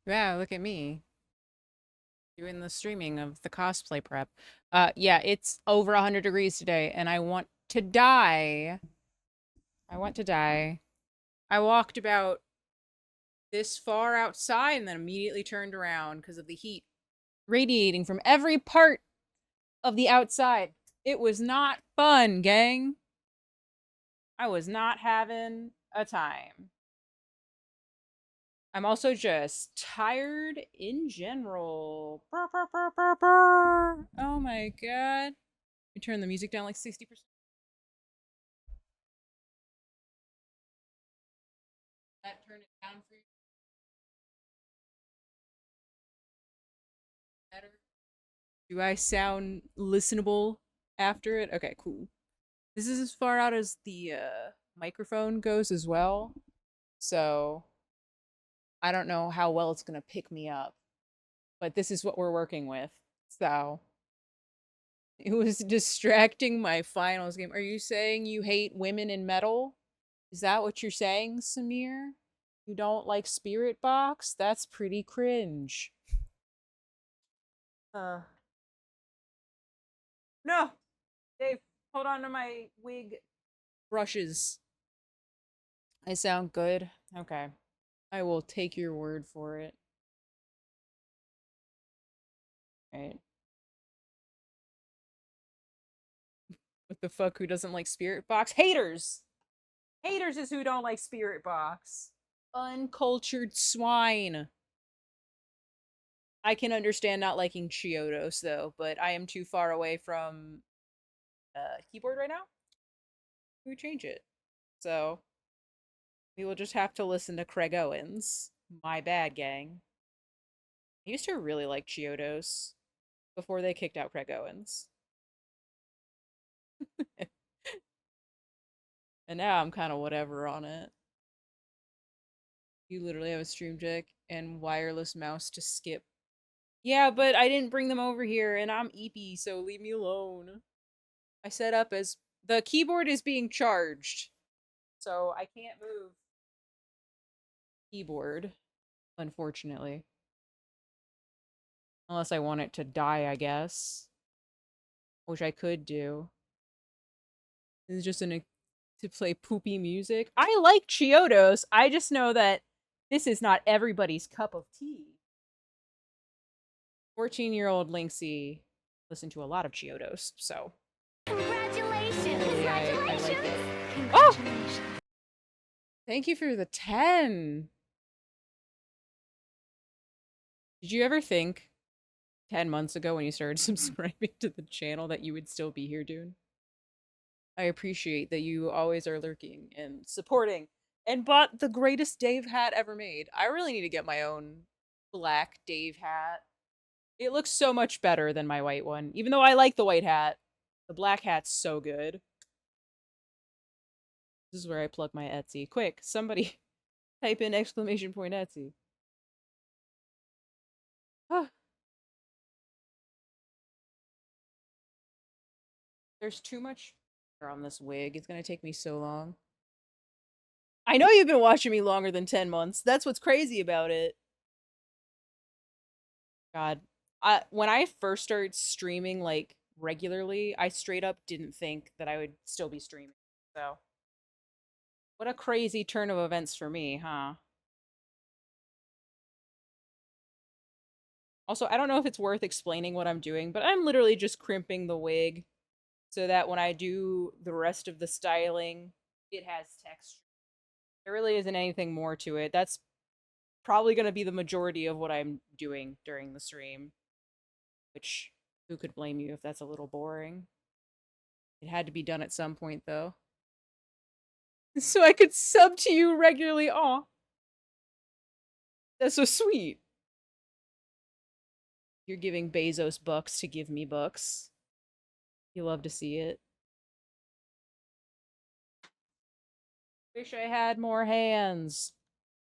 Wow, look at me doing the streaming of the cosplay prep. Yeah, it's over 100 degrees today, and I want to die. I want to die. I walked about this far outside and then immediately turned around because of the heat radiating from every part of the outside. It was not fun, gang. I was not having a time. I'm also just tired in general. Brr, brr, brr, brr, brr. Oh my god. You turn the music down like 60%. That turn it down for you better. Do I sound listenable after it? Okay, cool. This is as far out as the microphone goes as well. So I don't know how well it's gonna pick me up. But this is what we're working with. So it was distracting my finals game. Are you saying you hate women in metal? Is that what you're saying, Samir? You don't like Spirit Box? That's pretty cringe. Uh, no, Dave, hold on to my wig brushes. I sound good. Okay, I will take your word for it. Right? What the fuck? Who doesn't like Spirit Box? Haters. Haters is who don't like Spirit Box. Uncultured swine. I can understand not liking Chiodos though, but I am too far away from keyboard right now to change it. So we will just have to listen to Craig Owens. My bad, gang. I used to really like Chiodos before they kicked out Craig Owens. And now I'm kind of whatever on it. You literally have a stream deck and wireless mouse to skip. Yeah, but I didn't bring them over here and I'm eepy, so leave me alone. I set up as the keyboard is being charged. So I can't move keyboard, unfortunately. Unless I want it to die, I guess. Which I could do. This is just to play poopy music. I like Chiodos. I just know that this is not everybody's cup of tea. 14-year-old Lynxie listened to a lot of Chiodos, so. Congratulations! Clearly, I like it. Oh! Congratulations! Thank you for the 10. Did you ever think 10 months ago when you started subscribing to the channel that you would still be here, Dune? I appreciate that you always are lurking and supporting and bought the greatest Dave hat ever made. I really need to get my own black Dave hat. It looks so much better than my white one. Even though I like the white hat, the black hat's so good. This is where I plug my Etsy. Quick, somebody type in exclamation point Etsy. There's too much on this wig. It's gonna take me so long. I know you've been watching me longer than 10 months. That's what's crazy about it. God. When I first started streaming like regularly, I straight up didn't think that I would still be streaming. So, what a crazy turn of events for me, huh? Also, I don't know if it's worth explaining what I'm doing, but I'm literally just crimping the wig so that when I do the rest of the styling, it has texture. There really isn't anything more to it. That's probably going to be the majority of what I'm doing during the stream, which who could blame you if that's a little boring? It had to be done at some point, though. So I could sub to you regularly. Aw. That's so sweet. You're giving Bezos bucks to give me bucks. You love to see it. Wish I had more hands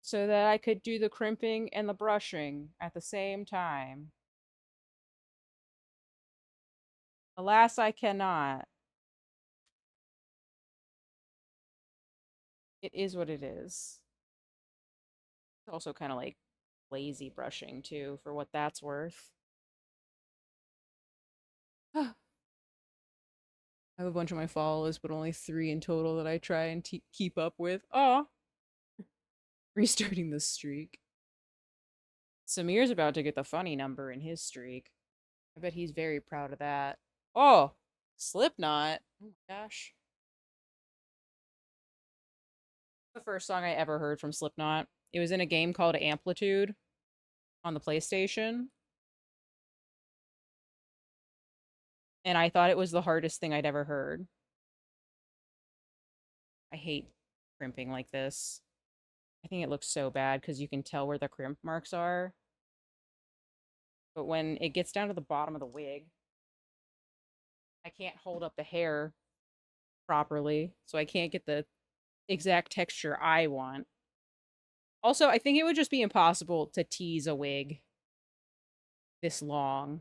so that I could do the crimping and the brushing at the same time. Alas, I cannot. It is what it is. It's also kind of like lazy brushing too, for what that's worth. I have a bunch of my followers, but only 3 in total that I try and keep up with. Oh, restarting the streak. Samir's about to get the funny number in his streak. I bet he's very proud of that. Oh, Slipknot. Oh my gosh. The first song I ever heard from Slipknot. It was in a game called Amplitude on the PlayStation. And I thought it was the hardest thing I'd ever heard. I hate crimping like this. I think it looks so bad because you can tell where the crimp marks are. But when it gets down to the bottom of the wig, I can't hold up the hair properly, so I can't get the exact texture I want. Also, I think it would just be impossible to tease a wig this long.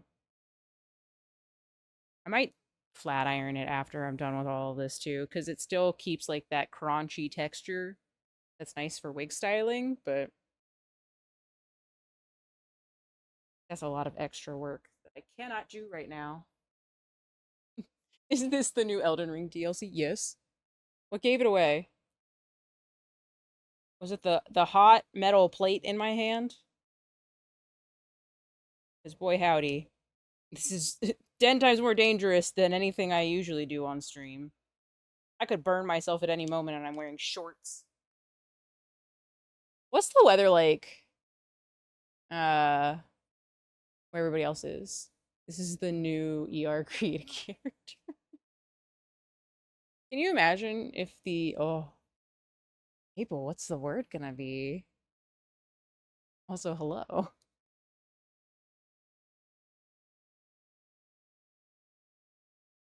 I might flat iron it after I'm done with all of this too, because it still keeps like that crunchy texture that's nice for wig styling, but that's a lot of extra work that I cannot do right now. Isn't this the new Elden Ring DLC? Yes. What gave it away? Was it the hot metal plate in my hand? Because boy howdy, this is 10 times more dangerous than anything I usually do on stream. I could burn myself at any moment and I'm wearing shorts. What's the weather like? Where everybody else is. This is the new ER created character. Can you imagine if people, what's the word gonna be? Also, hello.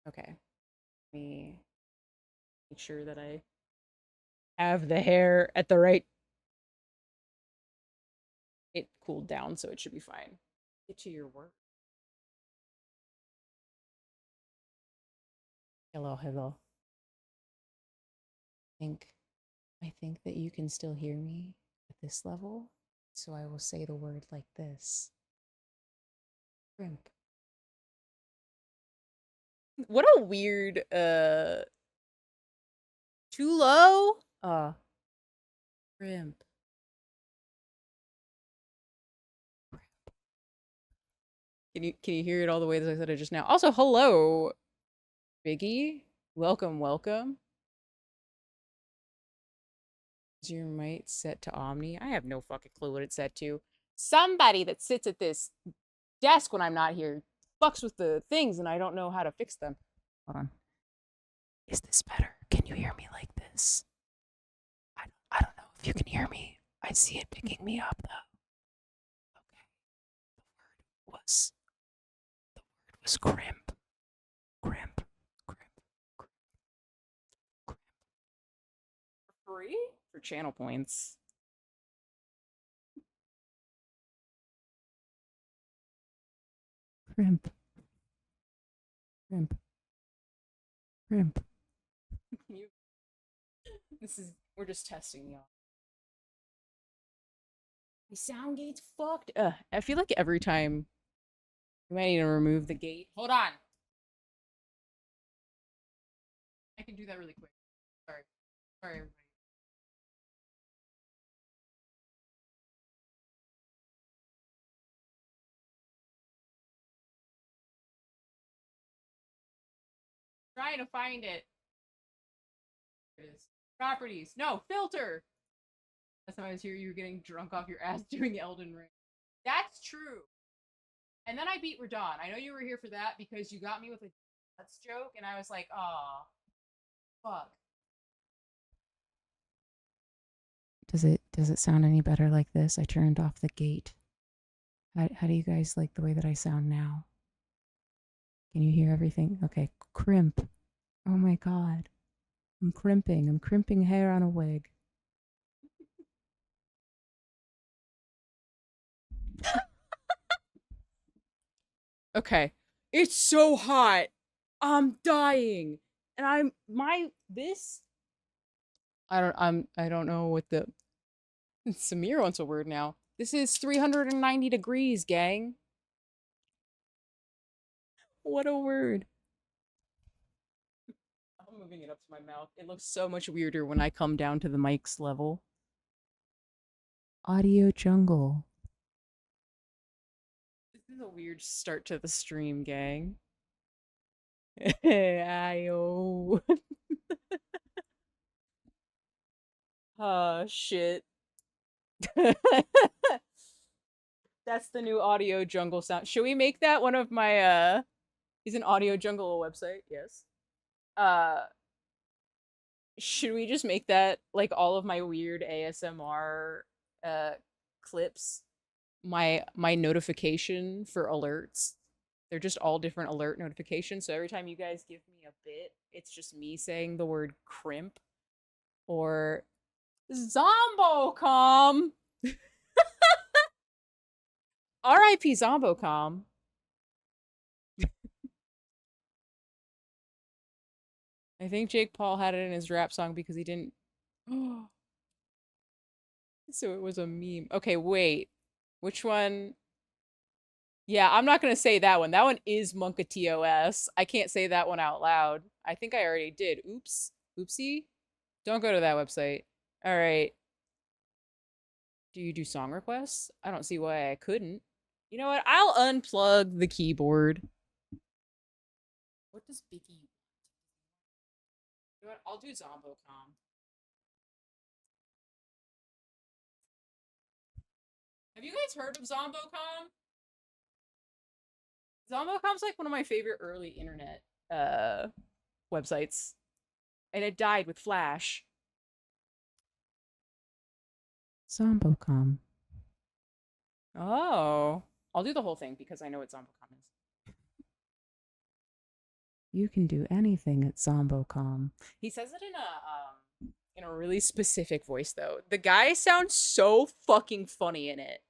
Okay. Let me make sure that I have the hair at the right. It cooled down, so it should be fine. Get to your work. Hello, hello. I think that you can still hear me at this level, so I will say the word like this. Crimp. What a weird, too low? Crimp. Can you hear it all the way as I said it just now? Also, hello, Biggie. Welcome, welcome. Is your mic set to Omni? I have no fucking clue what it's set to. Somebody that sits at this desk when I'm not here fucks with the things and I don't know how to fix them. Hold on. Is this better? Can you hear me like this? I don't know if you can hear me. I see it picking me up though. Okay. The word was crimp. Crimp. Crimp. Crimp. Crimp. For free? For channel points. Crimp. Crimp. Crimp. We're just testing y'all. My sound gate's fucked. I feel like every time we might need to remove the gate. Hold on. I can do that really quick. Sorry. Sorry, everybody. Trying to find it. There it is. Properties. No, filter. Last time I was here, you were getting drunk off your ass doing Elden Ring. That's true. And then I beat Radon. I know you were here for that because you got me with a nuts joke, and I was like, aw, fuck. Does it sound any better like this? I turned off the gate. How do you guys like the way that I sound now? Can you hear everything? Okay, crimp. Oh my god. I'm crimping. I'm crimping hair on a wig. Okay. It's so hot. I'm dying. And I don't know what the Samir wants a word now. This is 390 degrees, gang. What a word. I'm moving it up to my mouth. It looks so much weirder when I come down to the mic's level. Audio jungle. This is a weird start to the stream, gang. Ayo. Shit. That's the new audio jungle sound. Should we make that one of my is an audio jungle a website? Yes. Uh should we just make that like all of my weird ASMR clips my notification for alerts? They're just all different alert notifications. So every time you guys give me a bit, it's just me saying the word crimp or Zombocom. R.I.P. Zombocom. I think Jake Paul had it in his rap song because he didn't. So it was a meme. Okay, wait. Which one? Yeah, I'm not gonna say that one. That one is Monka I can't say that one out loud. I think I already did. Oops. Oopsie. Don't go to that website. All right. Do you do song requests? I don't see why I couldn't. You know what? I'll unplug the keyboard. What does Biggie? You know what? I'll do Zombocom. Have you guys heard of Zombocom? Zombocom's like one of my favorite early internet websites. And it died with Flash. Zombocom. Oh. I'll do the whole thing because I know what Zombocom is. You can do anything at Zombocom. He says it in a really specific voice though. The guy sounds so fucking funny in it.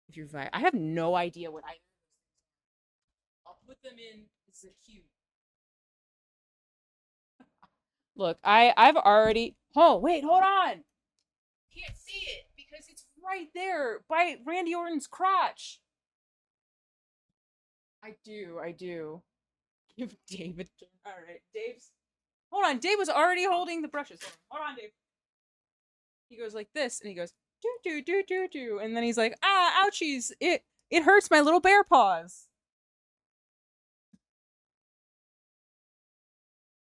If you're I have no idea what either of those things are. I'll put them in the queue. Look, I've already. Oh wait, hold on. Can't see it because it's right there by Randy Orton's crotch. I do. Give Dave a turn. All right, Dave's. Hold on, Dave was already holding the brushes. Hold on, Dave. He goes like this, and he goes do do do do do, and then he's like, ah, ouchies! It hurts my little bear paws.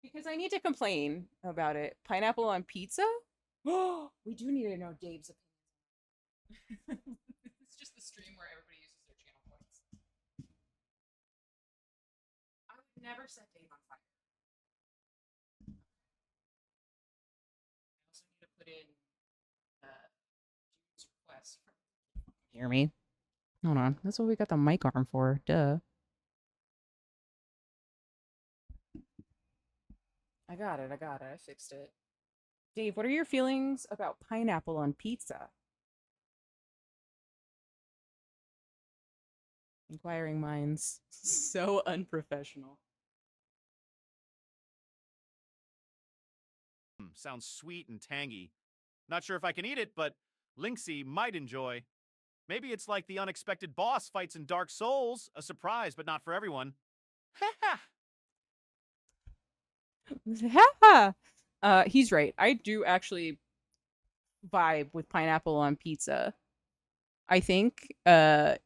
Because I need to complain about it. Pineapple on pizza? Oh, we do need to know Dave's opinion. It's just the stream where everybody uses their channel points. I would never set Dave on fire. I also need to put in June's request. Hear me? Hold on. That's what we got the mic arm for. Duh. I got it. I fixed it. Dave, what are your feelings about pineapple on pizza? Inquiring minds. So unprofessional. Sounds sweet and tangy. Not sure if I can eat it, but Lynxie might enjoy. Maybe it's like the unexpected boss fights in Dark Souls, a surprise, but not for everyone. He's right. I do actually vibe with pineapple on pizza. I think on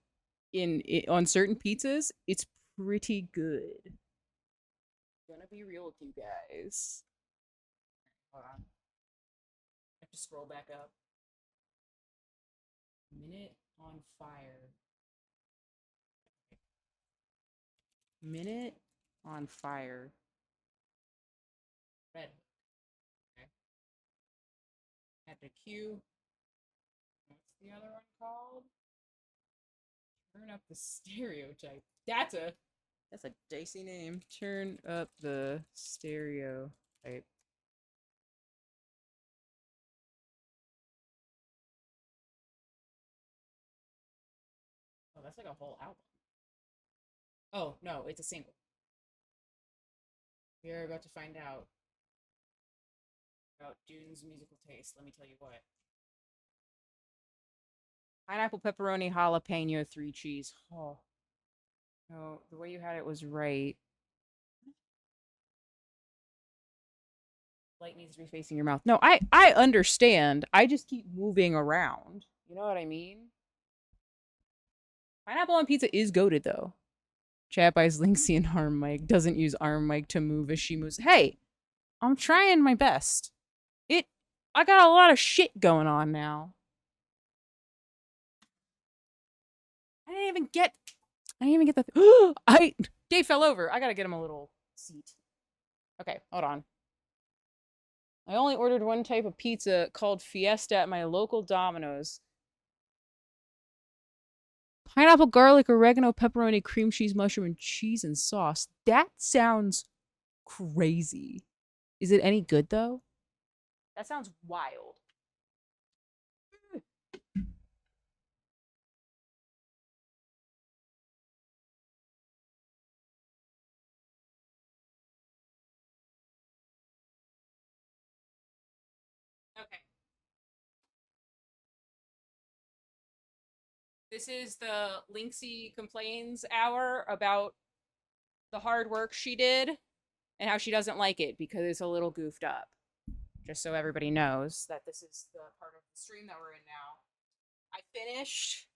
certain pizzas, it's pretty good. Gonna be real with you guys. Hold on. I have to scroll back up. Minute on fire. Minute on fire. Red. Okay. At the queue. What's the other one called? Turn up the stereotype. That's a dicey name. Turn up the stereotype. Oh, that's like a whole album. Oh, no, it's a single. We are about to find out. about Dune's musical taste, let me tell you what. Pineapple, pepperoni, jalapeno, 3 cheese. Oh. No, the way you had it was right. Light needs to be facing your mouth. No, I understand. I just keep moving around. You know what I mean? Pineapple on pizza is goated though. Chat buys Lynxian arm mic. Doesn't use arm mic to move as she moves. Hey, I'm trying my best. I got a lot of shit going on now. I didn't even get the Dave fell over. I gotta get him a little seat. Okay, hold on. I only ordered one type of pizza called Fiesta at my local Domino's. Pineapple, garlic, oregano, pepperoni, cream cheese, mushroom, and cheese and sauce. That sounds crazy. Is it any good though? That sounds wild. Okay. This is the Lynxie complains hour about the hard work she did and how she doesn't like it because it's a little goofed up. Just so everybody knows that this is the part of the stream that we're in now. I finished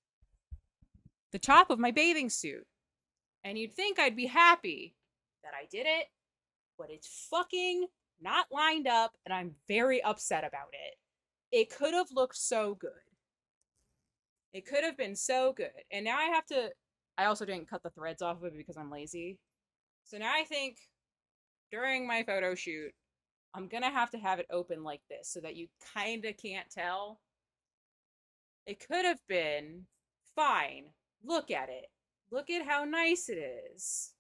the top of my bathing suit. And you'd think I'd be happy that I did it, but it's fucking not lined up, and I'm very upset about it. It could have looked so good. It could have been so good. And now I also didn't cut the threads off of it because I'm lazy. So now I think during my photo shoot, I'm gonna have to have it open like this so that you kinda can't tell. It could have been fine. Look at it. Look at how nice it is.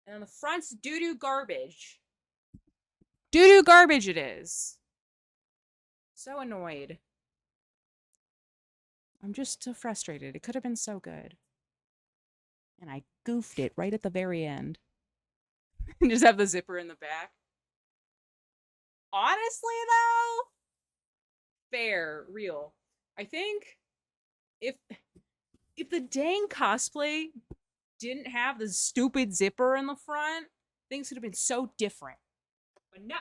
And on the front's doo-doo garbage. Doo-doo garbage it is. So annoyed. I'm just so frustrated. It could have been so good. And I goofed it right at the very end. And just have the zipper in the back. Honestly, though, fair, real. I think if the dang cosplay didn't have the stupid zipper in the front, things would have been so different. But no.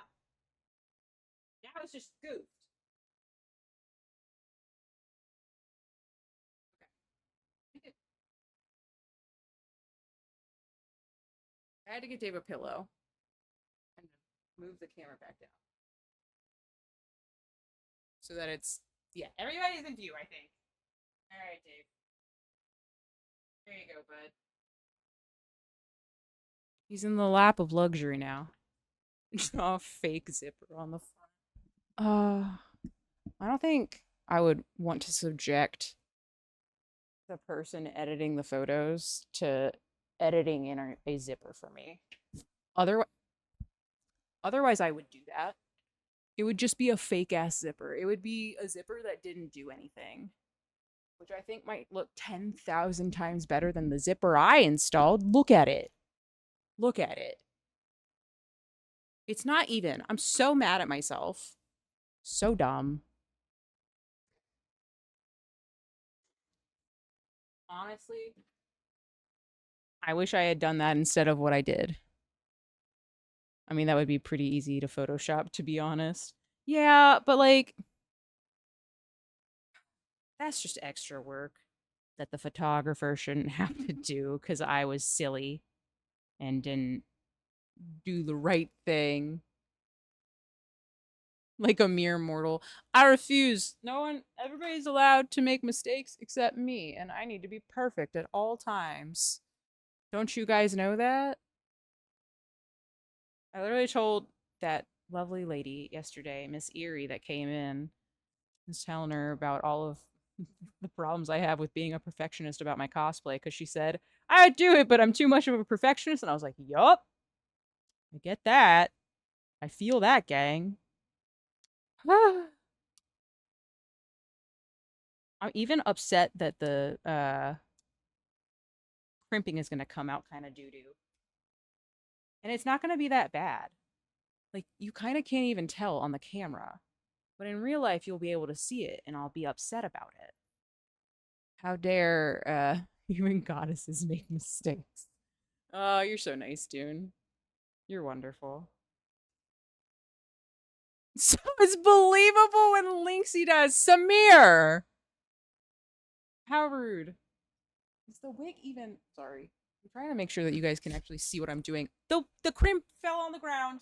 Now it's just goofed. Okay. I had to get Dave a pillow and move the camera back down. So that it's, yeah, everybody's in view, I think. All right, Dave. There you go, bud. He's in the lap of luxury now. Draw a fake zipper on the front. I don't think I would want to subject the person editing the photos to editing in a zipper for me. Otherwise, I would do that. It would just be a fake ass zipper. It would be a zipper that didn't do anything, which I think might look 10,000 times better than the zipper I installed. Look at it. Look at it. It's not even. I'm so mad at myself. So dumb. Honestly, I wish I had done that instead of what I did. I mean, that would be pretty easy to Photoshop, to be honest. Yeah, but like, that's just extra work that the photographer shouldn't have to do because I was silly and didn't do the right thing. Like a mere mortal. I refuse. Everybody's allowed to make mistakes except me, and I need to be perfect at all times. Don't you guys know that? I literally told that lovely lady yesterday, Miss Erie, that came in, was telling her about all of the problems I have with being a perfectionist about my cosplay, because she said, I would do it, but I'm too much of a perfectionist. And I was like, yup. I get that. I feel that, gang. I'm even upset that the crimping is going to come out kind of doo-doo. And it's not going to be that bad. Like, you kind of can't even tell on the camera. But in real life, you'll be able to see it, and I'll be upset about it. How dare human goddesses make mistakes? Oh, you're so nice, Dune. You're wonderful. So it's believable when Lynxicat Samir! How rude. Is the wig even... Sorry. I'm trying to make sure that you guys can actually see what I'm doing. The crimp fell on the ground.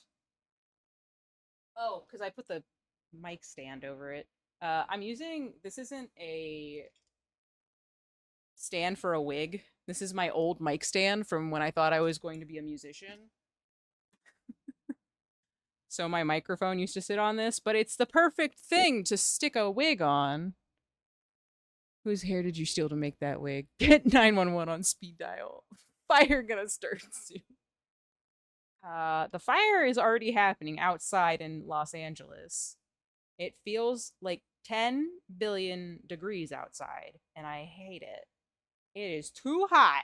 Oh, because I put the mic stand over it. I'm using... This isn't a stand for a wig. This is my old mic stand from when I thought I was going to be a musician. So my microphone used to sit on this, but it's the perfect thing to stick a wig on. Whose hair did you steal to make that wig? Get 911 on speed dial. Fire gonna start soon. The fire is already happening outside in Los Angeles. It feels like 10 billion degrees outside, and I hate it. It is too hot.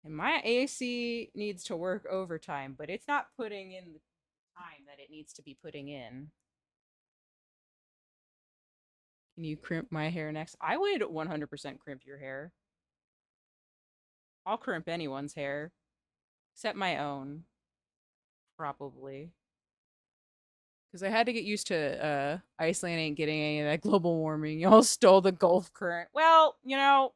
And my AC needs to work overtime, but it's not putting in the time that it needs to be putting in. Can you crimp my hair next? I would 100% crimp your hair. I'll crimp anyone's hair. Except my own. Probably. Because I had to get used to Iceland ain't getting any of that global warming. Y'all stole the Gulf current. Well, you know,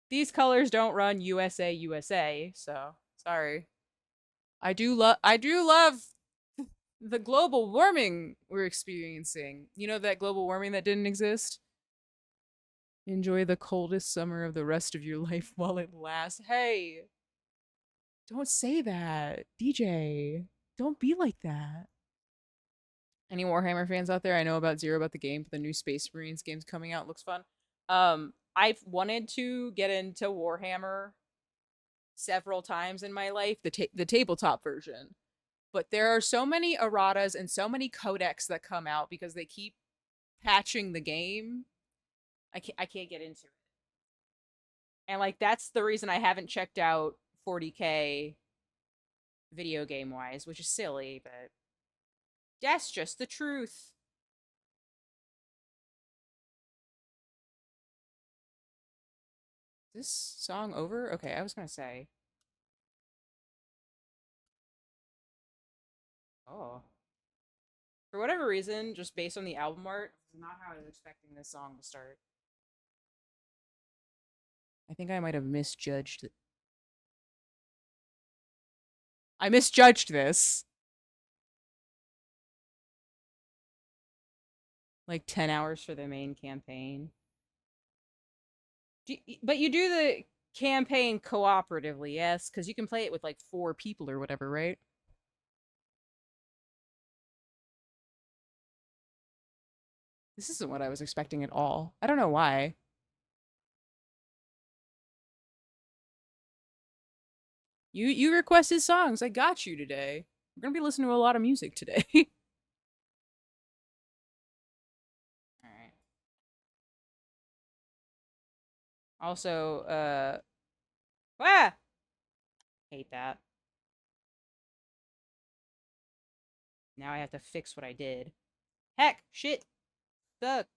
these colors don't run USA, USA, so sorry. I do love the global warming we're experiencing. You know that global warming that didn't exist? Enjoy the coldest summer of the rest of your life while it lasts. Hey, don't say that, DJ. Don't be like that. Any Warhammer fans out there? I know about Zero about the game, but the new Space Marines game's coming out. Looks fun. I've wanted to get into Warhammer several times in my life, the tabletop version. But there are so many erratas and so many codecs that come out because they keep patching the game. I can't get into it. And like that's the reason I haven't checked out 40K video game wise, which is silly, but that's just the truth. Is this song over? Okay, I was gonna say. Oh. For whatever reason, just based on the album art, this is not how I was expecting this song to start. I think I might have misjudged it. I misjudged this. Like 10 hours for the main campaign. But you do the campaign cooperatively, yes? Because you can play it with like 4 people or whatever, right? This isn't what I was expecting at all. I don't know why. You requested songs. I got you today. We're gonna be listening to a lot of music today. Alright. Also, hate that. Now I have to fix what I did. Heck, shit, suck.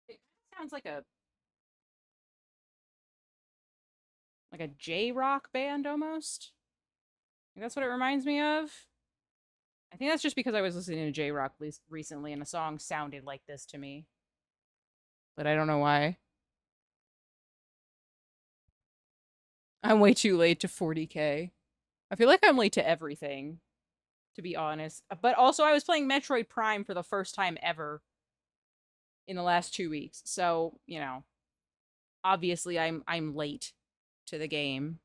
It sounds like a J-rock band almost. That's what it reminds me of. I think that's just because I was listening to J-rock recently and a song sounded like this to me. But I don't know why. I'm way too late to 40K. I feel like I'm late to everything, to be honest. But also I was playing Metroid Prime for the first time ever in the last 2 weeks. So, you know, obviously I'm late to the game.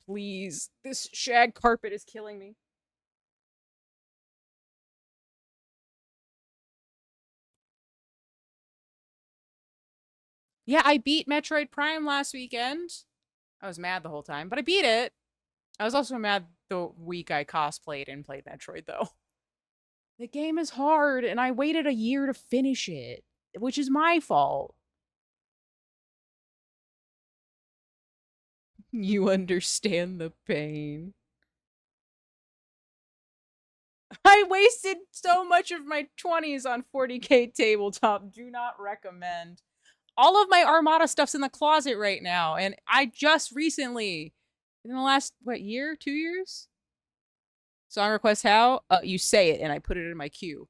Please, this shag carpet is killing me. Yeah, I beat Metroid Prime last weekend. I was mad the whole time, but I beat it. I was also mad the week I cosplayed and played Metroid, though. The game is hard, and I waited a year to finish it, which is my fault. You understand the pain. I wasted so much of my 20s on 40k tabletop. Do not recommend. All of my Armada stuff's in the closet right now, and I just recently, in the last, what, year? 2 years? Song request how? You say it, and I put it in my queue.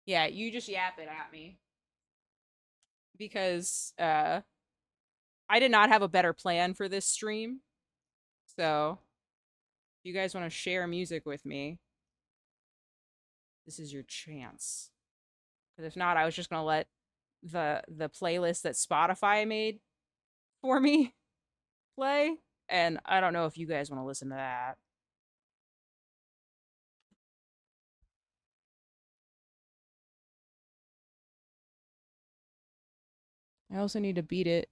Yeah, you just yap it at me. Because, I did not have a better plan for this stream. So, if you guys want to share music with me, this is your chance. Because if not, I was just gonna let the playlist that Spotify made for me play, and I don't know if you guys want to listen to that. I also need to beat it.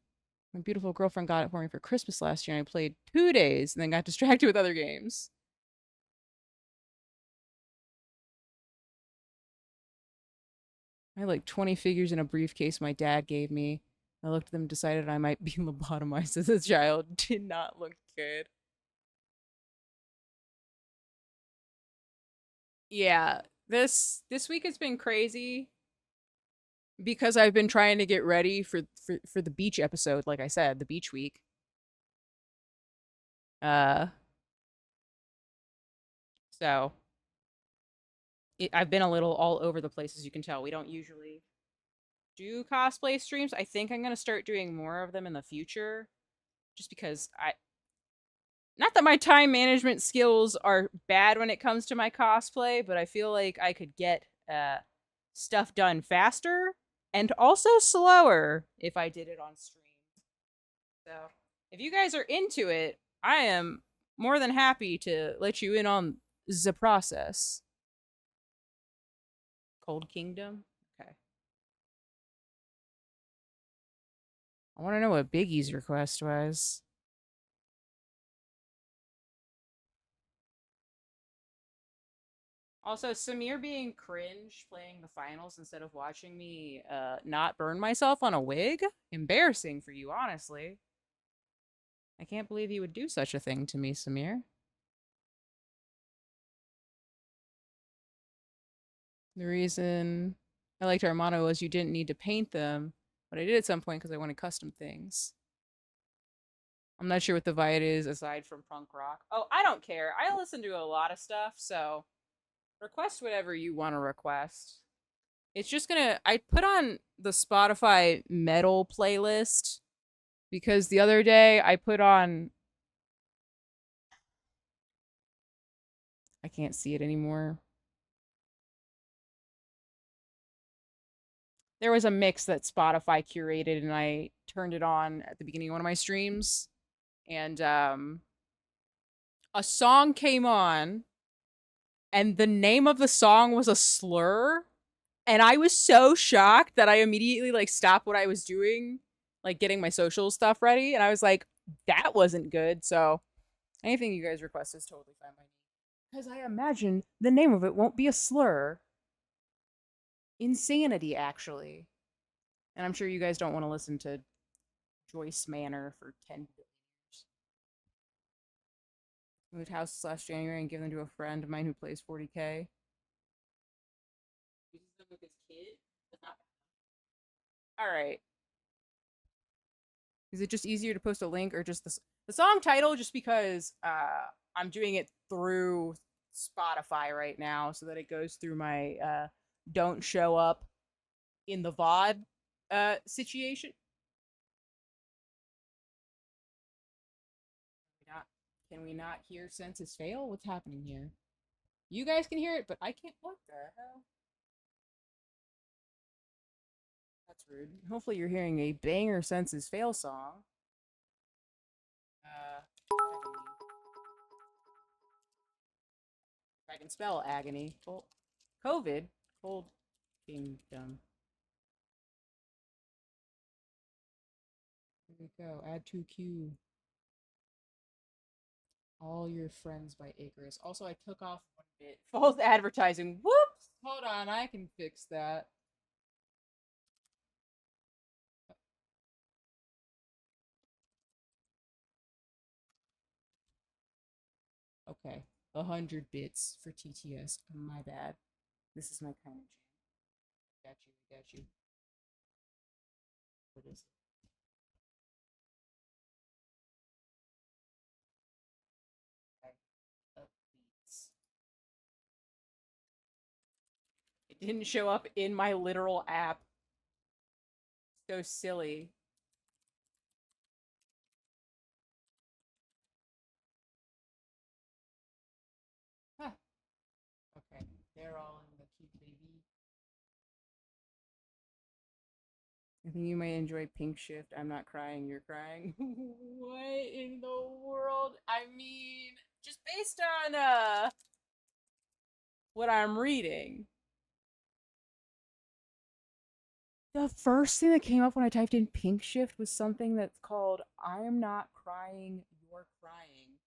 My beautiful girlfriend got it for me for Christmas last year, and I played 2 days and then got distracted with other games. I had like 20 figures in a briefcase my dad gave me. I looked at them and decided I might be lobotomized as a child. Did not look good. Yeah, this week has been crazy because I've been trying to get ready for the beach episode, like I said, the beach week. Uh so I've been a little all over the place, as you can tell. We don't usually do cosplay streams. I think I'm going to start doing more of them in the future just because not that my time management skills are bad when it comes to my cosplay, but I feel like I could get stuff done faster and also slower if I did it on stream. So, if you guys are into it, I am more than happy to let you in on the process. Cold Kingdom? Okay. I want to know what Biggie's request was. Also, Samir being cringe playing the finals instead of watching me not burn myself on a wig? Embarrassing for you, honestly. I can't believe you would do such a thing to me, Samir. The reason I liked our motto was you didn't need to paint them, but I did at some point because I wanted custom things. I'm not sure what the vibe is aside from punk rock. Oh, I don't care. I listen to a lot of stuff, so request whatever you want to request. It's just gonna. I put on the Spotify metal playlist because the other day I put on. I can't see it anymore. There was a mix that Spotify curated, and I turned it on at the beginning of one of my streams, and a song came on, and the name of the song was a slur, and I was so shocked that I immediately like stopped what I was doing, like getting my social stuff ready, and I was like, that wasn't good. So anything you guys request is totally fine by me. Because I imagine the name of it won't be a slur. Insanity, actually. And I'm sure you guys don't want to listen to Joyce Manor for 10 years. Moved house last January and give them to a friend of mine who plays 40k. Uses them with his kid? Alright. Is it just easier to post a link or just the song title? Just because I'm doing it through Spotify right now so that it goes through my don't show up in the VOD situation. Can we not hear census fail? What's happening here? You guys can hear it, but I can't. What the hell? That's rude. Hopefully you're hearing a banger census fail song. Agony. If I can spell agony. COVID. Cold Kingdom. Here we go. Add to queue. All Your Friends by Icarus. Also, I took off one bit. False advertising. Whoops! Hold on, I can fix that. Okay, 100 bits for TTS. My bad. This is my kind of jam. Got you, got you. What is it? Okay, beats. It didn't show up in my literal app. So silly. Huh. Okay, they're all in the queue, baby. I think you might enjoy Pink Shift. I'm not crying, you're crying. What in the world? I mean, just based on what I'm reading. The first thing that came up when I typed in Pink Shift was something that's called I am not crying, you're crying,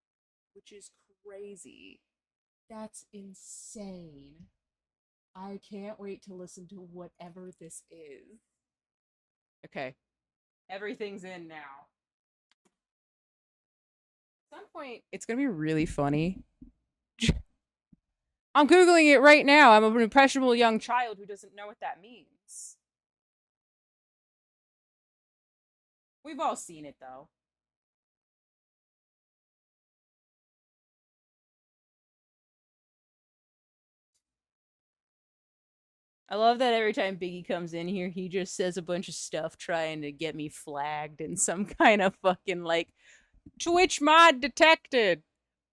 which is crazy. That's insane. I can't wait to listen to whatever this is. Okay. Everything's in now. At some point, it's gonna be really funny. I'm Googling it right now. I'm an impressionable young child who doesn't know what that means. We've all seen it, though. I love that every time Biggie comes in here, he just says a bunch of stuff trying to get me flagged in some kind of fucking, like, Twitch mod detected.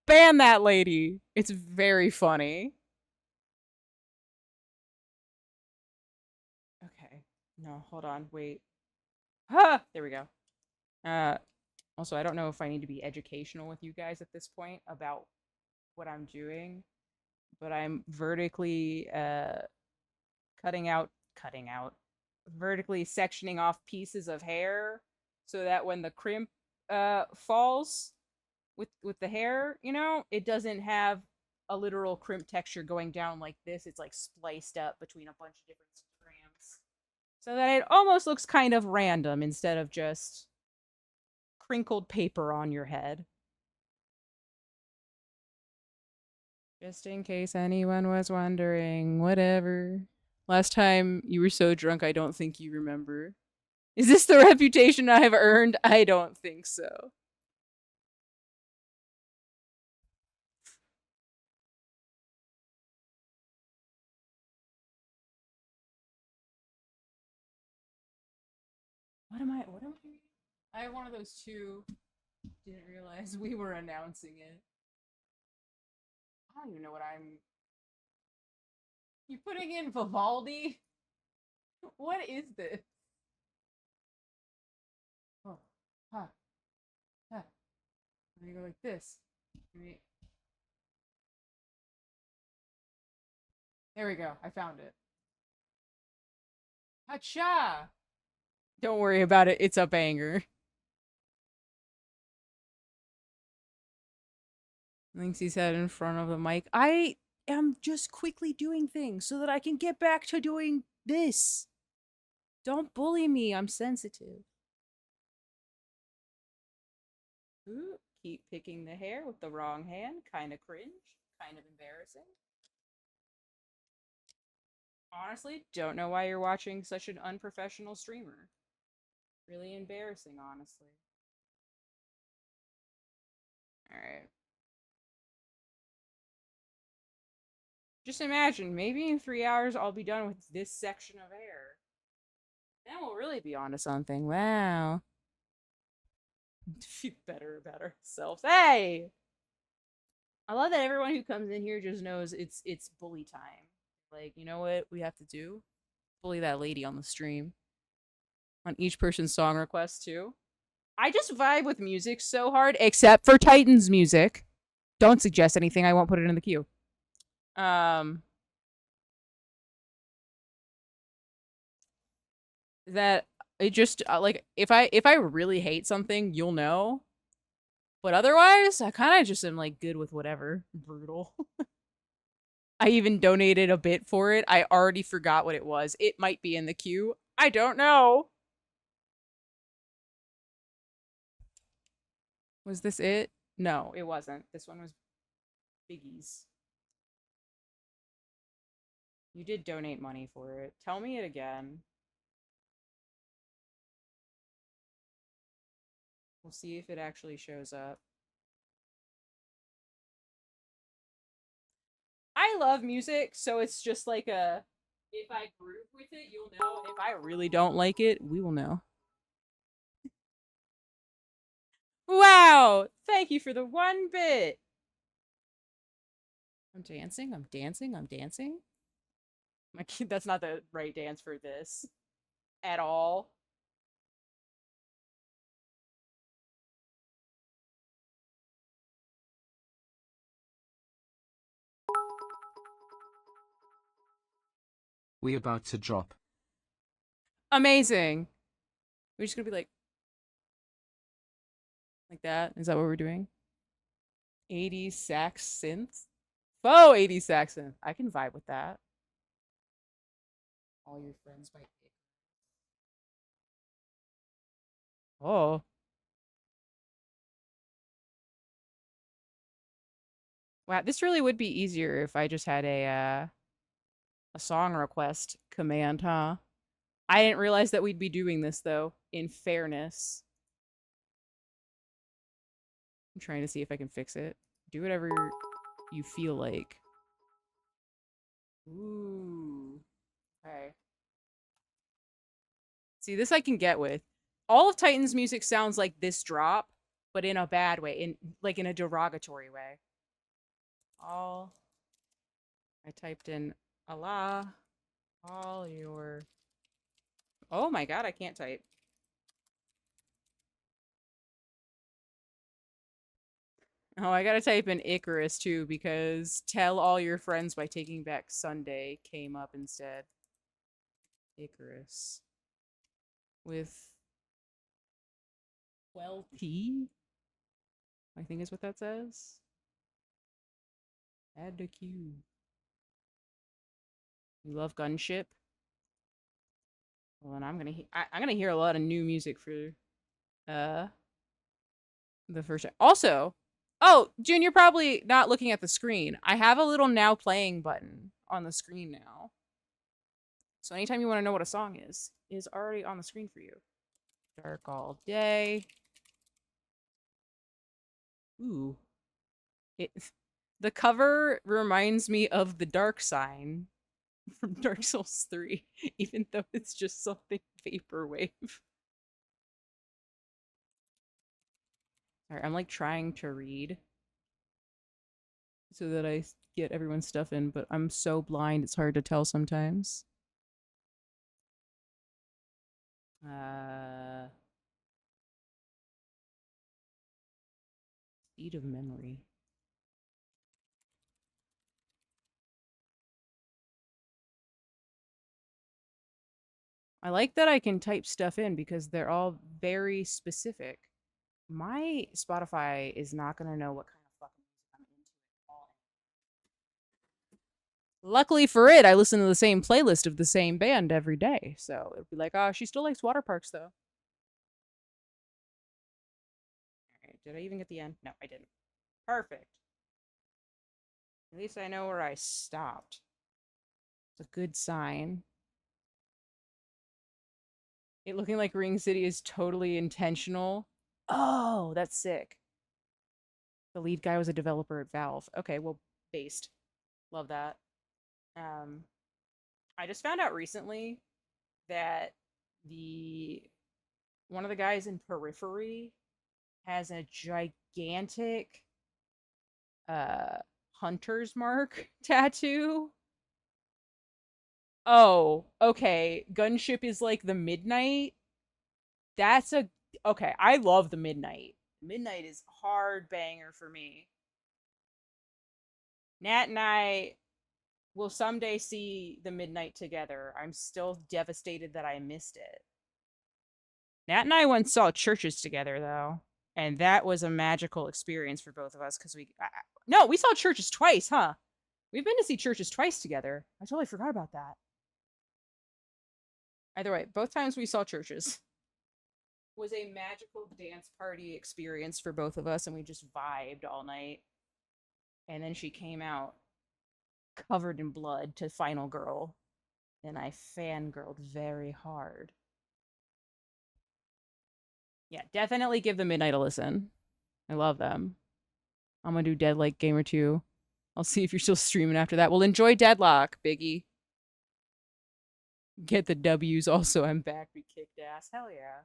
Ban that lady. It's very funny. Okay. No, hold on. Wait. Ah, there we go. Also, I don't know if I need to be educational with you guys at this point about what I'm doing, but I'm vertically cutting out, vertically sectioning off pieces of hair so that when the crimp falls with the hair, you know, it doesn't have a literal crimp texture going down like this. It's like spliced up between a bunch of different strands so that it almost looks kind of random instead of just crinkled paper on your head. Just in case anyone was wondering, whatever. Last time you were so drunk, I don't think you remember. Is this the reputation I have earned? I don't think so. What am I reading? I have one of those too. Didn't realize we were announcing it. I don't even know what I'm. You putting in Vivaldi? What is this? Oh, huh, huh. Let me go like this. There we go. I found it. Hacha! Don't worry about it. It's a banger. Lynxie's head in front of the mic. I am just quickly doing things so that I can get back to doing this. Don't bully me. I'm sensitive. Ooh, keep picking the hair with the wrong hand. Kind of cringe. Kind of embarrassing. Honestly, don't know why you're watching such an unprofessional streamer. Really embarrassing, honestly. Alright. Just imagine, maybe in 3 hours I'll be done with this section of hair. Then we'll really be onto something. Wow. Feel better about ourselves. Hey! I love that everyone who comes in here just knows it's bully time. Like, you know what we have to do? Bully that lady on the stream. On each person's song request, too. I just vibe with music so hard, except for Titan's music. Don't suggest anything, I won't put it in the queue. That it just like if I really hate something, you'll know. But otherwise, I kind of just am like good with whatever. Brutal. I even donated a bit for it. I already forgot what it was. It might be in the queue. I don't know. Was this it? No, it wasn't. This one was Biggies. You did donate money for it. Tell me it again. We'll see if it actually shows up. I love music, so it's just like a... If I group with it, you'll know. If I really don't like it, we will know. Wow! Thank you for the 1 bit! I'm dancing, I'm dancing, I'm dancing. My kid, that's not the right dance for this. At all. We about to drop. Amazing! We're just gonna be like that? Is that what we're doing? 80s sax synth? Faux 80s sax synth. I can vibe with that. All your friends by Ick. Oh. Wow, this really would be easier if I just had a song request command, huh? I didn't realize that we'd be doing this though, in fairness. I'm trying to see if I can fix it. Do whatever you feel like. Ooh. Okay. See, this I can get with. All of Titan's music sounds like this drop, but in a bad way, in a derogatory way. All I typed in Allah, all your... Oh my god, I can't type. Oh, I gotta type in Icarus too, because Tell All Your Friends by Taking Back Sunday came up instead. Icarus. With 12p? I think is what that says. Add to queue. You love Gunship? Well, then I'm gonna hear a lot of new music for the first time. Also, oh, June, you're probably not looking at the screen. I have a little now playing button on the screen now. So anytime you want to know what a song is already on the screen for you. Dark All Day. Ooh. The cover reminds me of the Dark Sign from Dark Souls 3, even though it's just something vaporwave. Alright, I'm like trying to read so that I get everyone's stuff in, but I'm so blind it's hard to tell sometimes. Speed of memory. I like that I can type stuff in because they're all very specific. My Spotify is not going to know what kind of fucking music I'm into at all. Luckily for it, I listen to the same playlist of the same band every day. So it'd be like, oh, she still likes water parks, though. Alright, did I even get the end? No, I didn't. Perfect. At least I know where I stopped. It's a good sign. It looking like Ring City is totally intentional. Oh, that's sick. The lead guy was a developer at Valve. Okay, well, based. Love that. I just found out recently that one of the guys in Periphery has a gigantic hunter's mark tattoo. Oh, okay. Gunship is like the Midnight. That's a... Okay, I love the Midnight. Midnight is hard banger for me. Nat and I will someday see the Midnight together. I'm still devastated that I missed it. Nat and I once saw Churches together, though. And that was a magical experience for both of us, because no, we saw Churches twice, huh? We've been to see Churches twice together. I totally forgot about that. Either way, both times we saw Churches was a magical dance party experience for both of us, and we just vibed all night. And then she came out covered in blood to Final Girl. And I fangirled very hard. Yeah, definitely give the Midnight a listen. I love them. I'm gonna do Deadlight Gamer 2. I'll see if you're still streaming after that. Well, enjoy Deadlock, Biggie. Get the W's also. I'm back. We kicked ass. Hell yeah.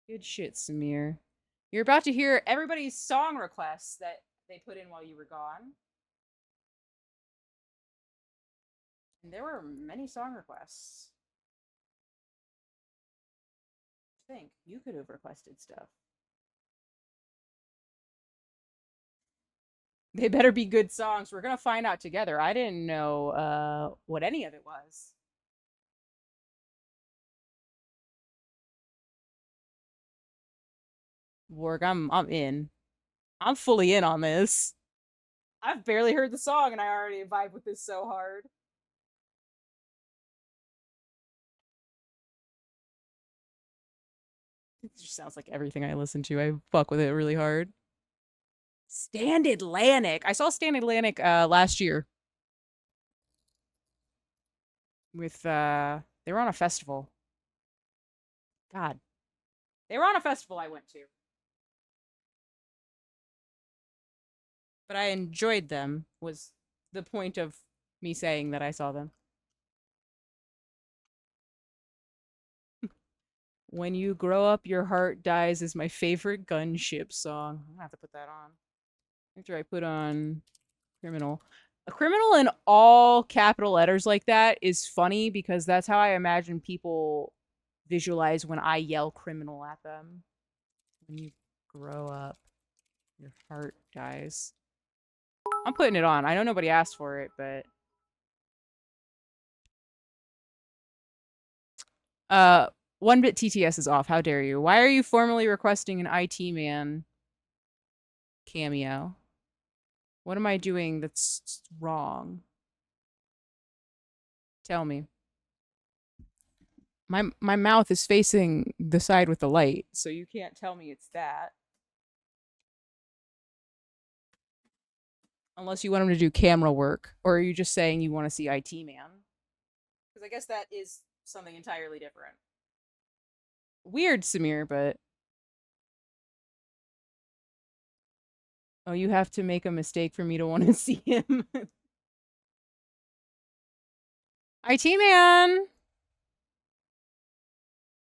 Good shit, Samir. You're about to hear everybody's song requests that they put in while you were gone. And there were many song requests. I think you could have requested stuff. They better be good songs. We're gonna find out together. I didn't know what any of it was. Warg, I'm in. I'm fully in on this. I've barely heard the song and I already vibe with this so hard. It just sounds like everything I listen to. I fuck with it really hard. Stand Atlantic. I saw Stand Atlantic last year. With they were on a festival. God. They were on a festival I went to. But I enjoyed them, was the point of me saying that I saw them. When You Grow Up, Your Heart Dies is my favorite gunship song. I'm gonna have to put that on. After I put on Criminal. A criminal in all capital letters like that is funny because that's how I imagine people visualize when I yell criminal at them. When you grow up, your heart dies. I'm putting it on. I know nobody asked for it, but... One bit TTS is off. How dare you? Why are you formally requesting an IT man cameo? What am I doing that's wrong? Tell me. My mouth is facing the side with the light, so you can't tell me it's that. Unless you want him to do camera work, or are you just saying you want to see IT man? Because I guess that is something entirely different. Weird, Samir, but... Oh, you have to make a mistake for me to want to see him. IT man!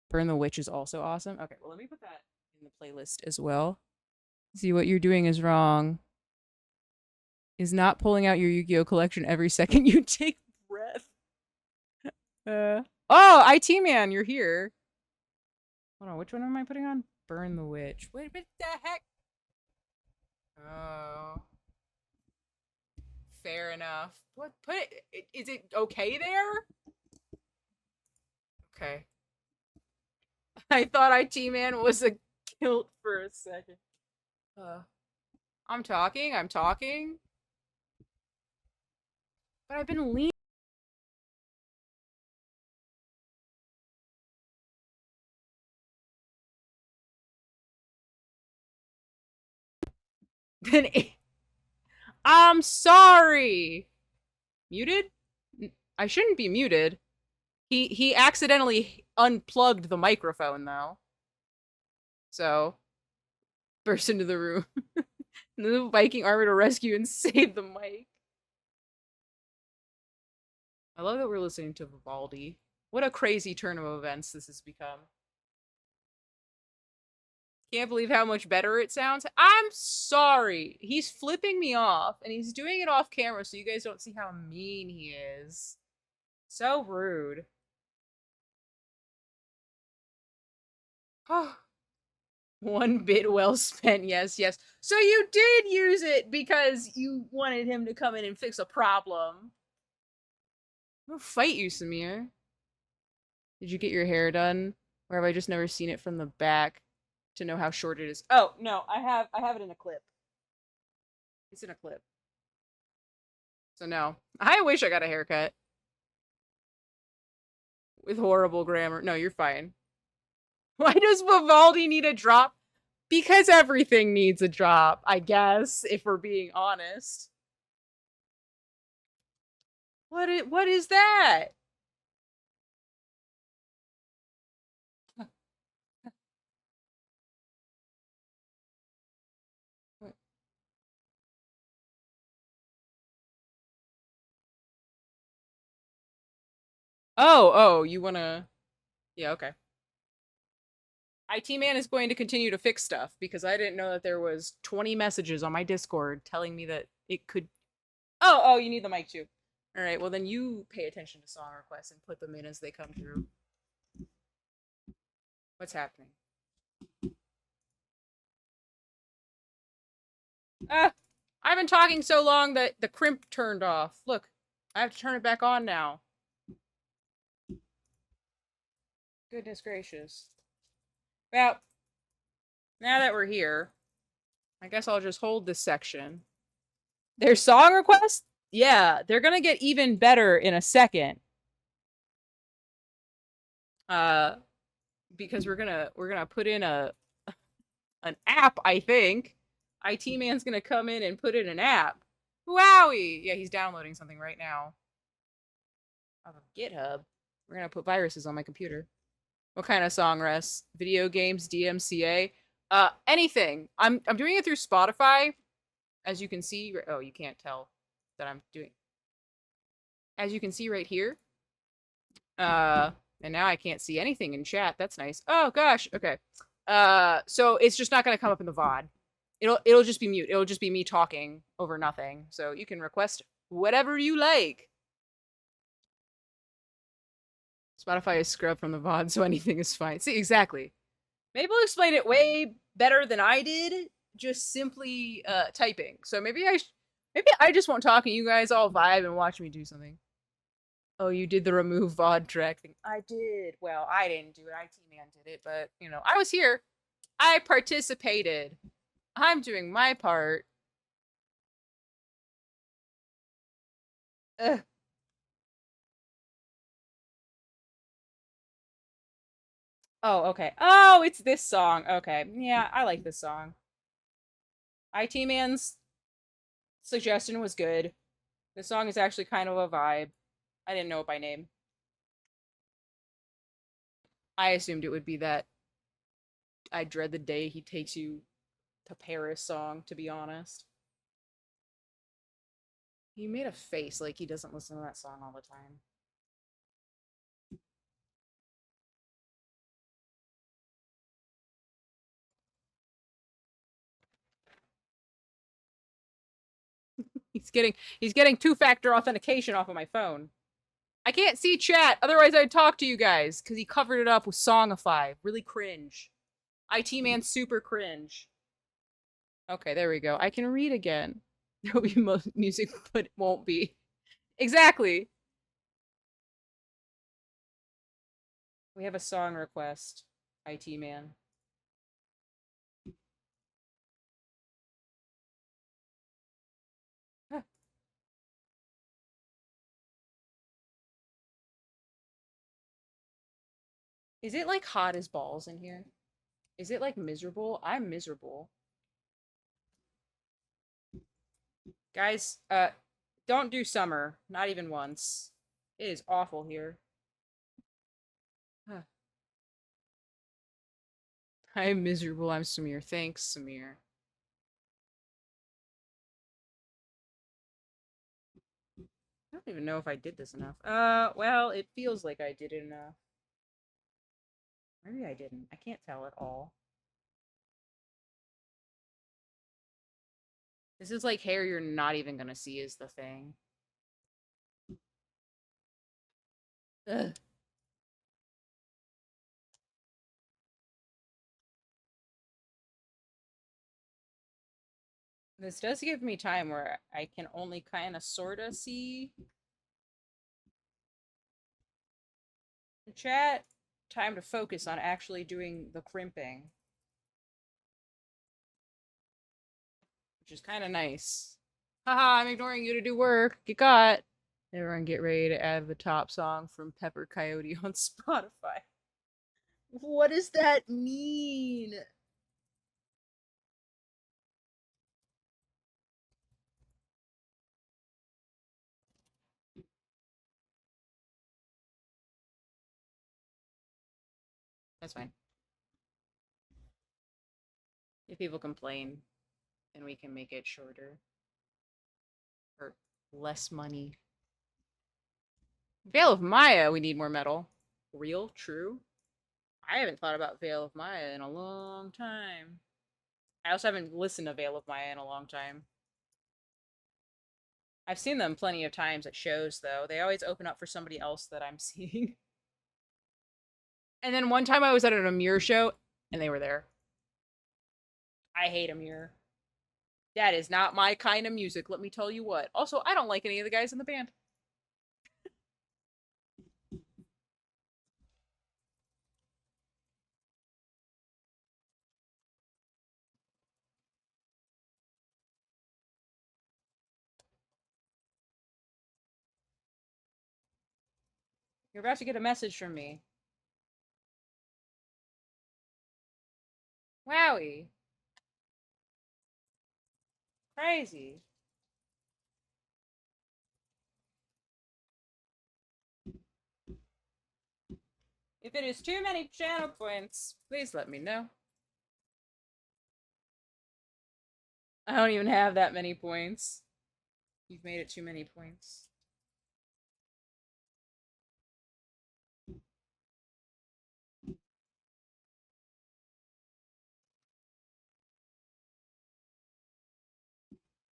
Burn the Witch is also awesome. Okay, well, let me put that in the playlist as well. See, what you're doing is wrong. Is not pulling out your Yu-Gi-Oh! Collection every second you take breath. Oh, IT man, you're here. Hold on, which one am I putting on? Burn the Witch. Wait, what the heck? Oh. Fair enough. What? Put it. Is it okay there? Okay. I thought IT man was a kilt for a second. I'm talking. But I've been leaning. Then I'm sorry. Muted? I shouldn't be muted. He accidentally unplugged the microphone though. So burst into the room. The Viking army to rescue and save the mic. I love that we're listening to Vivaldi. What a crazy turn of events this has become. Can't believe how much better it sounds. I'm sorry. He's flipping me off, and he's doing it off camera so you guys don't see how mean he is. So rude. Oh. 1 bit well spent, yes. So you did use it because you wanted him to come in and fix a problem. I'll fight you, Samir. Did you get your hair done? Or have I just never seen it from the back to know how short it is? Oh, no, I have it in a clip. It's in a clip. So no. I wish I got a haircut. With horrible grammar. No, you're fine. Why does Vivaldi need a drop? Because everything needs a drop, I guess, if we're being honest. What is that? Oh, you wanna... Yeah, okay. IT man is going to continue to fix stuff because I didn't know that there was 20 messages on my Discord telling me that it could... Oh, you need the mic too. All right, well then you pay attention to song requests and put them in as they come through. What's happening? I've been talking so long that the crimp turned off. Look, I have to turn it back on now. Goodness gracious. Well, now that we're here, I guess I'll just hold this section. Their song requests? Yeah, they're gonna get even better in a second. Because we're gonna put in an app, I think. IT man's gonna come in and put in an app. Wowie! Yeah, he's downloading something right now. Off of GitHub. We're gonna put viruses on my computer. What kind of song, Russ? Video games, DMCA? Anything. I'm doing it through Spotify. As you can see, oh, you can't tell that I'm doing. As you can see right here. And now I can't see anything in chat. That's nice. Oh gosh. Okay. So it's just not gonna come up in the VOD. It'll just be mute. It'll just be me talking over nothing. So you can request whatever you like. Spotify is scrubbed from the VOD, so anything is fine. See, exactly. Maybe we'll explain it way better than I did, just simply typing. So maybe I just won't talk and you guys all vibe and watch me do something. Oh, you did the remove VOD track thing. I did. Well, I didn't do it. IT man did it, but you know, I was here. I participated. I'm doing my part. Ugh. Oh, okay. Oh, it's this song. Okay. Yeah, I like this song. IT man's suggestion was good. This song is actually kind of a vibe. I didn't know it by name. I assumed it would be that I dread the day he takes you to Paris song, to be honest. He made a face like he doesn't listen to that song all the time. He's getting two-factor authentication off of my phone. I can't see chat, otherwise I'd talk to you guys, because he covered it up with Songify. Really cringe. IT man super cringe. Okay, there we go. I can read again. There'll be music, but it won't be. Exactly. We have a song request, IT man. Huh. Is it like hot as balls in here? Is it like miserable? I'm miserable. Guys, don't do summer. Not even once. It is awful here. Huh. I'm miserable. I'm Samir. Thanks, Samir. I don't even know if I did this enough. Well, it feels like I did enough. Maybe I didn't. I can't tell at all. This is like hair you're not even gonna see is the thing. Ugh. This does give me time where I can only kind of sorta see the chat. Time to focus on actually doing the crimping. Which is kind of nice. Haha, I'm ignoring you to do work. Get got. Everyone get ready to add the top song from Pepper Coyote on Spotify. What does that mean? That's fine. If people complain, then we can make it shorter. Or less money. Veil of Maya, we need more metal. Real? True? I haven't thought about Veil of Maya in a long time. I also haven't listened to Veil of Maya in a long time. I've seen them plenty of times at shows, though. They always open up for somebody else that I'm seeing. And then one time I was at an Amir show, and they were there. I hate Amir. That is not my kind of music, let me tell you what. Also, I don't like any of the guys in the band. You're about to get a message from me. Wowie. Crazy. If it is too many channel points, please let me know. I don't even have that many points. You've made it too many points.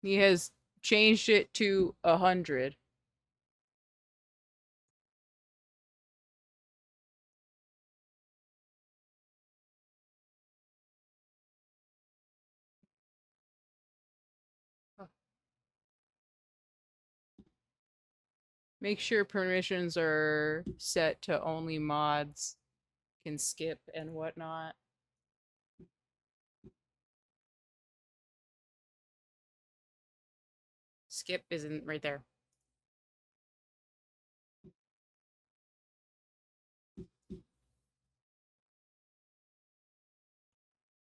He has changed it to 100. Make sure permissions are set to only mods can skip and whatnot. Skip isn't right there.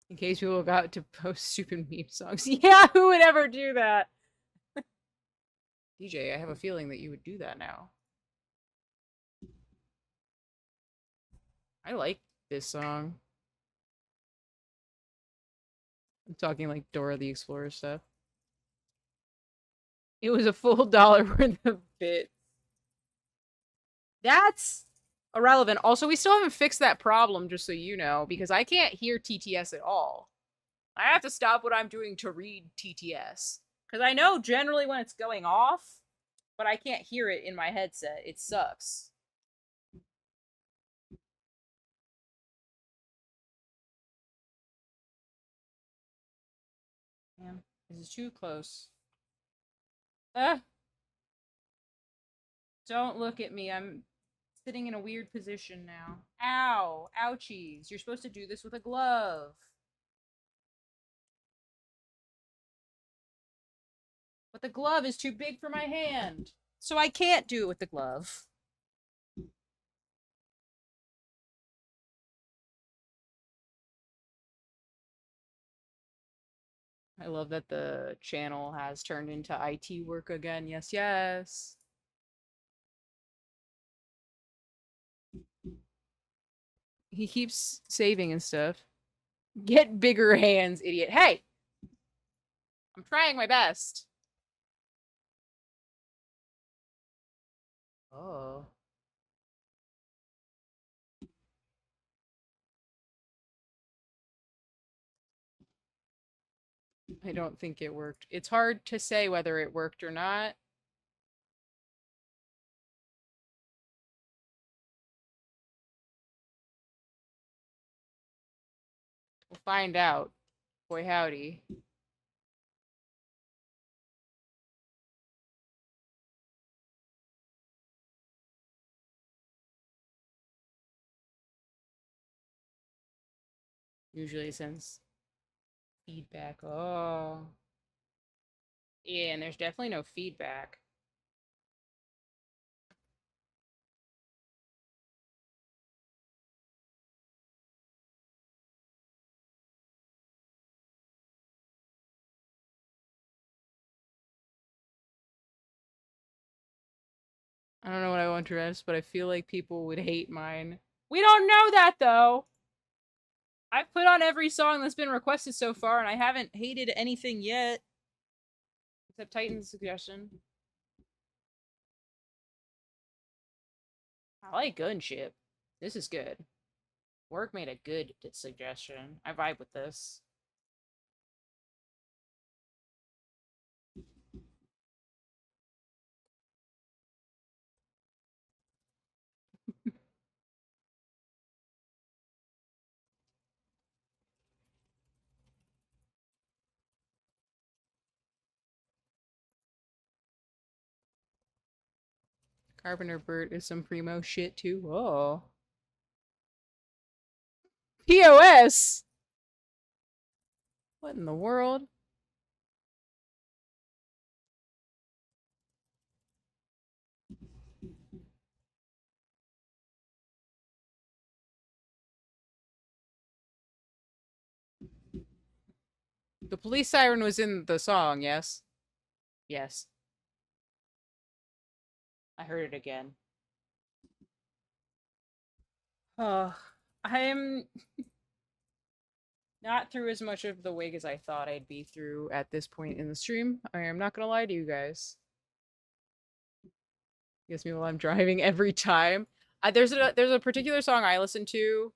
In case people got to post stupid meme songs. Yeah, who would ever do that? DJ, I have a feeling that you would do that now. I like this song. I'm talking like Dora the Explorer stuff. It was a full dollar worth of bits. That's irrelevant. Also, we still haven't fixed that problem, just so you know, because I can't hear TTS at all. I have to stop what I'm doing to read TTS. Because I know generally when it's going off, but I can't hear it in my headset. It sucks. Man, this is too close. Ah! Don't look at me. I'm sitting in a weird position now. Ow! Ouchies. You're supposed to do this with a glove. But the glove is too big for my hand. So I can't do it with the glove. I love that the channel has turned into IT work again. Yes, yes. He keeps saving and stuff. Get bigger hands, idiot. Hey! I'm trying my best. Oh. I don't think it worked. It's hard to say whether it worked or not. We'll find out. Boy howdy. Usually it sends feedback. Oh. Yeah, and there's definitely no feedback. I don't know what I want to rest, but I feel like people would hate mine. We don't know that, though! I've put on every song that's been requested so far, and I haven't hated anything yet. Except Titan's suggestion. I like Gunship. This is good. Work made a good suggestion. I vibe with this. Carpenter Bert is some primo shit too. Oh. POS! What in the world? The police siren was in the song, yes? Yes. I heard it again. Oh, I'm not through as much of the wig as I thought I'd be through at this point in the stream. I am not gonna lie to you guys. Gets me while I'm driving every time. There's a particular song I listen to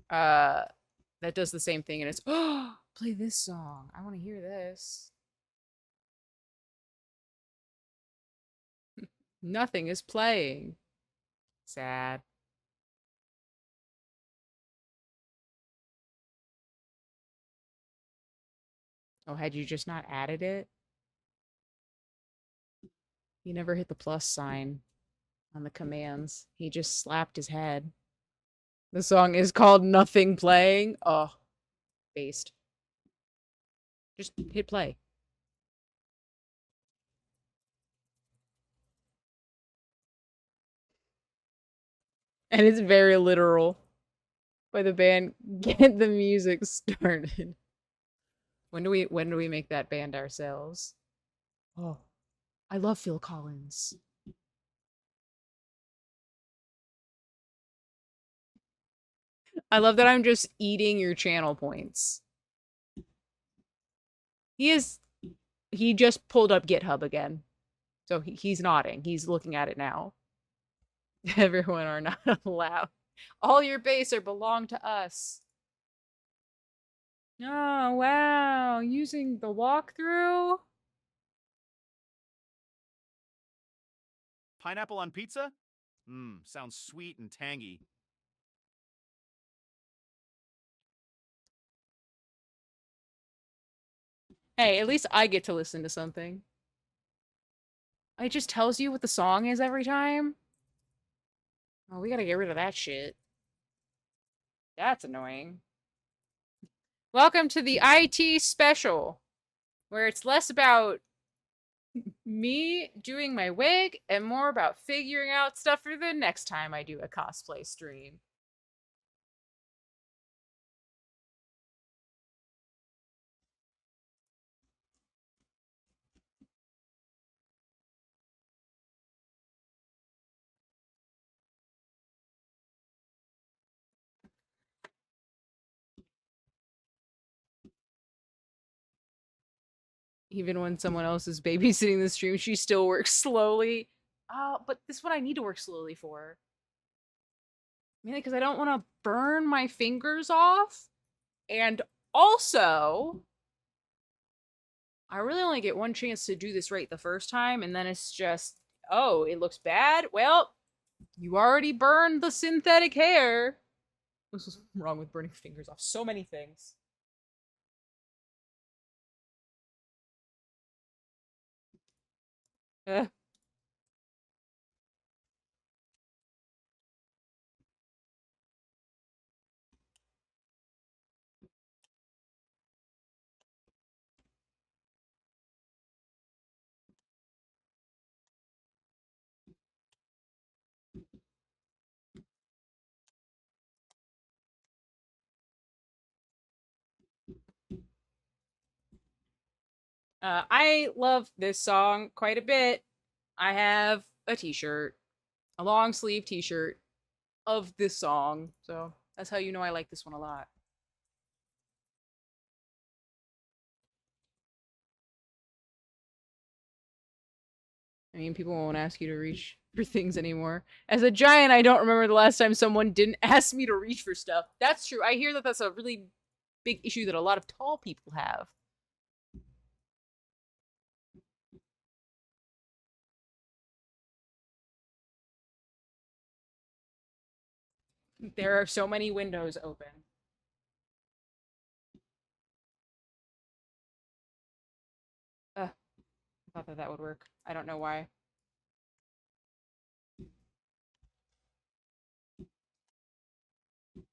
that does the same thing, and it's, oh, play this song. I want to hear this. Nothing is playing. Sad. Oh, had you just not added it? He never hit the plus sign on the commands. He just slapped his head. The song is called Nothing Playing. Oh, based. Just hit play. And it's very literal. By the band, get the music started. When do we make that band ourselves? Oh, I love Phil Collins. I love that I'm just eating your channel points. He just pulled up GitHub again. So he's nodding. He's looking at it now. Everyone are not allowed. All your base are belong to us. Oh, wow. Using the walkthrough? Pineapple on pizza? Mmm, sounds sweet and tangy. Hey, at least I get to listen to something. It just tells you what the song is every time. Oh, we gotta get rid of that shit. That's annoying. Welcome to the IT special, where it's less about me doing my wig and more about figuring out stuff for the next time I do a cosplay stream. Even when someone else is babysitting the stream, she still works slowly. But this is what I need to work slowly for. Mainly because I don't want to burn my fingers off. And also, I really only get one chance to do this right the first time, and then it's just, oh, it looks bad? Well, you already burned the synthetic hair. This is wrong with burning fingers off. So many things. I love this song quite a bit. I have a t-shirt, a long sleeve t-shirt of this song. So that's how you know I like this one a lot. I mean, people won't ask you to reach for things anymore. As a giant, I don't remember the last time someone didn't ask me to reach for stuff. That's true. I hear that that's a really big issue that a lot of tall people have. There are so many windows open. I thought that that would work. I don't know why.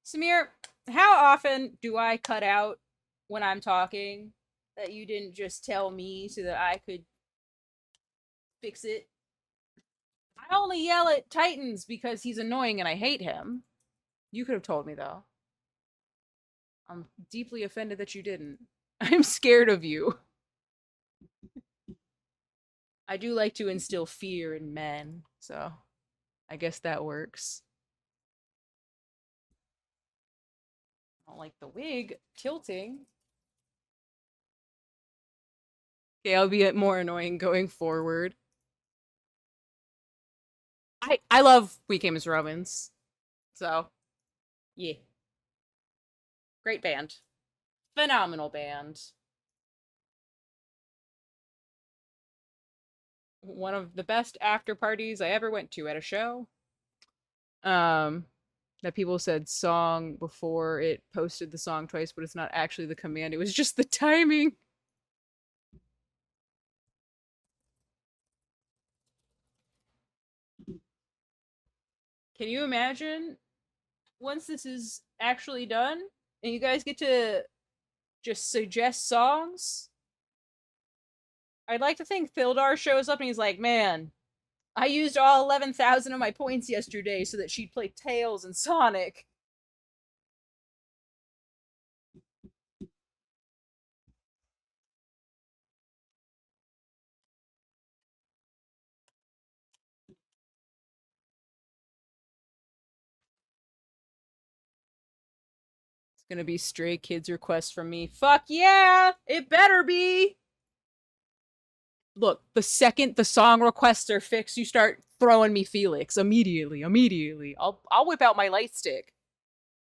Samir, how often do I cut out when I'm talking that you didn't just tell me so that I could fix it? I only yell at Titans because he's annoying and I hate him. You could have told me, though. I'm deeply offended that you didn't. I'm scared of you. I do like to instill fear in men, so I guess that works. I don't like the wig tilting. Okay, I'll be more annoying going forward. I love We Came as Romans. So, yeah. Great band. Phenomenal band. One of the best after parties I ever went to at a show. That people said song before it posted the song twice, but it's not actually the command. It was just the timing. Can you imagine once this is actually done and you guys get to just suggest songs? I'd like to think Thildar shows up and he's like, man, I used all 11,000 of my points yesterday so that she'd play Tails and Sonic. It's gonna be Stray Kids requests from me. Fuck yeah! It better be! Look, the second the song requests are fixed, you start throwing me Felix immediately. I'll whip out my light stick.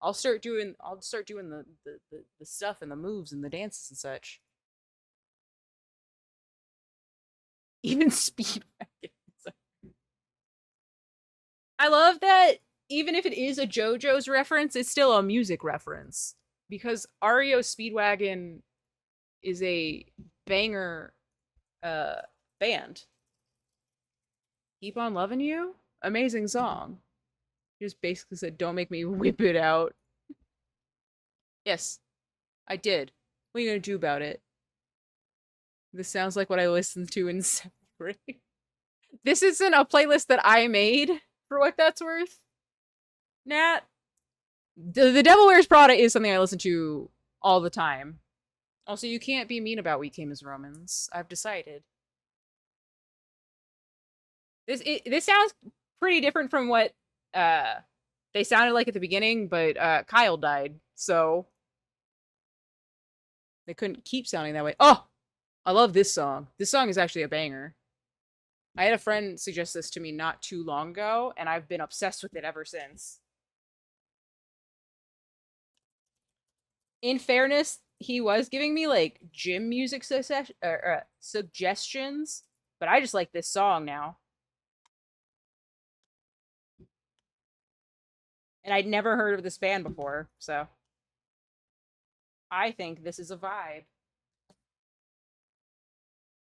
I'll start doing the stuff and the moves and the dances and such. Even Speedwagon. I love that even if it is a JoJo's reference, it's still a music reference. Because REO Speedwagon is a banger band. Keep on Loving You? Amazing song. He just basically said, don't make me whip it out. Yes, I did. What are you gonna do about it? This sounds like what I listened to in 7th grade. This isn't a playlist that I made, for what that's worth. Nat. The Devil Wears Prada is something I listen to all the time. Also, you can't be mean about We Came as Romans. I've decided. This sounds pretty different from what they sounded like at the beginning, but Kyle died, so they couldn't keep sounding that way. Oh, I love this song. This song is actually a banger. I had a friend suggest this to me not too long ago, and I've been obsessed with it ever since. In fairness, he was giving me like gym music suggestions, but I just like this song now. And I'd never heard of this band before, so I think this is a vibe.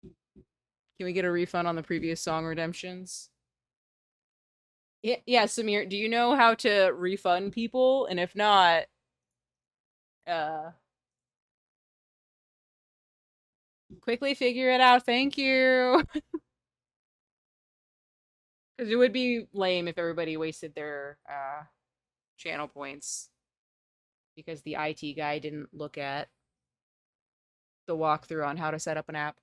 Can we get a refund on the previous song redemptions? Yeah, Samir, do you know how to refund people? And if not, quickly figure it out. Thank you. Because it would be lame if everybody wasted their channel points because the IT guy didn't look at the walkthrough on how to set up an app.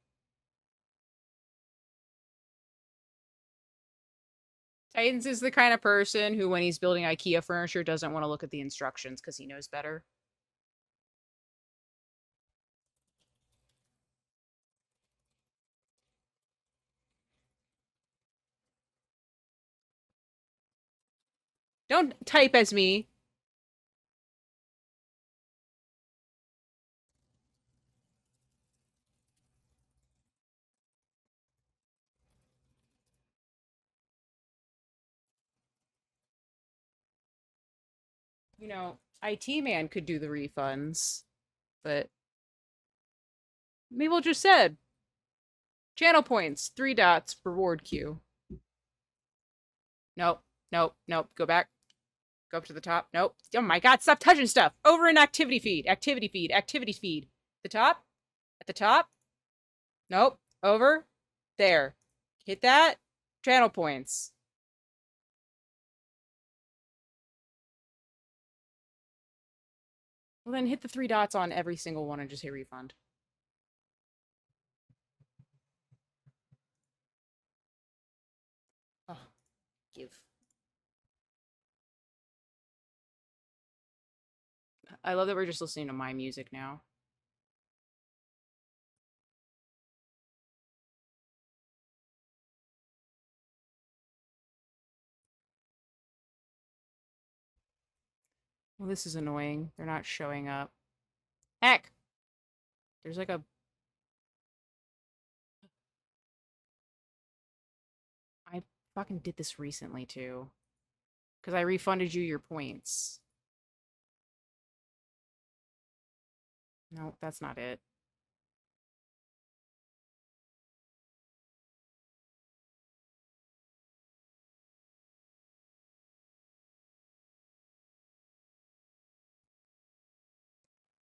Titans is the kind of person who, when he's building IKEA furniture, doesn't want to look at the instructions because he knows better. Don't type as me. You know, IT man could do the refunds, but Mabel just said channel points, 3 dots, reward queue. Nope, nope, nope. Go back. Go up to the top. Nope. Oh my god, stop touching stuff. Over in activity feed. Activity feed. Activity feed. The top? At the top? Nope. Over. There. Hit that. Channel points. Well, then hit the 3 dots on every single one and just hit refund. Oh, give. I love that we're just listening to my music now. Well, this is annoying. They're not showing up. Heck! There's like a... I fucking did this recently, too. Because I refunded you your points. No, that's not it.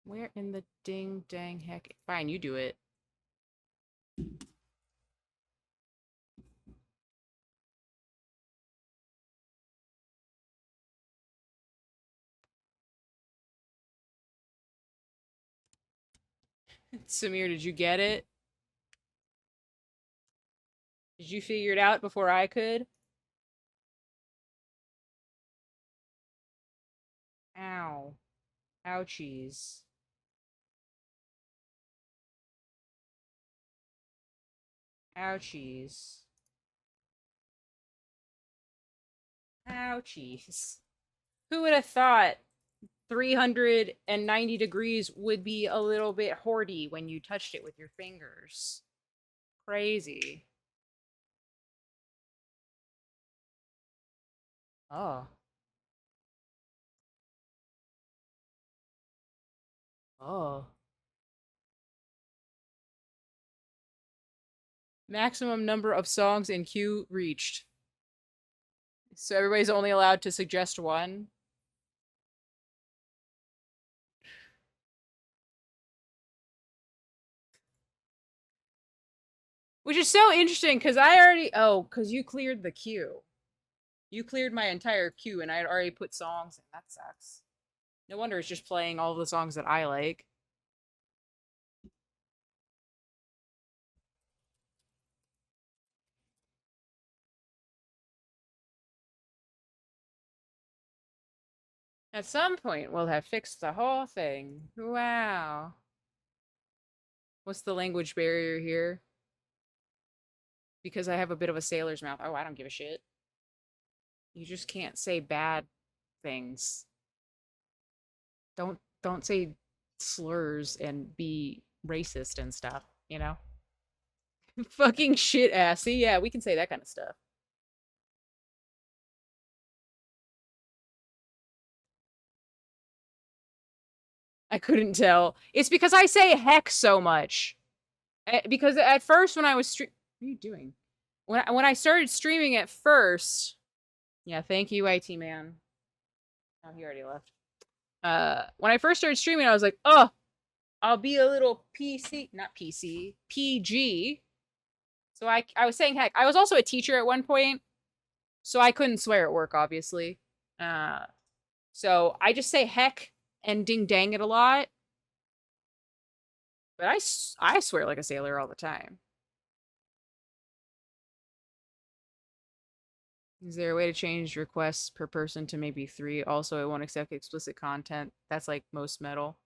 Where in the ding dang heck? Fine, you do it. Samir, did you get it? Did you figure it out before I could? Ow. Ouchies. Ouchies. Ouchies. Who would have thought 390 degrees would be a little bit hoardy when you touched it with your fingers? Crazy. Oh. Oh. Maximum number of songs in queue reached. So everybody's only allowed to suggest one. Which is so interesting because I already... Oh, because you cleared the queue. You cleared my entire queue and I had already put songs in. That sucks. No wonder it's just playing all the songs that I like. At some point, we'll have fixed the whole thing. Wow. What's the language barrier here? Because I have a bit of a sailor's mouth. Oh, I don't give a shit. You just can't say bad things. Don't say slurs and be racist and stuff, you know? Fucking shit assy. Yeah, we can say that kind of stuff. I couldn't tell. It's because I say heck so much. Because at first when I was what are you doing? When I started streaming at first, yeah, thank you, IT man. Oh, he already left. When I first started streaming, I was like, oh, I'll be a little PC, not PC, PG. So I was saying heck. I was also a teacher at one point, so I couldn't swear at work, obviously. So I just say heck and ding dang it a lot. But I swear like a sailor all the time. Is there a way to change requests per person to maybe 3? Also, it won't accept explicit content. That's like most metal.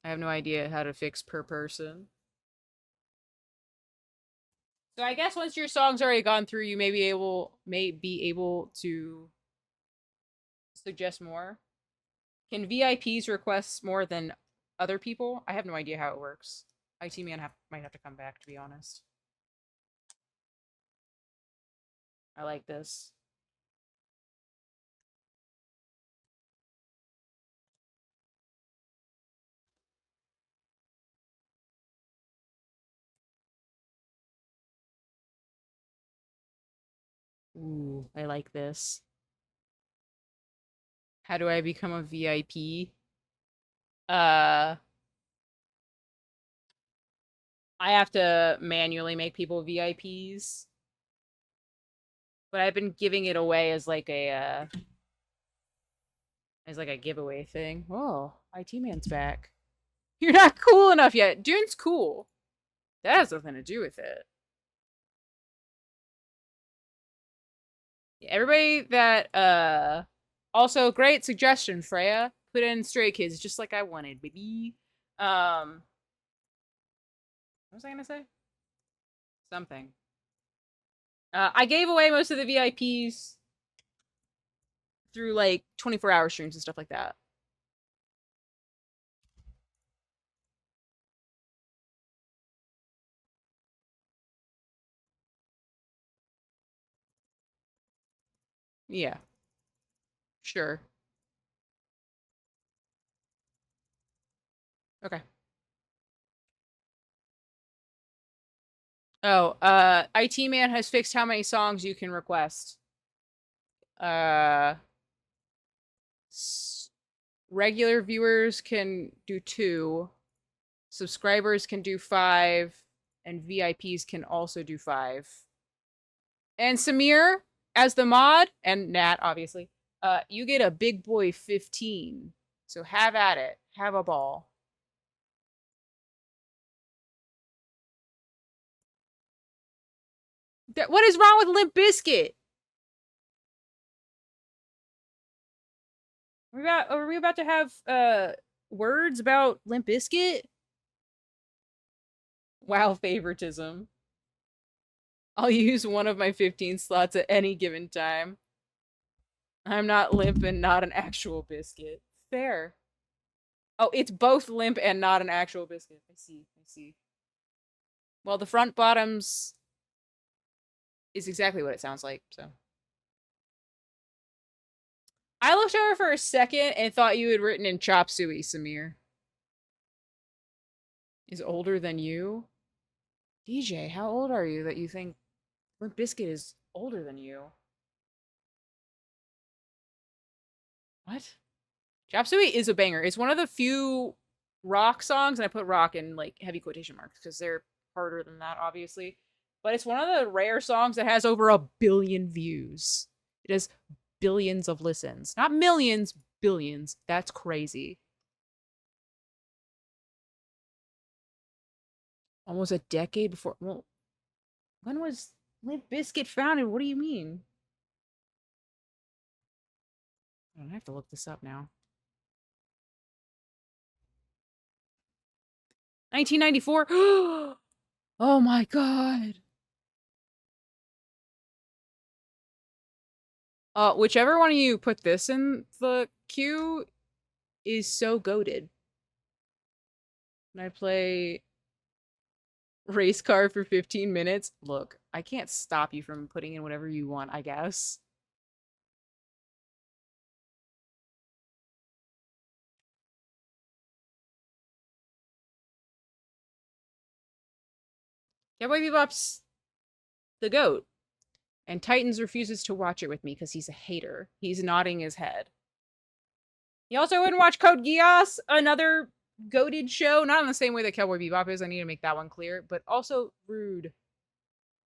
I have no idea how to fix per person. So I guess once your song's already gone through, you may be able to suggest more. Can VIPs request more than other people? I have no idea how it works. IT man might have to come back, to be honest. I like this. Ooh, I like this. How do I become a VIP? I have to manually make people VIPs. But I've been giving it away as like a giveaway thing. Oh, IT man's back. You're not cool enough yet. Dune's cool. That has nothing to do with it. Everybody that also great suggestion, Freya. Put in Stray Kids just like I wanted, baby. What was I gonna say? Something. I gave away most of the VIPs through like 24-hour streams and stuff like that. Yeah. Sure. Okay. Oh, IT man has fixed how many songs you can request. Uh, regular viewers can do 2, subscribers can do 5, and VIPs can also do 5. And Samir, as the mod, and Nat, obviously, you get a big boy 15. So have at it. Have a ball. What is wrong with Limp Bizkit? Are we about to have words about Limp Bizkit? Wow, favoritism. I'll use one of my 15 slots at any given time. I'm not limp and not an actual biscuit. Fair. Oh, it's both limp and not an actual biscuit. I see. Well, the front bottoms is exactly what it sounds like, so. I looked over for a second and thought you had written in chop suey, Samir. Is older than you? DJ, how old are you that you think Limp Bizkit is older than you? What? Chop Suey is a banger. It's one of the few rock songs, and I put rock in like heavy quotation marks because they're harder than that, obviously. But it's one of the rare songs that has over 1 billion views. It has billions of listens. Not millions, billions. That's crazy. Almost a decade before. Well, when was Limp Bizkit founded? What do you mean? I have to look this up now. 1994? Oh my god. Whichever one of you put this in the queue is so goated. And I play race car for 15 minutes. Look, I can't stop you from putting in whatever you want, I guess. Cowboy Bebop's the goat. And Titans refuses to watch it with me because he's a hater. He's nodding his head. He also wouldn't watch Code Geass, another goated show. Not in the same way that Cowboy Bebop is. I need to make that one clear. But also rude.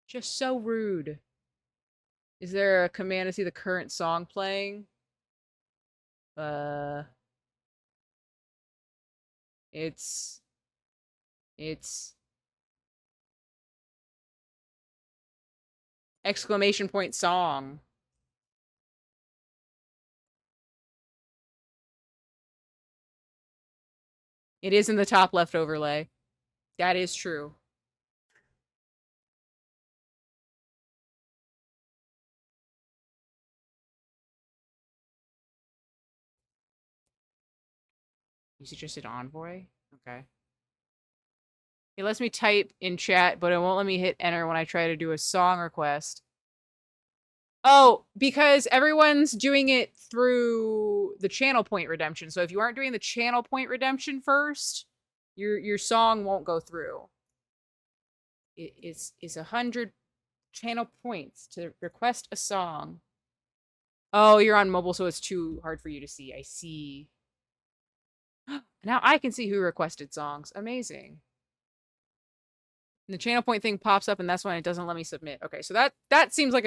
Just so rude. Is there a command to see the current song playing? It's exclamation point song. It is in the top left overlay. That is true. You suggested Envoy? Okay. It lets me type in chat, but it won't let me hit enter when I try to do a song request. Oh, because everyone's doing it through the channel point redemption. So if you aren't doing the channel point redemption first, your song won't go through. It is 100 channel points to request a song. Oh, you're on mobile, so it's too hard for you to see. I see. Now I can see who requested songs. Amazing. And the channel point thing pops up, and that's when it doesn't let me submit. Okay, so that seems like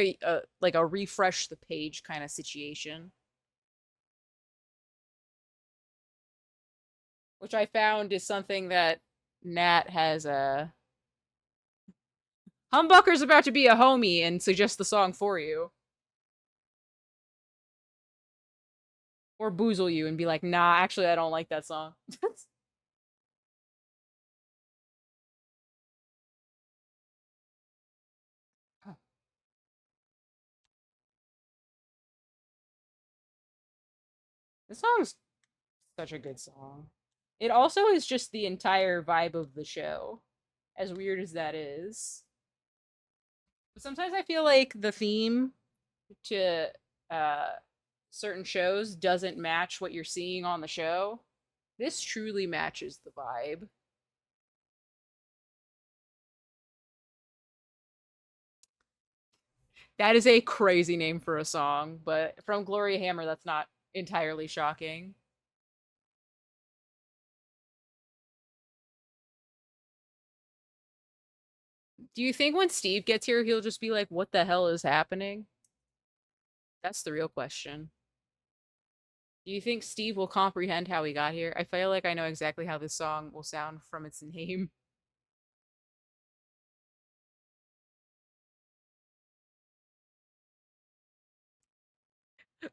a refresh the page kind of situation. Which I found is something that Nat has Humbucker's about to be a homie and suggest the song for you. Or boozle you and be like, nah, actually I don't like that song. This song's such a good song. It also is just the entire vibe of the show, as weird as that is. But sometimes I feel like the theme to certain shows doesn't match what you're seeing on the show. This truly matches the vibe. That is a crazy name for a song, but from Gloria Hammer, that's not entirely shocking. Do you think when Steve gets here, he'll just be like, what the hell is happening? That's the real question. Do you think Steve will comprehend how he got here? I feel like I know exactly how this song will sound from its name.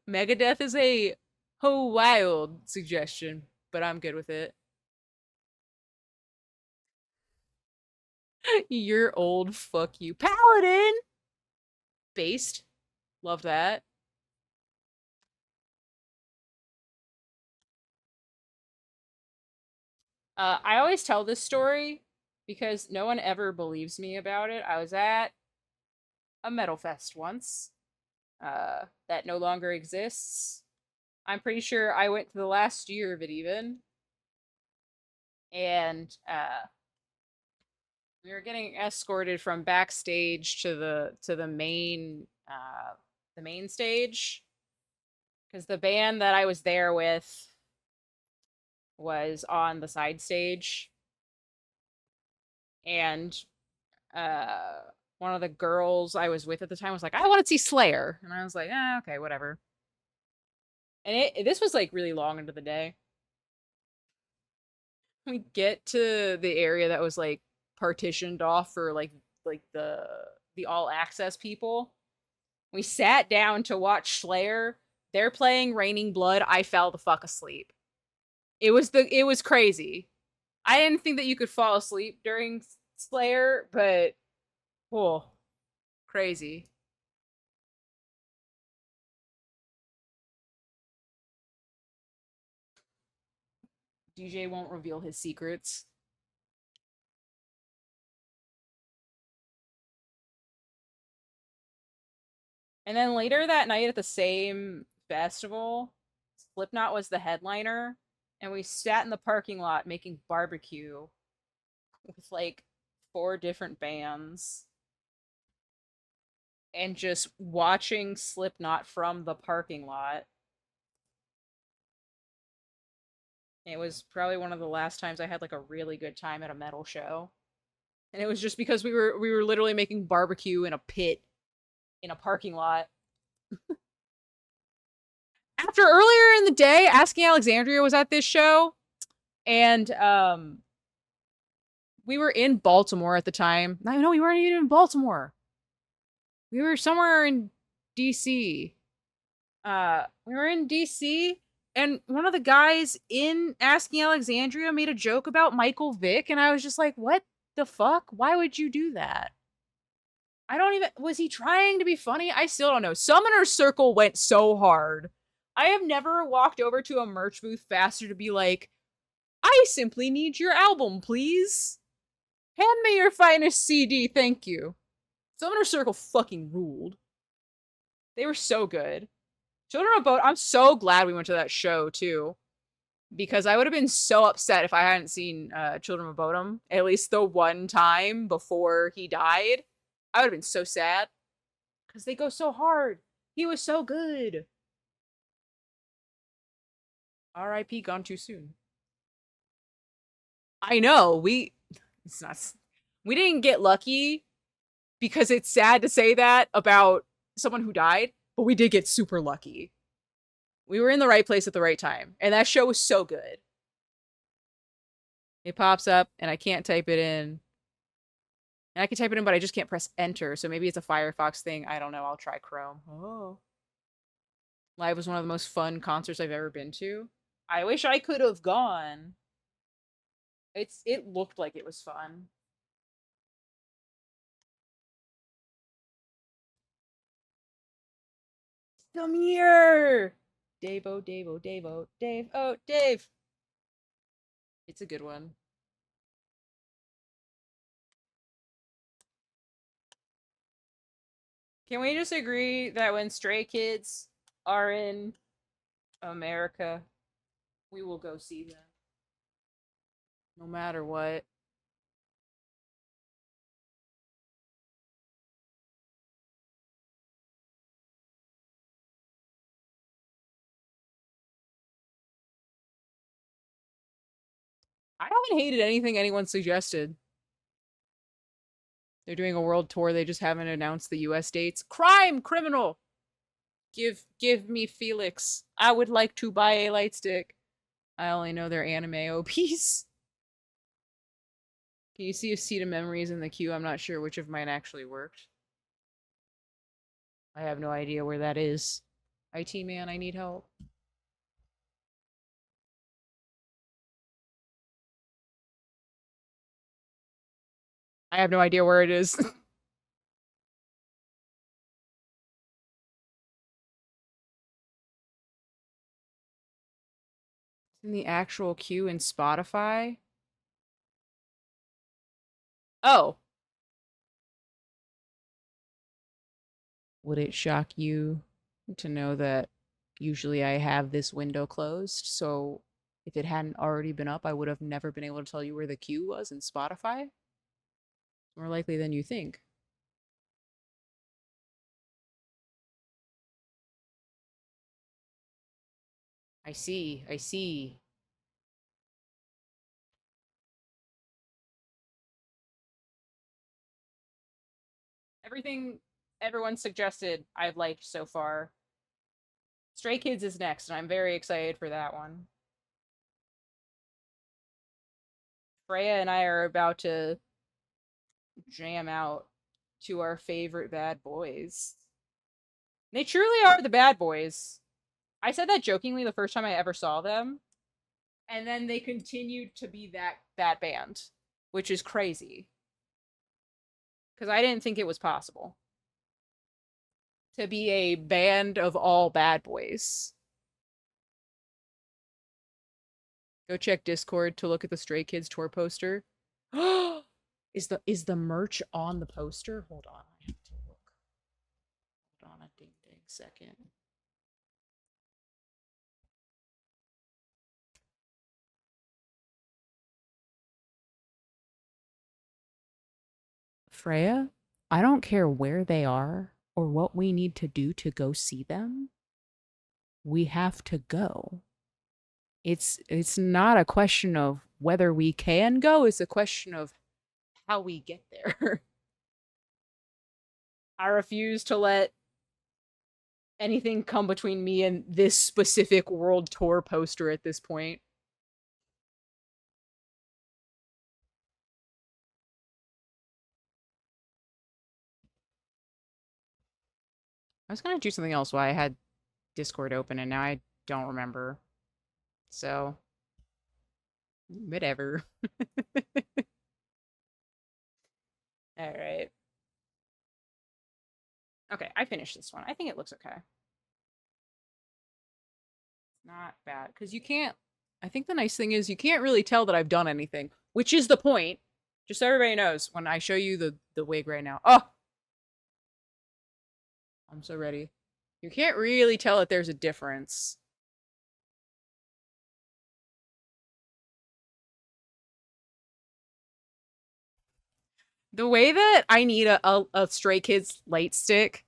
Megadeth is a wild suggestion, but I'm good with it. You're old, fuck you. Paladin! Based. Love that. I always tell this story because no one ever believes me about it. I was at a metal fest once that no longer exists. I'm pretty sure I went to the last year of it even. And we were getting escorted from backstage to the main stage because the band that I was there with was on the side stage, and one of the girls I was with at the time was like, I want to see Slayer, and I was like, okay, whatever. And this was like really long into the day. We get to the area that was like partitioned off for like the all access people. We sat down to watch Slayer. They're playing Raining Blood. I fell the fuck asleep. It was crazy. I didn't think that you could fall asleep during Slayer, but oh, crazy. DJ won't reveal his secrets. And then later that night at the same festival, Slipknot was the headliner, and we sat in the parking lot making barbecue with like 4 different bands and just watching Slipknot from the parking lot. It was probably one of the last times I had like a really good time at a metal show. And it was just because we were literally making barbecue in a pit in a parking lot. After earlier in the day, Asking Alexandria was at this show, and we were in Baltimore at the time. No, we weren't even in Baltimore. We were somewhere in DC. We were in DC, and one of the guys in Asking Alexandria made a joke about Michael Vick, and I was just like, what the fuck? Why would you do that? I don't even... Was he trying to be funny? I still don't know. Summoner Circle went so hard. I have never walked over to a merch booth faster to be like, I simply need your album, please. Hand me your finest CD, thank you. Summoner Circle fucking ruled. They were so good. Children of Bodom, I'm so glad we went to that show, too. Because I would have been so upset if I hadn't seen Children of Bodom, at least the one time before he died. I would have been so sad. Because they go so hard. He was so good. R.I.P. gone too soon. I know, it's not, we didn't get lucky because it's sad to say that about someone who died, but we did get super lucky. We were in the right place at the right time, and that show was so good. It pops up, and I can't type it in. And I can type it in, but I just can't press enter, so maybe it's a Firefox thing. I don't know. I'll try Chrome. Oh. Live was one of the most fun concerts I've ever been to. I wish I could have gone. It looked like it was fun. Come here! Dave, oh, Dave, oh, Dave, oh, Dave, oh, Dave! It's a good one. Can we just agree that when Stray Kids are in America, we will go see them? No matter what. I haven't hated anything anyone suggested. They're doing a world tour, they just haven't announced the US dates. Crime! Criminal! Give me Felix. I would like to buy a light stick. I only know their anime OPs. Can you see a Seed of Memories in the queue? I'm not sure which of mine actually worked. I have no idea where that is. IT man, I need help. I have no idea where it is. In the actual queue in Spotify? Oh. Would it shock you to know that usually I have this window closed, so if it hadn't already been up, I would have never been able to tell you where the queue was in Spotify? More likely than you think. I see, I see. Everything everyone suggested I've liked so far. Stray Kids is next, and I'm very excited for that one. Freya and I are about to jam out to our favorite bad boys. They truly are the bad boys. I said that jokingly the first time I ever saw them, and then they continued to be that band, which is crazy. Because I didn't think it was possible to be a band of all bad boys. Go check Discord to look at the Stray Kids tour poster. Is the merch on the poster? Hold on, I have to look. Hold on a ding second. Freya, I don't care where they are or what we need to do to go see them. We have to go. It's not a question of whether we can go, it's a question of how we get there. I refuse to let anything come between me and this specific world tour poster at this point. I was gonna do something else while I had Discord open, and now I don't remember. So, whatever. Alright. Okay, I finished this one. I think it looks okay. Not bad. Because you can't I think the nice thing is you can't really tell that I've done anything, which is the point. Just so everybody knows, when I show you the wig right now. Oh! I'm so ready. You can't really tell that there's a difference. The way that I need a Stray Kids light stick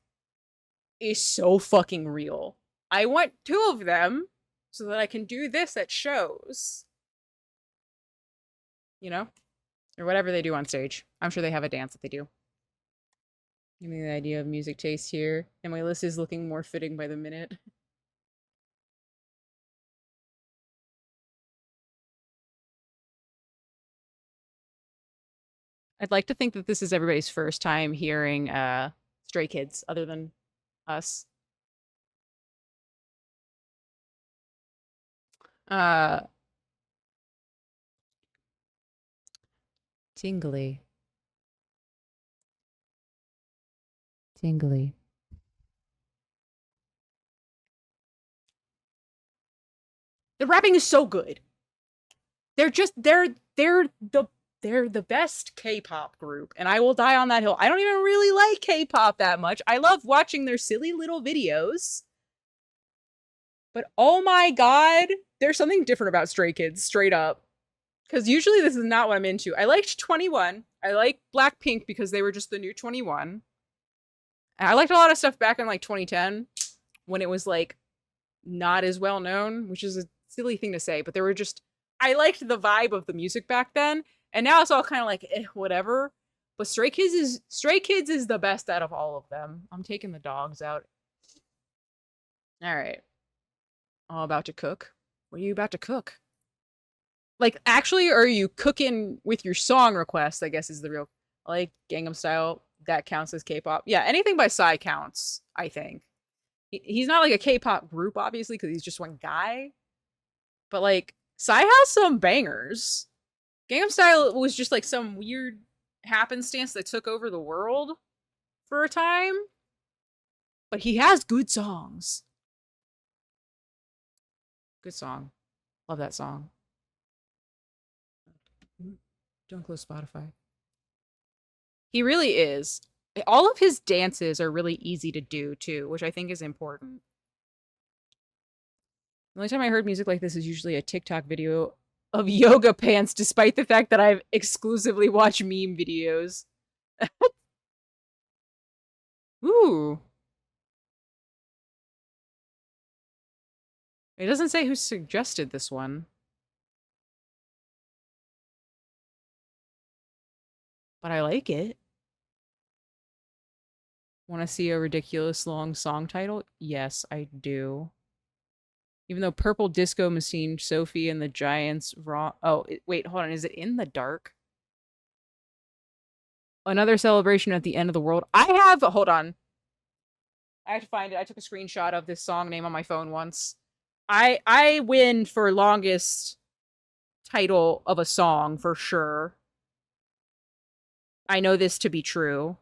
is so fucking real. I want 2 of them so that I can do this at shows. You know? Or whatever they do on stage. I'm sure they have a dance that they do. Give me the idea of music taste here. And my list is looking more fitting by the minute. I'd like to think that this is everybody's first time hearing Stray Kids, other than us. Tingly. Tingly. The rapping is so good. They're the best K-pop group, and I will die on that hill. I don't even really like K-pop that much. I love watching their silly little videos. But oh my god, there's something different about Stray Kids, straight up. Because usually this is not what I'm into. I liked 21. I like Blackpink because they were just the new 21. And I liked a lot of stuff back in like 2010 when it was like not as well known, which is a silly thing to say, but there were just, I liked the vibe of the music back then, and now it's all kind of like whatever. But Stray Kids is the best out of all of them. I'm taking the dogs out. All right. All about to cook. What are you about to cook? Like, actually, are you cooking with your song request, I guess is the real, like, Gangnam Style, that counts as K-pop. Yeah, anything by Psy counts, I think. He's not like a K-pop group, obviously, because he's just one guy. But, like, Psy has some bangers. Gangnam Style was just, like, some weird happenstance that took over the world for a time. But he has good songs. Good song. Love that song. Don't close Spotify. He really is. All of his dances are really easy to do, too, which I think is important. The only time I heard music like this is usually a TikTok video of yoga pants, despite the fact that I've exclusively watched meme videos. Ooh. It doesn't say who suggested this one. But I like it. Want to see a ridiculous long song title? Yes, I do. Even though Purple Disco Machine, Sophie and the Giants, Raw. Oh, wait, hold on. Is it In the Dark? Another celebration at the end of the world. I have. Hold on. I have to find it. I took a screenshot of this song name on my phone once. I win for longest title of a song for sure. I know this to be true.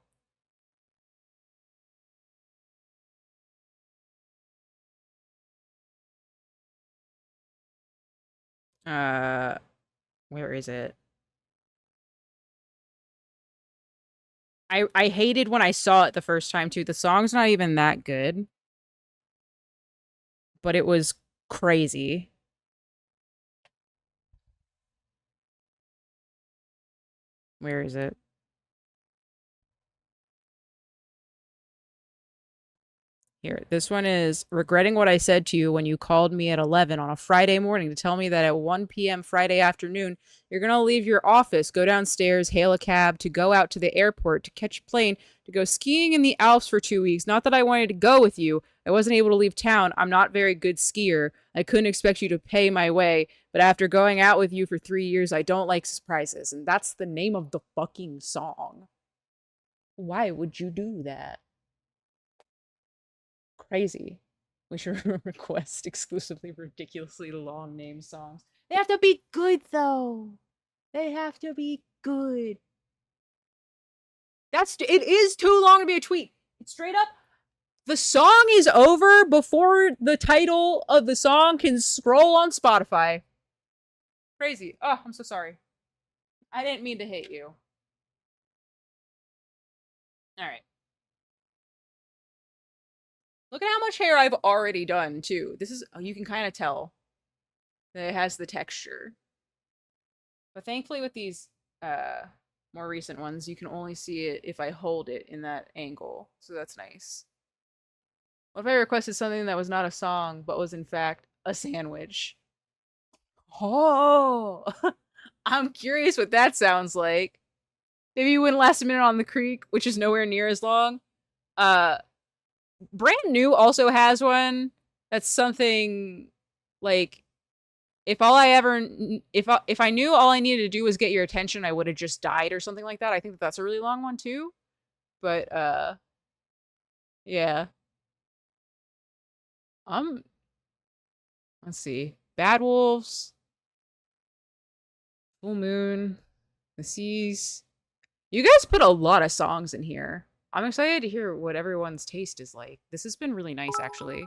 Where is it? I hated when I saw it the first time too. The song's not even that good. But it was crazy. Where is it? Here, this one is regretting what I said to you when you called me at 11 on a Friday morning to tell me that at 1 p.m. Friday afternoon, you're going to leave your office, go downstairs, hail a cab to go out to the airport, to catch a plane, to go skiing in the Alps for 2 weeks. Not that I wanted to go with you. I wasn't able to leave town. I'm not a very good skier. I couldn't expect you to pay my way. But after going out with you for 3 years, I don't like surprises. And that's the name of the fucking song. Why would you do that? Crazy. We should request exclusively ridiculously long name songs. They have to be good, though. They have to be good. It is too long to be a tweet. It's straight up. The song is over before the title of the song can scroll on Spotify. Crazy. Oh, I'm so sorry. I didn't mean to hit you. Alright. Look at how much hair I've already done, too. This is, you can kind of tell that it has the texture. But thankfully with these more recent ones, you can only see it if I hold it in that angle. So that's nice. What if I requested something that was not a song, but was in fact a sandwich? Oh! I'm curious what that sounds like. Maybe you win last minute on the creek, which is nowhere near as long. Brand New also has one that's something like if I knew all I needed to do was get your attention, I would have just died or something like that. I think that's a really long one too. But yeah. Let's see. Bad Wolves, Full Moon, The Seas. You guys put a lot of songs in here. I'm excited to hear what everyone's taste is like. This has been really nice, actually.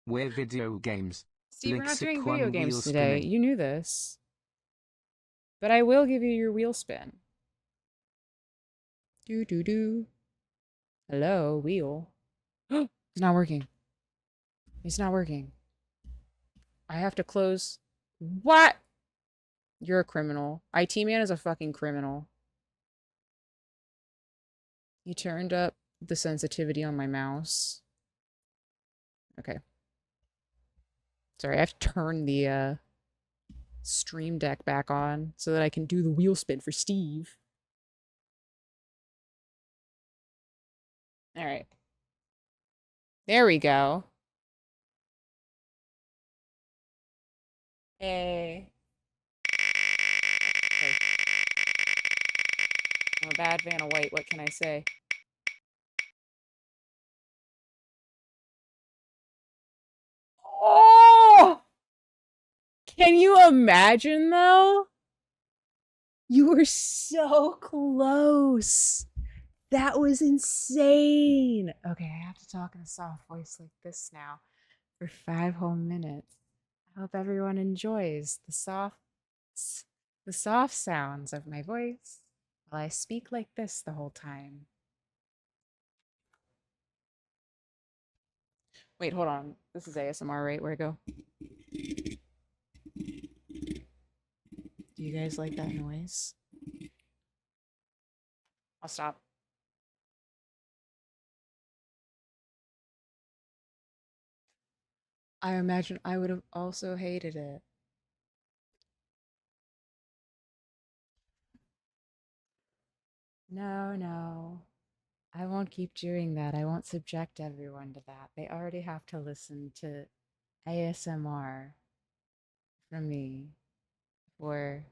We're video games. Steve, we're not doing Lynxicat video wheel games today. spinning. You knew this. But I will give you your wheel spin. Do do do. Hello, wheel. It's not working. It's not working. I have to close. What? You're a criminal. IT man is a fucking criminal. You turned up the sensitivity on my mouse. Okay. Sorry, I have to turn the Stream Deck back on so that I can do the wheel spin for Steve. All right. There we go. Hey. Okay. I'm a bad Vanna White. What can I say? Oh! Can you imagine, though? You were so close. That was insane. Okay, I have to talk in a soft voice like this now for 5 whole minutes. I hope everyone enjoys the soft sounds of my voice while I speak like this the whole time. Wait, hold on. This is ASMR, right? Where I go? Do you guys like that noise? I'll stop. I imagine I would have also hated it. No, no. I won't keep doing that. I won't subject everyone to that. They already have to listen to ASMR from me for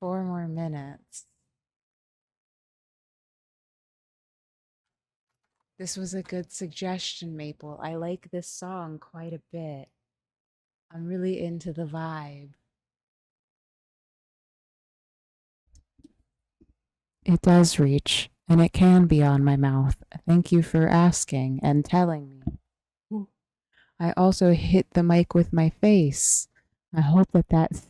4 more minutes. This was a good suggestion, Maple. I like this song quite a bit. I'm really into the vibe. It does reach, and it can be on my mouth. Thank you for asking and telling me. I also hit the mic with my face. I hope that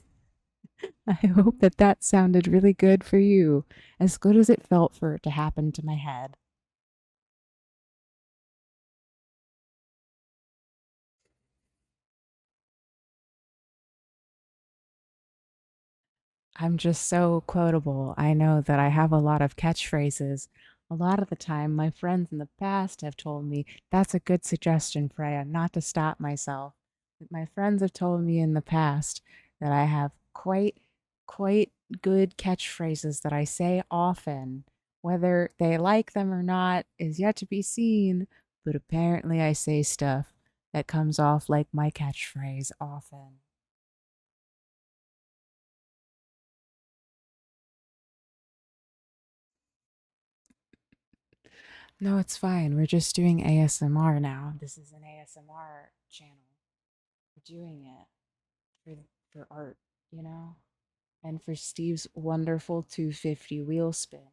sounded really good for you, as good as it felt for it to happen to my head. I'm just so quotable. I know that I have a lot of catchphrases. A lot of the time, my friends in the past have told me, that's a good suggestion, Freya, not to stop myself. My friends have told me in the past that I have quite good catchphrases that I say often. Whether they like them or not is yet to be seen, but apparently I say stuff that comes off like my catchphrase often. No, it's fine. We're just doing ASMR now. This is an ASMR channel. We're doing it for art, you know? And for Steve's wonderful 250 wheel spin.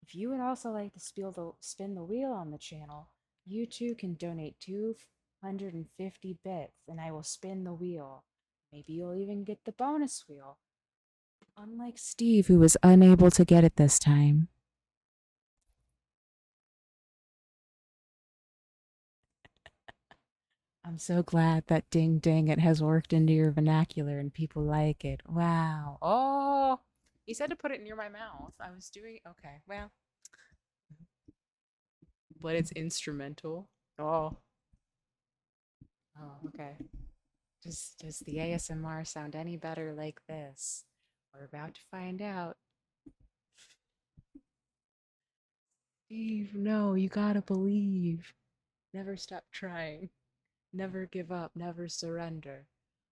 If you would also like to spin the wheel on the channel, you too can donate 250 bits and I will spin the wheel. Maybe you'll even get the bonus wheel. Unlike Steve, who was unable to get it this time. I'm so glad that ding dang it has worked into your vernacular and people like it. Wow. Oh, he said to put it near my mouth. I was doing okay. Well, but it's instrumental. Oh. Oh, okay. Does the ASMR sound any better like this? We're about to find out. Steve, no, you gotta believe. Never stop trying. Never give up. Never surrender.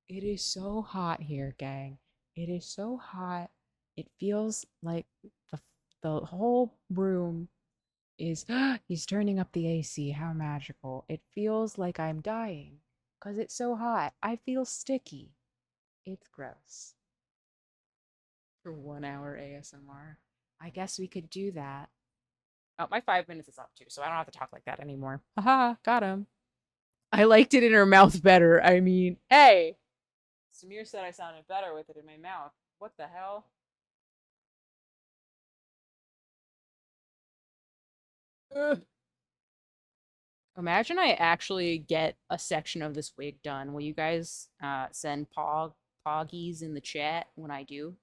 It is so hot here, gang. It is so hot. It feels like the, the whole room is. He's turning up the AC. How magical. It feels like I'm dying because it's so hot. I feel sticky. It's gross. For 1 hour ASMR. I guess we could do that. Oh, my 5 minutes is up too, so I don't have to talk like that anymore. Haha, got him. I liked it in her mouth better. I mean, hey! Samir said I sounded better with it in my mouth. What the hell? Ugh. Imagine I actually get a section of this wig done. Will you guys send poggies in the chat when I do?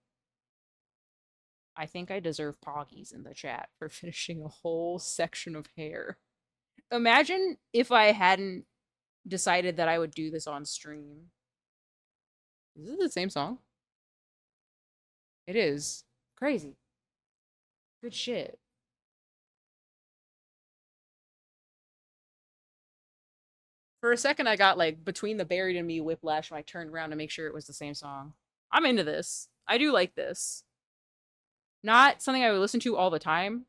I think I deserve poggies in the chat for finishing a whole section of hair. Imagine if I hadn't decided that I would do this on stream. Is this the same song? It is. Crazy. Good shit. For a second, I got like between the Buried in Me whiplash when I turned around to make sure it was the same song. I'm into this. I do like this. Not something I would listen to all the time,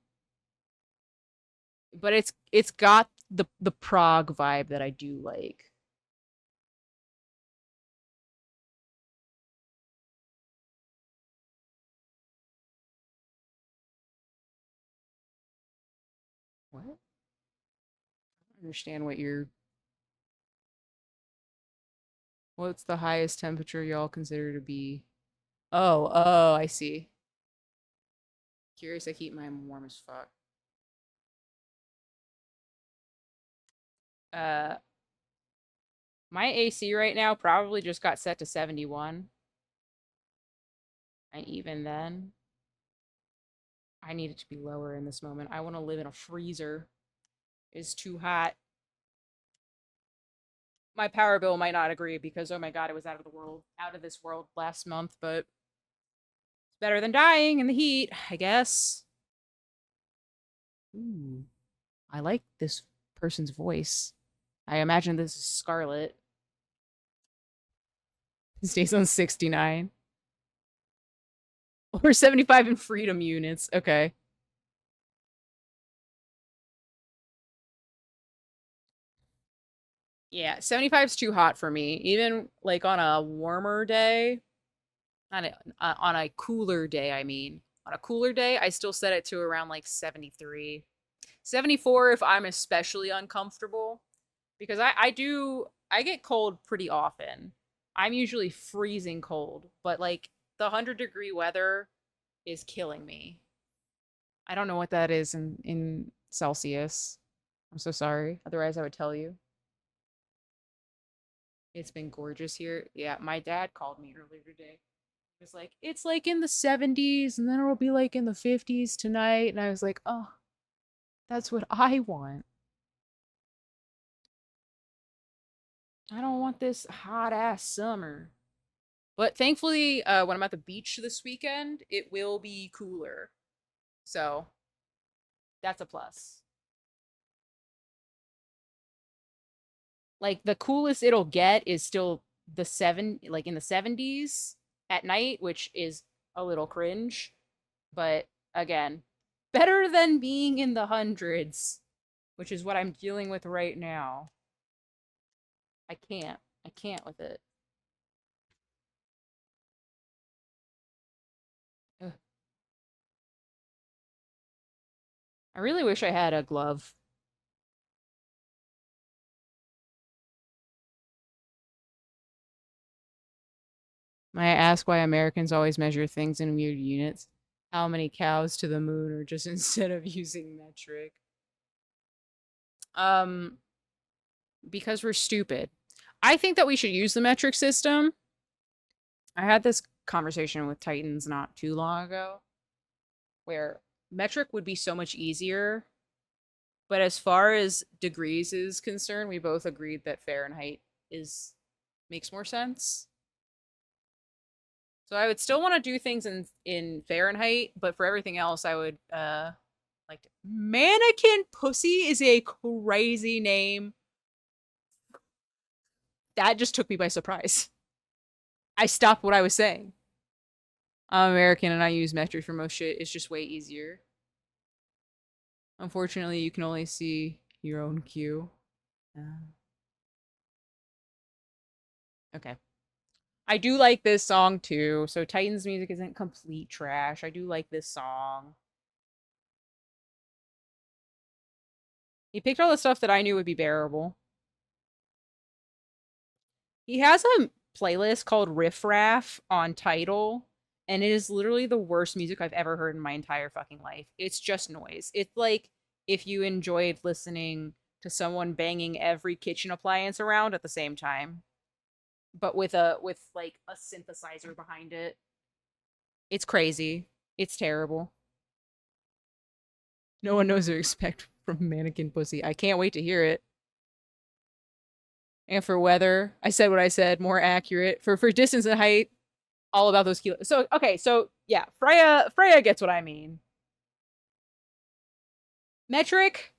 but it's got the prog vibe that I do like. What? I don't understand what you're. What's the highest temperature y'all consider to be? Oh, I see. Curious, I keep mine warm as fuck. Uh, my AC right now probably just got set to 71. And even then, I need it to be lower in this moment. I want to live in a freezer. It's too hot. My power bill might not agree because, oh my god, it was out of this world last month, but it's better than dying in the heat, I guess. Ooh, I like this person's voice. I imagine this is Scarlet. It stays on 69. Or 75 in freedom units. Okay. Yeah, 75 is too hot for me. Even like on a warmer day, on a cooler day, I mean. On a cooler day, I still set it to around like 73. 74 if I'm especially uncomfortable. Because I get cold pretty often. I'm usually freezing cold, but like the 100-degree weather is killing me. I don't know what that is in Celsius. I'm so sorry. Otherwise, I would tell you. It's been gorgeous here. Yeah, my dad called me earlier today. He was like, it's like in the 70s, and then it'll be like in the 50s tonight. And I was like, oh, that's what I want. I don't want this hot ass summer. But thankfully, when I'm at the beach this weekend, it will be cooler. So that's a plus. Like the coolest it'll get is still like in the 70s at night, which is a little cringe. But again, better than being in the hundreds, which is what I'm dealing with right now. I can't. I can't with it. Ugh. I really wish I had a glove. I ask why Americans always measure things in weird units. How many cows to the moon, or just instead of using metric? Because we're stupid. I think that we should use the metric system. I had this conversation with Titans not too long ago, where metric would be so much easier. But as far as degrees is concerned, we both agreed that Fahrenheit makes more sense. So I would still want to do things in Fahrenheit, but for everything else, I would like to. Mannequin Pussy is a crazy name. That just took me by surprise. I stopped what I was saying. I'm American and I use metric for most shit. It's just way easier. Unfortunately, you can only see your own queue. Okay. I do like this song too. So Titan's music isn't complete trash. I do like this song. He picked all the stuff that I knew would be bearable. He has a playlist called Riff Raff on Tidal, and it is literally the worst music I've ever heard in my entire fucking life. It's just noise. It's like if you enjoyed listening to someone banging every kitchen appliance around at the same time, but with like a synthesizer behind it. It's crazy. It's terrible. No one knows what to expect from Mannequin Pussy. I can't wait to hear it. And for weather, I said what I said, more accurate. For distance and height, all about those kilos. So, okay, so yeah, Freya gets what I mean. Metric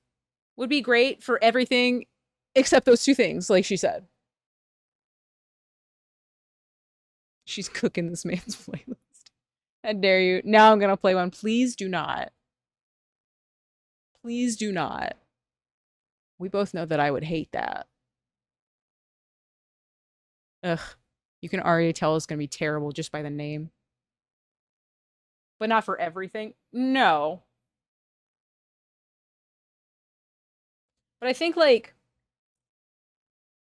would be great for everything except those two things, like she said. She's cooking this man's playlist. How dare you? Now I'm gonna play one. Please do not. Please do not. We both know that I would hate that. Ugh. You can already tell it's gonna be terrible just by the name. But not for everything. No. But I think like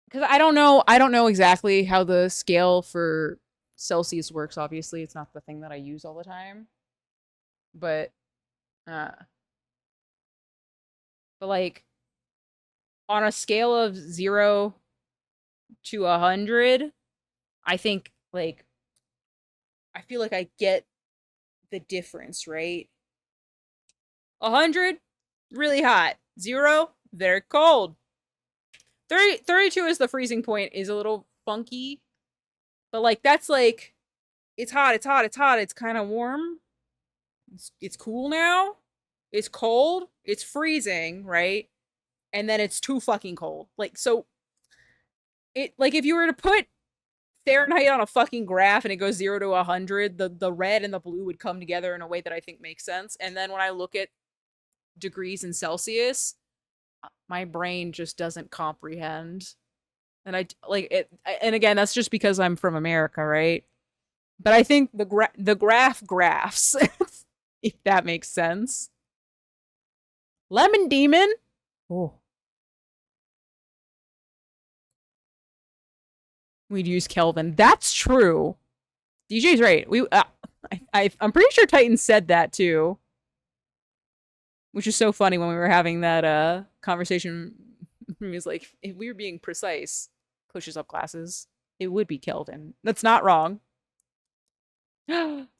because I don't know exactly how the scale for Celsius works, obviously. It's not the thing that I use all the time. But like on a scale of 0 to 100, I think like I feel like I get the difference, right? 100, really hot. 0, very cold. 32 is the freezing point, is a little funky. But like that's like it's hot, it's hot, it's hot, it's kind of warm. It's cool now. It's cold, it's freezing, right? And then it's too fucking cold. Like so it like if you were to put Fahrenheit on a fucking graph and it goes 0 to 100, the red and the blue would come together in a way that I think makes sense. And then when I look at degrees in Celsius, my brain just doesn't comprehend. And I like it. And again, that's just because I'm from America, right? But I think the graph graphs, if that makes sense. Lemon Demon. Oh. We'd use Kelvin. That's true. DJ's right. I'm pretty sure Titan said that too. Which is so funny when we were having that conversation. He was like, if we were being precise, pushes up glasses, it would be Kelvin. That's not wrong.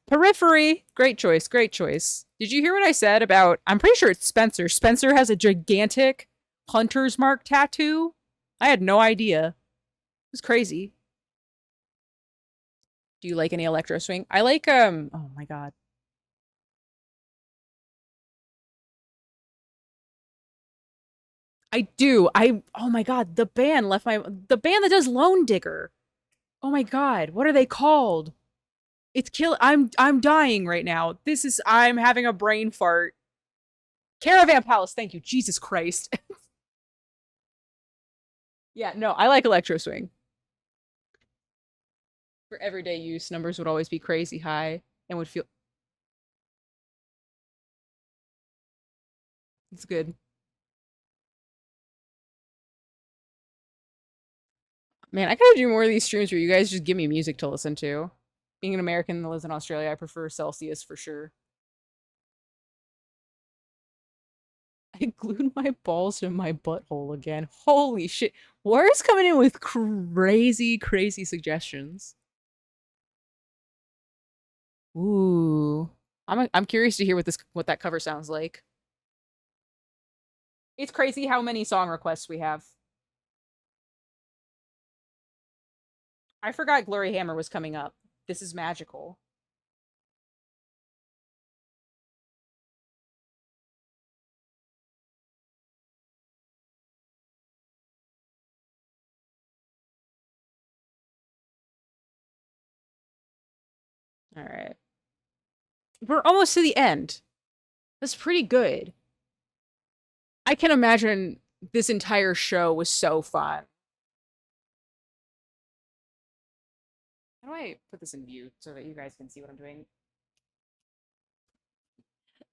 Periphery. Great choice. Great choice. Did you hear what I said about, I'm pretty sure it's Spencer. Spencer has a gigantic hunter's mark tattoo. I had no idea. It was crazy. Do you like any electro swing? I like, oh my god. I do. Oh my god, the band the band that does Lone Digger. Oh my god, what are they called? It's I'm dying right now. I'm having a brain fart. Caravan Palace, thank you. Jesus Christ. Yeah, no, I like electro swing. For everyday use, numbers would always be crazy high and would feel... It's good. Man, I gotta do more of these streams where you guys just give me music to listen to. Being an American that lives in Australia, I prefer Celsius for sure. I glued my balls to my butthole again. Holy shit. War's coming in with crazy, crazy suggestions. Ooh. I'm curious to hear what that cover sounds like. It's crazy how many song requests we have. I forgot Glory Hammer was coming up. This is magical. All right. We're almost to the end. That's pretty good. I can imagine this entire show was so fun. How do I put this in mute so that you guys can see what I'm doing?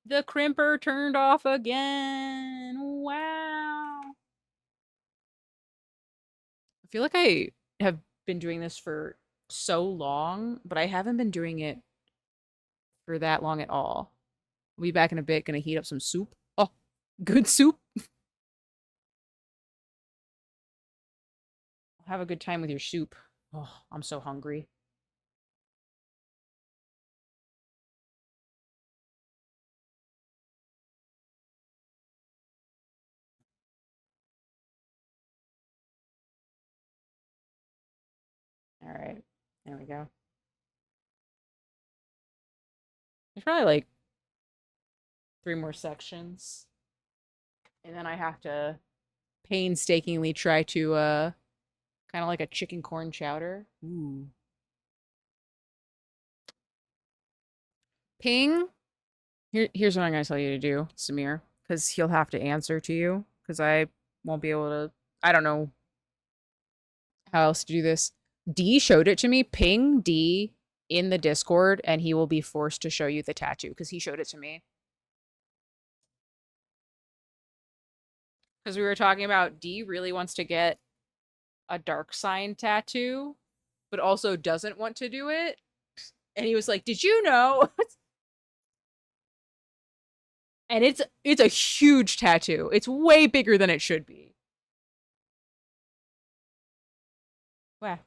The crimper turned off again. Wow. I feel like I have been doing this for so long, but I haven't been doing it for that long at all. I'll be back in a bit, gonna heat up some soup. Oh, good soup. Have a good time with your soup. Oh, I'm so hungry. All right, there we go. There's probably like 3 more sections. And then I have to painstakingly try to kind of like a chicken corn chowder. Ooh. Ping. Here's what I'm gonna tell you to do, Samir, because he'll have to answer to you, because I won't be able to. I don't know how else to do this. D showed it to me. Ping D in the Discord, and he will be forced to show you the tattoo because he showed it to me. Because we were talking about D really wants to get a dark sign tattoo, but also doesn't want to do it. And he was like, "Did you know?" And it's a huge tattoo. It's way bigger than it should be. Wow.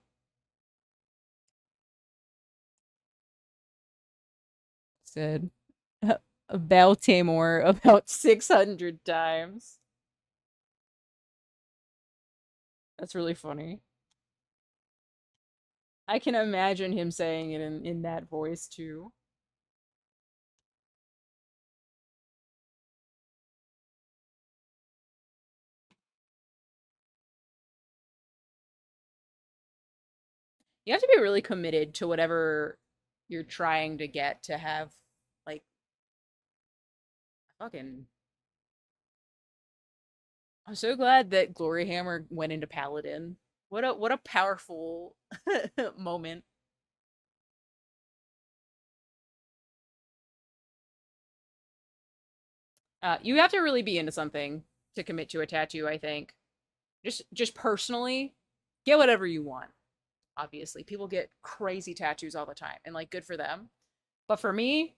Said about Tamor about 600 times. That's really funny. I can imagine him saying it in that voice too. You have to be really committed to whatever you're trying to get to have, like, fucking. I'm so glad that Glory Hammer went into Paladin. What a powerful moment. You have to really be into something to commit to a tattoo, I think. Just personally, get whatever you want. Obviously, people get crazy tattoos all the time, and like good for them. But for me,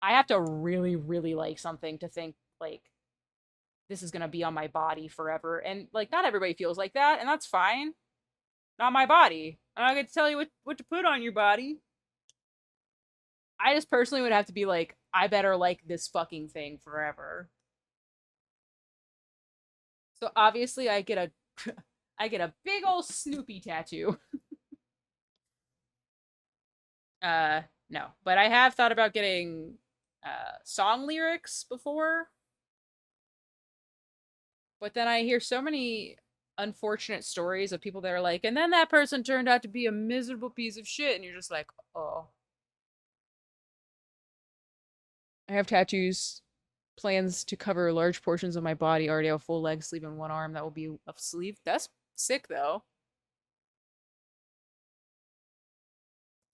I have to really, really like something to think like this is gonna be on my body forever. And like not everybody feels like that, and that's fine. Not my body. I'm not gonna tell you what to put on your body. I just personally would have to be like, I better like this fucking thing forever. So obviously I get a I get a big old Snoopy tattoo. No. But I have thought about getting song lyrics before. But then I hear so many unfortunate stories of people that are like, and then that person turned out to be a miserable piece of shit, and you're just like, oh. I have tattoos, plans to cover large portions of my body, already have a full leg sleeve and one arm that will be a sleeve. That's sick though.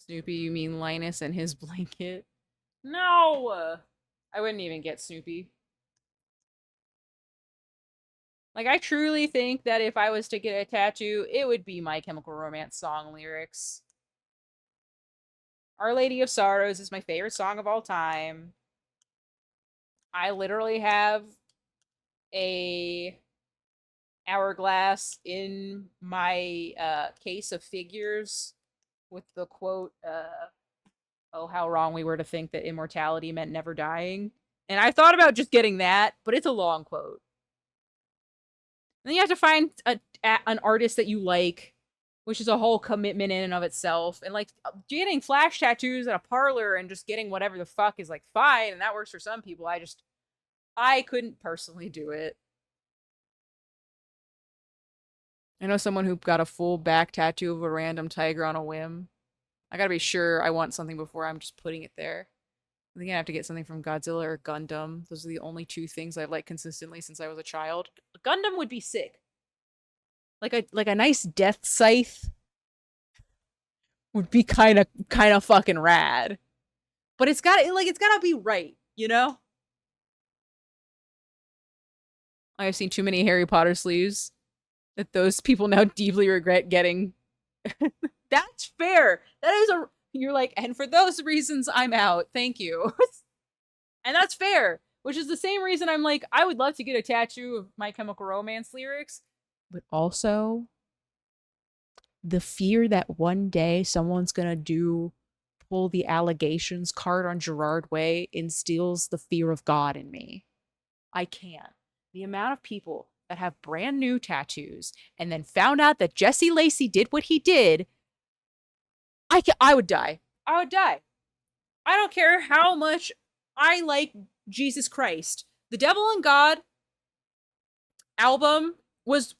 Snoopy, you mean Linus and his blanket? No! I wouldn't even get Snoopy. Like, I truly think that if I was to get a tattoo, it would be My Chemical Romance song lyrics. Our Lady of Sorrows is my favorite song of all time. I literally have a hourglass in my case of figures with the quote, oh, how wrong we were to think that immortality meant never dying. And I thought about just getting that, but it's a long quote. And then you have to find an artist that you like, which is a whole commitment in and of itself. And like getting flash tattoos at a parlor and just getting whatever the fuck is like fine, and that works for some people. I couldn't personally do it. I know someone who got a full back tattoo of a random tiger on a whim. I gotta be sure I want something before I'm just putting it there. I think I have to get something from Godzilla or Gundam. Those are the only two things I've liked consistently since I was a child. Gundam would be sick. Like a nice death scythe would be kind of fucking rad. But it's gotta be right, you know? I have seen too many Harry Potter sleeves that those people now deeply regret getting. That's fair. That is you're like, and for those reasons, I'm out. Thank you. And that's fair, which is the same reason I'm like, I would love to get a tattoo of My Chemical Romance lyrics, but also the fear that one day someone's gonna pull the allegations card on Gerard Way instills the fear of God in me. I can't. The amount of people that have brand new tattoos and then found out that Jesse Lacey did what he did, I would die. I would die. I don't care how much I like Jesus Christ. The Devil and God album was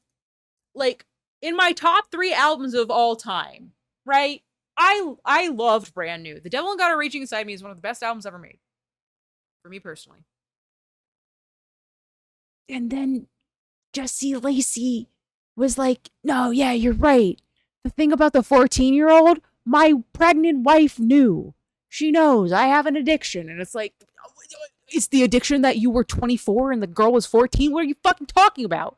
like in my top 3 albums of all time, right? I loved Brand New. The Devil and God Are Raging Inside Me is one of the best albums ever made. For me personally. And then Jesse Lacey was like, no, yeah, you're right. The thing about the 14-year-old, my pregnant wife knew. She knows I have an addiction. And it's like, it's the addiction that you were 24 and the girl was 14? What are you fucking talking about?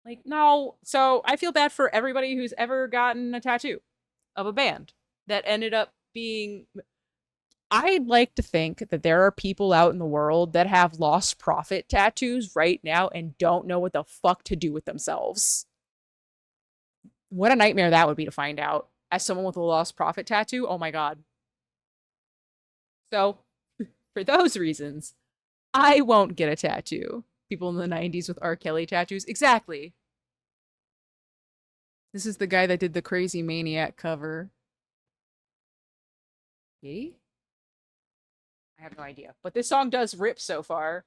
Like, no. So I feel bad for everybody who's ever gotten a tattoo of a band that ended up being... I'd like to think that there are people out in the world that have lost profit tattoos right now and don't know what the fuck to do with themselves. What a nightmare that would be to find out. As someone with a lost profit tattoo, oh my god. So, for those reasons, I won't get a tattoo. People in the 90s with R. Kelly tattoos. Exactly. This is the guy that did the Crazy Maniac cover. Did he? I have no idea. But this song does rip so far.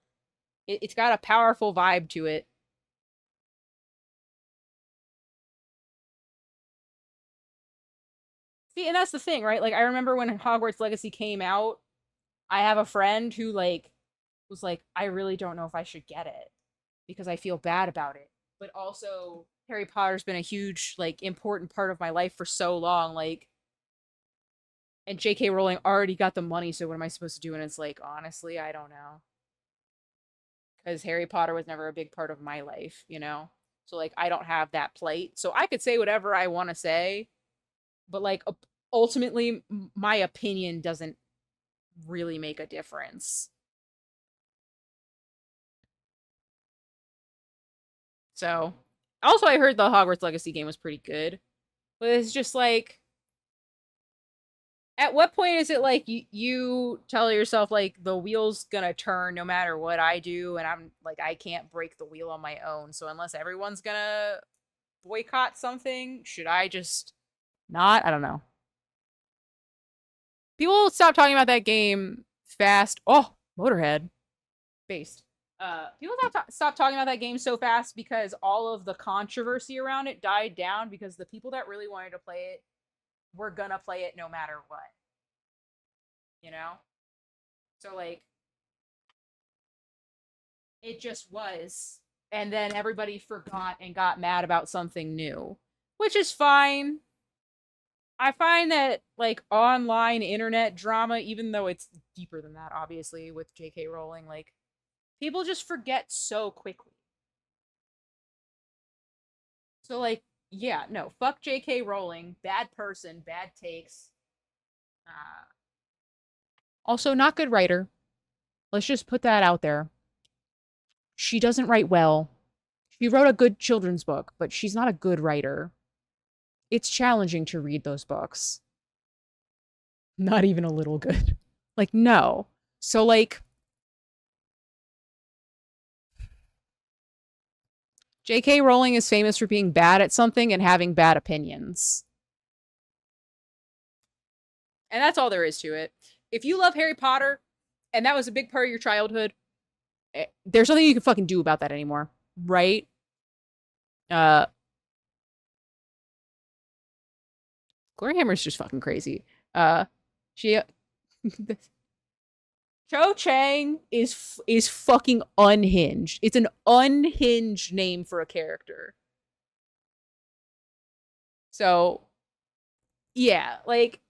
It's got a powerful vibe to it. See, and that's the thing, right? Like, I remember when Hogwarts Legacy came out, I have a friend who, like, was like, I really don't know if I should get it because I feel bad about it. But also, Harry Potter's been a huge, like, important part of my life for so long, like, and J.K. Rowling already got the money, so what am I supposed to do? And it's like, honestly, I don't know. Because Harry Potter was never a big part of my life, you know? So, like, I don't have that plate. So I could say whatever I want to say, but, like, ultimately, my opinion doesn't really make a difference. So, also, I heard the Hogwarts Legacy game was pretty good. But it's just like, at what point is it like you tell yourself like the wheel's gonna turn no matter what I do, and I'm like I can't break the wheel on my own. So unless everyone's gonna boycott something, should I just not? I don't know. People stop talking about that game fast. Oh, Motorhead. Based. People stop talking about that game so fast because all of the controversy around it died down because the people that really wanted to play it were gonna play it no matter what. You know? So, like, it just was. And then everybody forgot and got mad about something new, which is fine. I find that, like, online internet drama, even though it's deeper than that, obviously, with J.K. Rowling, like, people just forget so quickly. So, like, yeah, no, fuck J.K. Rowling, bad person, bad takes. Also, not good writer. Let's just put that out there. She doesn't write well. She wrote a good children's book, but she's not a good writer. It's challenging to read those books. Not even a little good. Like, no. So, like, J.K. Rowling is famous for being bad at something and having bad opinions. And that's all there is to it. If you love Harry Potter, and that was a big part of your childhood, there's nothing you can fucking do about that anymore, right? Gloryhammer's just fucking crazy. She Cho Chang is fucking unhinged. It's an unhinged name for a character. So, yeah, like,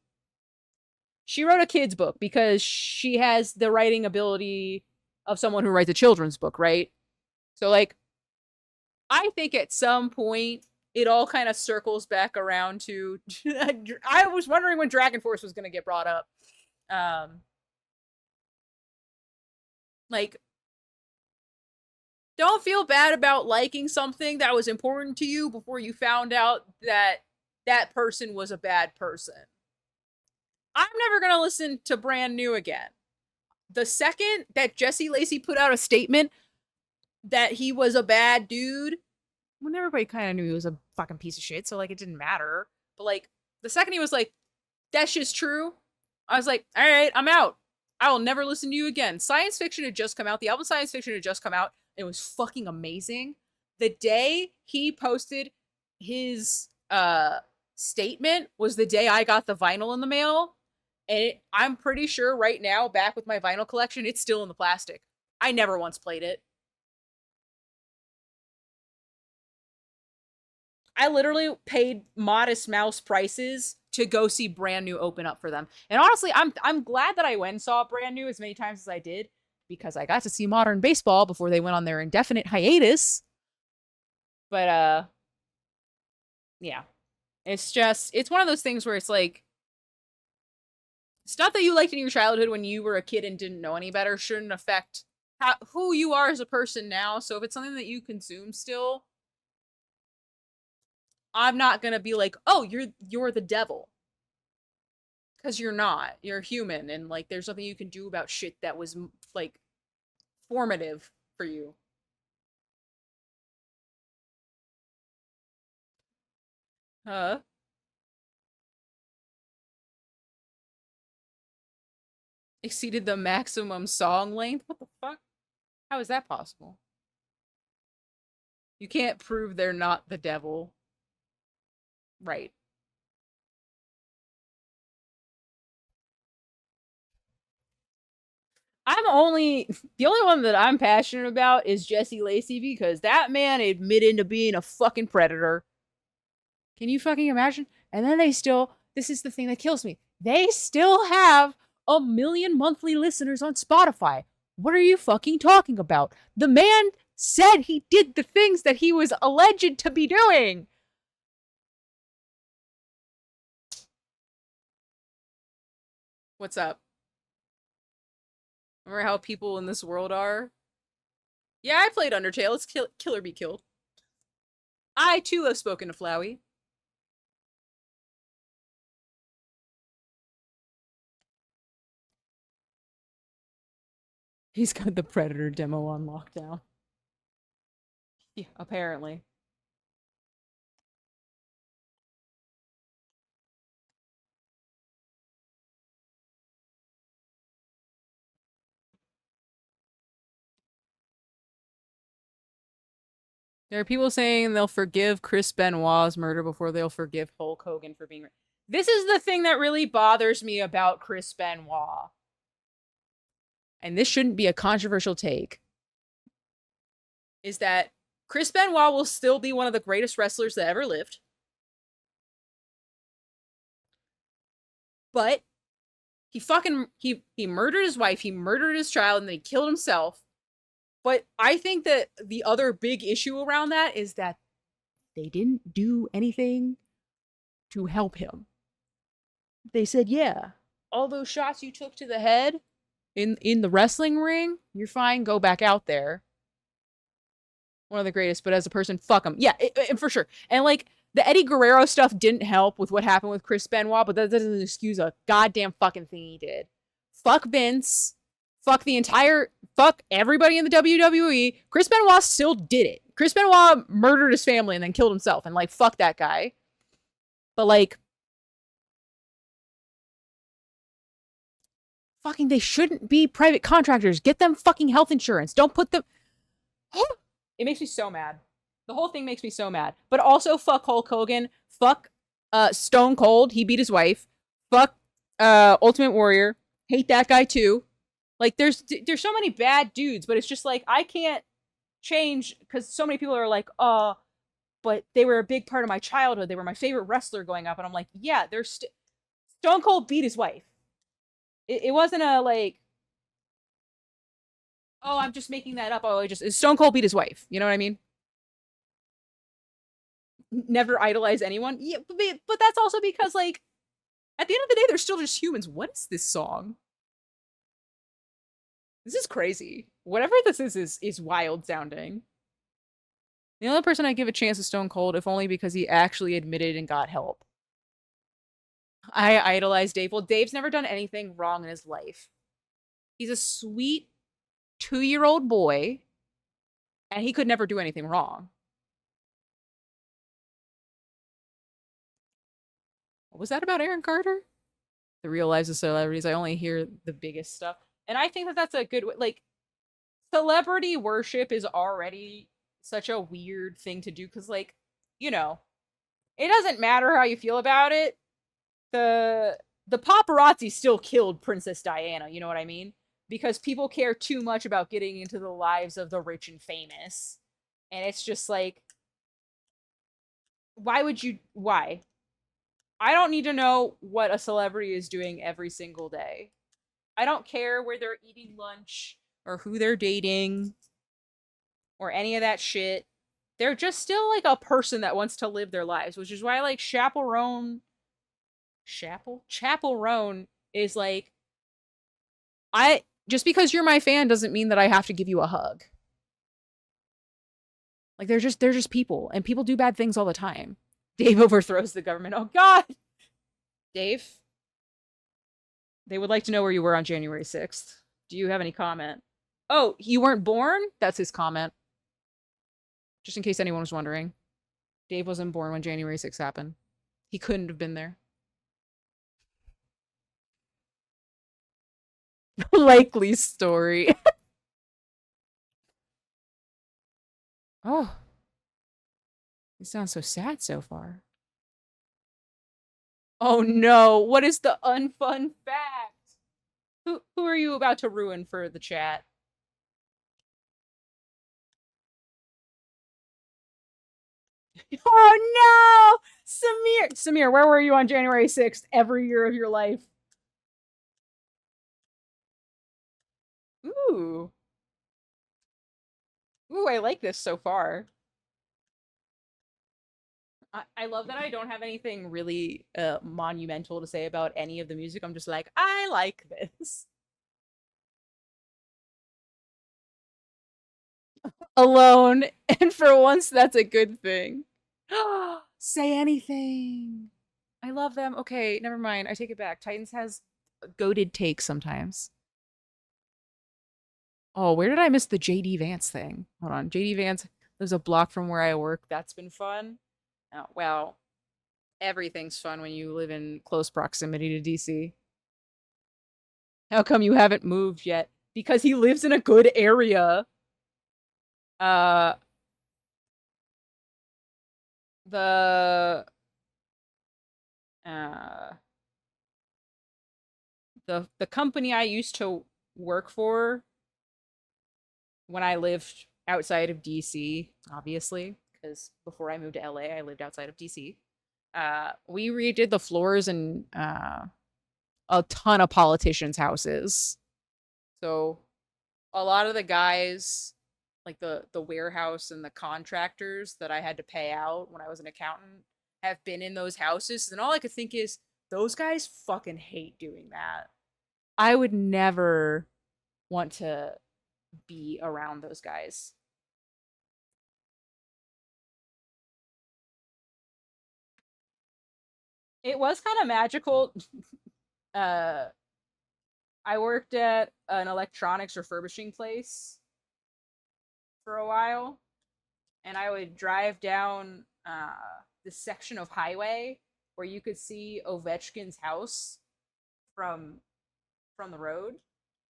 she wrote a kid's book because she has the writing ability of someone who writes a children's book, right? So, like, I think at some point it all kind of circles back around to I was wondering when Dragon Force was going to get brought up. Like, don't feel bad about liking something that was important to you before you found out that that person was a bad person. I'm never going to listen to Brand New again. The second that Jesse Lacey put out a statement that he was a bad dude, when everybody kind of knew he was a fucking piece of shit, so, like, it didn't matter. But, like, the second he was like, that shit's true, I was like, all right, I'm out. I will never listen to you again. Science Fiction had just come out. The album Science Fiction had just come out. It was fucking amazing. The day he posted his statement was the day I got the vinyl in the mail. And I'm pretty sure right now, back with my vinyl collection, it's still in the plastic. I never once played it. I literally paid Modest Mouse prices to go see Brand New open up for them. And honestly, I'm glad that I went and saw Brand New as many times as I did, because I got to see Modern Baseball before they went on their indefinite hiatus. But yeah. It's one of those things where it's like, stuff that you liked in your childhood when you were a kid and didn't know any better shouldn't affect who you are as a person now. So if it's something that you consume still, I'm not gonna be like, oh, you're the devil. Because you're not. You're human, and, like, there's nothing you can do about shit that was, like, formative for you. Huh? Exceeded the maximum song length? What the fuck? How is that possible? You can't prove they're not the devil. Right. The only one that I'm passionate about is Jesse Lacey, because that man admitted to being a fucking predator. Can you fucking imagine? And then this is the thing that kills me. They still have 1 million monthly listeners on Spotify. What are you fucking talking about? The man said he did the things that he was alleged to be doing. What's up? Remember how people in this world are? Yeah, I played Undertale. It's kill or be killed. I, too, have spoken to Flowey. He's got the Predator demo on lockdown. Yeah, apparently. There are people saying they'll forgive Chris Benoit's murder before they'll forgive Hulk Hogan for being... This is the thing that really bothers me about Chris Benoit. And this shouldn't be a controversial take. Is that Chris Benoit will still be one of the greatest wrestlers that ever lived. But he murdered his wife, he murdered his child, and then he killed himself. But I think that the other big issue around that is that they didn't do anything to help him. They said, yeah, all those shots you took to the head in the wrestling ring, you're fine. Go back out there. One of the greatest, but as a person, fuck him. Yeah, for sure. And like the Eddie Guerrero stuff didn't help with what happened with Chris Benoit, but that doesn't excuse a goddamn fucking thing he did. Fuck Vince. Fuck everybody in the WWE. Chris Benoit still did it. Chris Benoit murdered his family and then killed himself, and like fuck that guy. But like, fucking, they shouldn't be private contractors. Get them fucking health insurance. Don't put them. It makes me so mad. The whole thing makes me so mad. But also, fuck Hulk Hogan. Fuck Stone Cold. He beat his wife. Fuck Ultimate Warrior. Hate that guy too. Like, there's so many bad dudes, but it's just like, I can't change because so many people are like, but they were a big part of my childhood. They were my favorite wrestler growing up. And I'm like, yeah, Stone Cold beat his wife. It wasn't a like, oh, I'm just making that up. Oh, Stone Cold beat his wife. You know what I mean? Never idolize anyone. Yeah, but that's also because, like, at the end of the day, they're still just humans. What is this song? This is crazy. Whatever this is wild sounding. The only person I give a chance is Stone Cold, if only because he actually admitted and got help. I idolize Dave. Well, Dave's never done anything wrong in his life. He's a sweet 2-year-old boy, and he could never do anything wrong. What was that about Aaron Carter? The real lives of celebrities. I only hear the biggest stuff. And I think that that's a good way. Like, celebrity worship is already such a weird thing to do because, like, you know, it doesn't matter how you feel about it. The paparazzi still killed Princess Diana, you know what I mean? Because people care too much about getting into the lives of the rich and famous. And it's just like, why? I don't need to know what a celebrity is doing every single day. I don't care where they're eating lunch or who they're dating or any of that shit. They're just still like a person that wants to live their lives, which is why like Chaperone is like, just because you're my fan doesn't mean that I have to give you a hug. Like, they're just people, and people do bad things all the time. Dave overthrows the government. Oh God, Dave. They would like to know where you were on January 6th. Do you have any comment? Oh, you weren't born? That's his comment. Just in case anyone was wondering. Dave wasn't born when January 6th happened. He couldn't have been there. Likely story. Oh. It sounds so sad so far. Oh no, what is the unfun fact? Who are you about to ruin for the chat? Oh no! Samir, where were you on January 6th every year of your life? Ooh. Ooh, I like this so far. I love that I don't have anything really monumental to say about any of the music. I'm just like, I like this. Alone, and for once, that's a good thing. Say anything. I love them. Okay, never mind. I take it back. Titans has goated takes sometimes. Oh, where did I miss the JD Vance thing? Hold on. JD Vance lives a block from where I work. That's been fun. Oh, well, everything's fun when you live in close proximity to DC. How come you haven't moved yet? Because he lives in a good area. The company I used to work for when I lived outside of DC, obviously, because before I moved to LA, I lived outside of DC. We redid the floors in a ton of politicians' houses. So a lot of the guys, like the warehouse and the contractors that I had to pay out when I was an accountant, have been in those houses. And all I could think is, Those guys fucking hate doing that. I would never want to be around those guys. It was kind of magical. I worked at an electronics refurbishing place for a while, and I would drive down this section of highway where you could see Ovechkin's house from the road,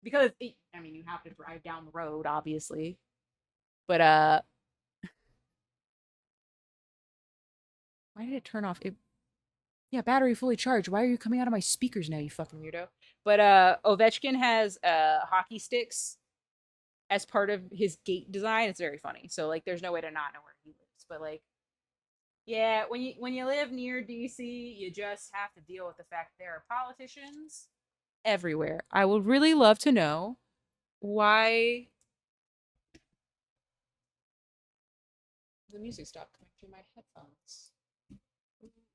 because I mean, you have to drive down the road, obviously, but why did it turn off? Yeah, battery fully charged. Why are you coming out of my speakers now, you fucking weirdo? But Ovechkin has hockey sticks as part of his gate design. It's very funny. So like there's no way to not know where he lives. But like, yeah, when you live near DC, you just have to deal with the fact that there are politicians everywhere. I would really love to know why the music stopped coming through my headphones.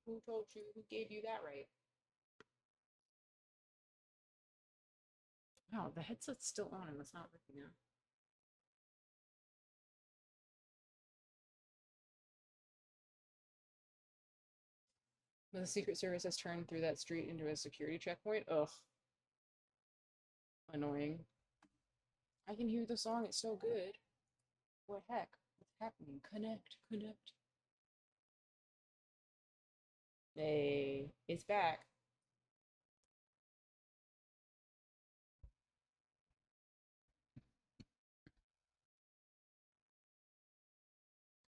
Who told you? Who gave you that right? Wow, the headset's still on and it's not working now. The Secret Service has turned through that street into a security checkpoint. Ugh. Annoying. I can hear the song, it's so good. What heck? What's happening? Connect, connect. Hey, it's back.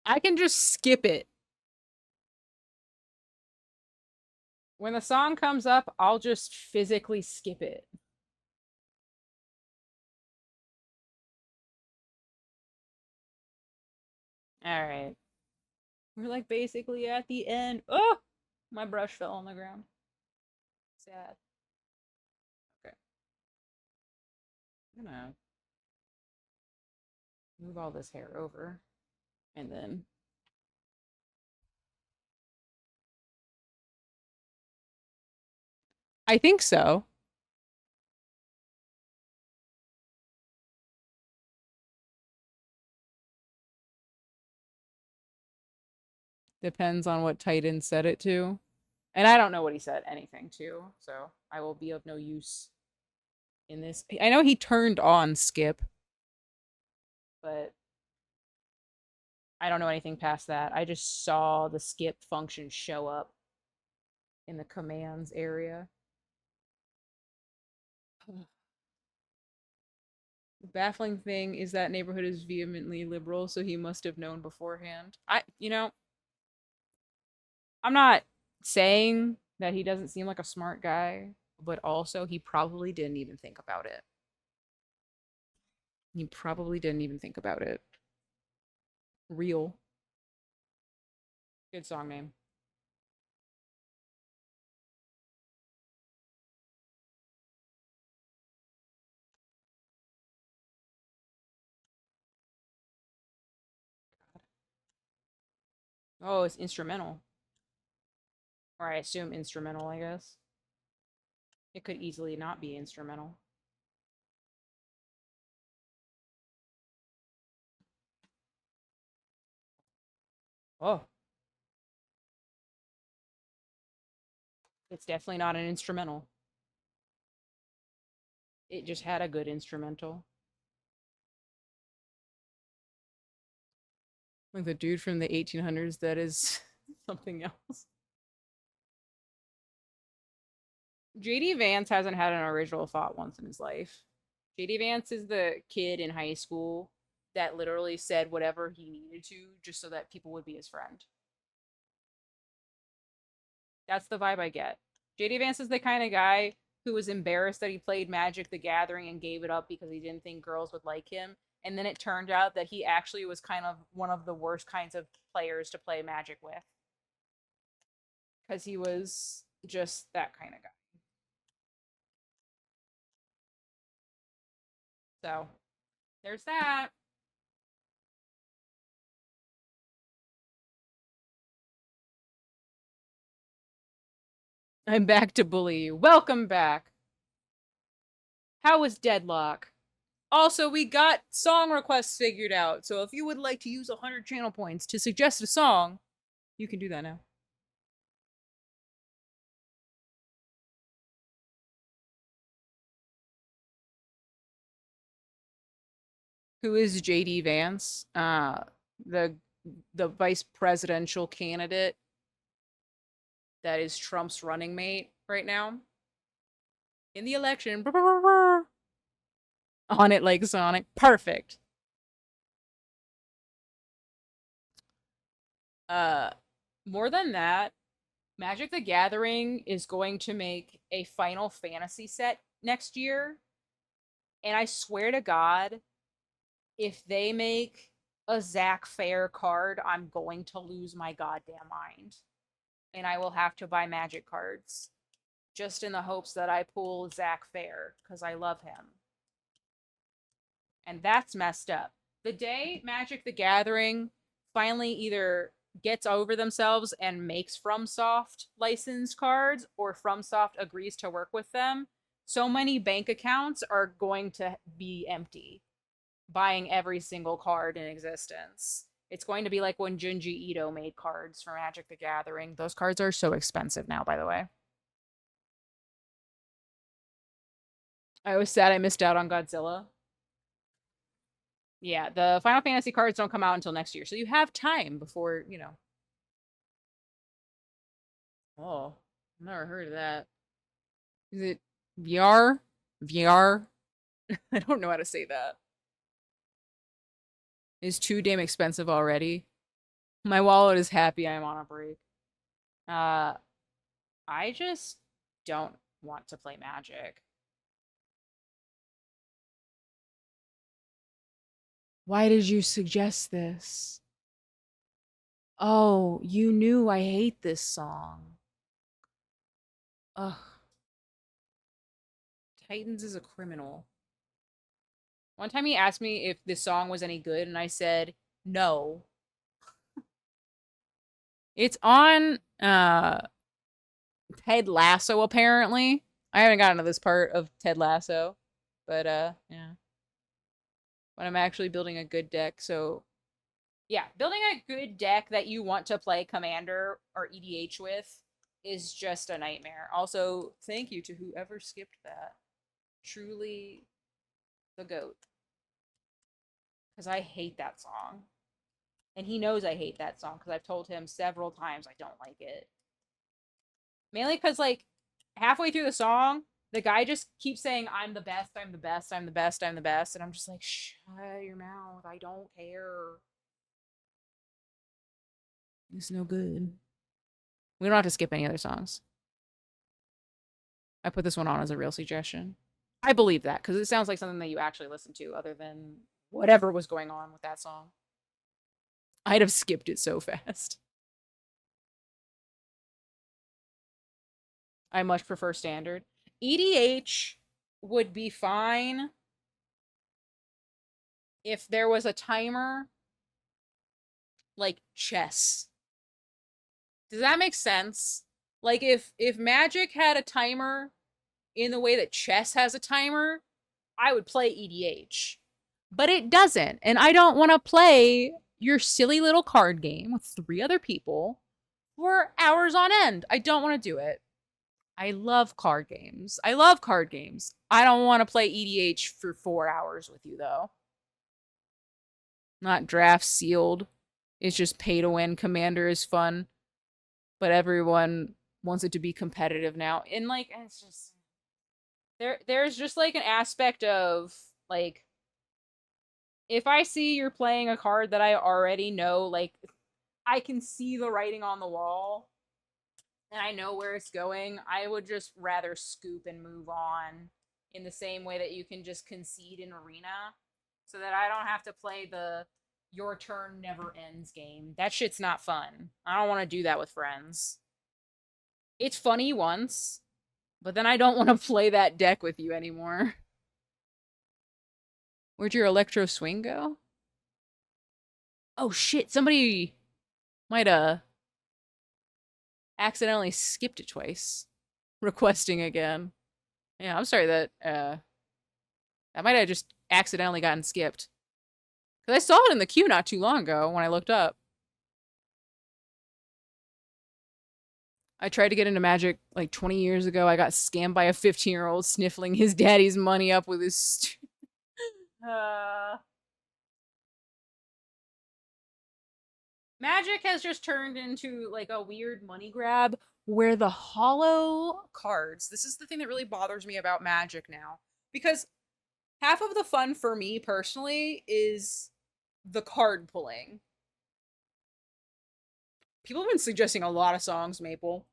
I can just skip it. When the song comes up, I'll just physically skip it. Alright. We're like basically at the end. Oh! My brush fell on the ground. Sad. Okay. I'm gonna move all this hair over. And then I think so. Depends on what Titan set it to. And I don't know what he set anything to, so I will be of no use in this. I know he turned on skip, but I don't know anything past that. I just saw the skip function show up in the commands area. The baffling thing is that neighborhood is vehemently liberal, so he must have known beforehand. I'm not saying that he doesn't seem like a smart guy, but also he probably didn't even think about it. He probably didn't even think about it. Real. Good song name. Oh, it's instrumental. Or I assume instrumental, I guess. It could easily not be instrumental. Oh. It's definitely not an instrumental. It just had a good instrumental. Like the dude from the 1800s that is something else. JD Vance hasn't had an original thought once in his life. JD Vance is the kid in high school that literally said whatever he needed to just so that people would be his friend. That's the vibe I get. JD Vance is the kind of guy who was embarrassed that he played Magic the Gathering and gave it up because he didn't think girls would like him. And then it turned out that he actually was kind of one of the worst kinds of players to play Magic with. Because he was just that kind of guy. So, there's that. I'm back to bully you. Welcome back. How was Deadlock? Also, we got song requests figured out, so if you would like to use 100 channel points to suggest a song, you can do that now. Who is JD Vance? The vice presidential candidate that is Trump's running mate right now in the election. On it like Sonic. Perfect. More than that, Magic the Gathering is going to make a Final Fantasy set next year. And I swear to God, if they make a Zach Fair card, I'm going to lose my goddamn mind. And I will have to buy Magic cards. Just in the hopes that I pull Zach Fair, because I love him. And that's messed up. The day Magic the Gathering finally either gets over themselves and makes FromSoft licensed cards, or FromSoft agrees to work with them, so many bank accounts are going to be empty, buying every single card in existence. It's going to be like when Junji Ito made cards for Magic the Gathering. Those cards are so expensive now, by the way. I was sad I missed out on Godzilla. Yeah, the Final Fantasy cards don't come out until next year, so you have time before, you know. Oh, never heard of that. Is it VR? VR? I don't know how to say that. It's too damn expensive already. My wallet is happy I'm on a break. I just don't want to play Magic. Why did you suggest this? Oh, you knew I hate this song. Ugh. Titans is a criminal. One time he asked me if this song was any good, and I said, no. It's on Ted Lasso, apparently. I haven't gotten to this part of Ted Lasso, but yeah. But I'm actually building a good deck, so yeah, building a good deck that you want to play Commander or EDH with is just a nightmare. Also, thank you to whoever skipped that. Truly the GOAT. Because I hate that song. And he knows I hate that song because I've told him several times I don't like it. Mainly because, like, halfway through the song, the guy just keeps saying, I'm the best, I'm the best, I'm the best, I'm the best. And I'm just like, shut your mouth. I don't care. It's no good. We don't have to skip any other songs. I put this one on as a real suggestion. I believe that because it sounds like something that you actually listen to other than whatever was going on with that song. I'd have skipped it so fast. I much prefer standard. EDH would be fine if there was a timer like chess. Does that make sense? Like if Magic had a timer in the way that chess has a timer, I would play EDH. But it doesn't, and I don't want to play your silly little card game with 3 other people for hours on end. I don't want to do it. I love card games. I love card games. I don't want to play EDH for 4 hours with you, though. Not draft sealed. It's just pay to win. Commander is fun. But everyone wants it to be competitive now. And, like, it's just... There's just, like, an aspect of, like... If I see you're playing a card that I already know, like, I can see the writing on the wall, and I know where it's going, I would just rather scoop and move on in the same way that you can just concede in Arena, so that I don't have to play the your turn never ends game. That shit's not fun. I don't want to do that with friends. It's funny once, but then I don't want to play that deck with you anymore. Where'd your Electro Swing go? Oh shit, somebody might accidentally skipped it twice. requesting again. Yeah, I'm sorry that that might have just accidentally gotten skipped. Cause I saw it in the queue not too long ago when I looked up. I tried to get into Magic like 20 years ago. I got scammed by a 15-year-old sniffling his daddy's money up with his Magic has just turned into like a weird money grab where the hollow cards, this is the thing that really bothers me about Magic now. Because half of the fun for me personally is the card pulling. People have been suggesting a lot of songs, Maple.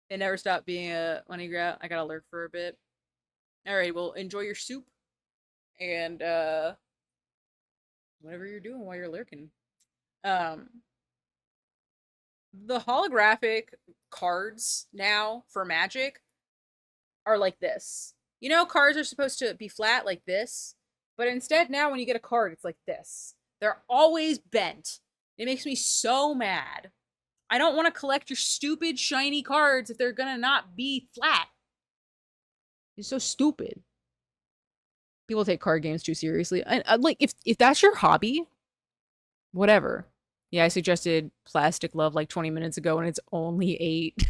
It never stopped being a money grab. I gotta lurk for a bit. Alright, well, enjoy your soup. And, whatever you're doing while you're lurking. The holographic cards now for Magic are like this. You know, cards are supposed to be flat like this, but instead now when you get a card, it's like this. They're always bent. It makes me so mad. I don't want to collect your stupid shiny cards if they're gonna not be flat. It's so stupid. People take card games too seriously. Like if that's your hobby, whatever. Yeah, I suggested Plastic Love like 20 minutes ago and it's only 8.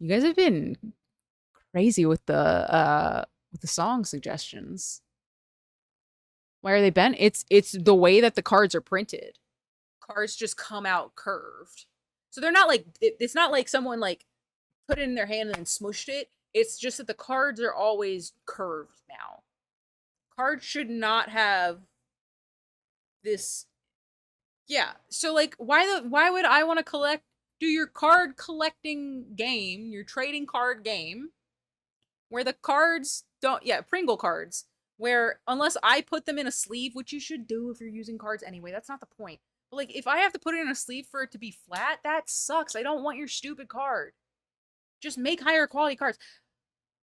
You guys have been crazy with the song suggestions. Why are they bent? It's the way that the cards are printed. Cards just come out curved. So they're not like it's not like someone like put it in their hand and then smushed it. It's just that the cards are always curved now. Cards should not have this. Yeah. So like why would I want to do your card collecting game, your trading card game where the cards don't Pringle cards where unless I put them in a sleeve, which you should do if you're using cards anyway, that's not the point. But like if I have to put it in a sleeve for it to be flat, that sucks. I don't want your stupid card. Just make higher quality cards.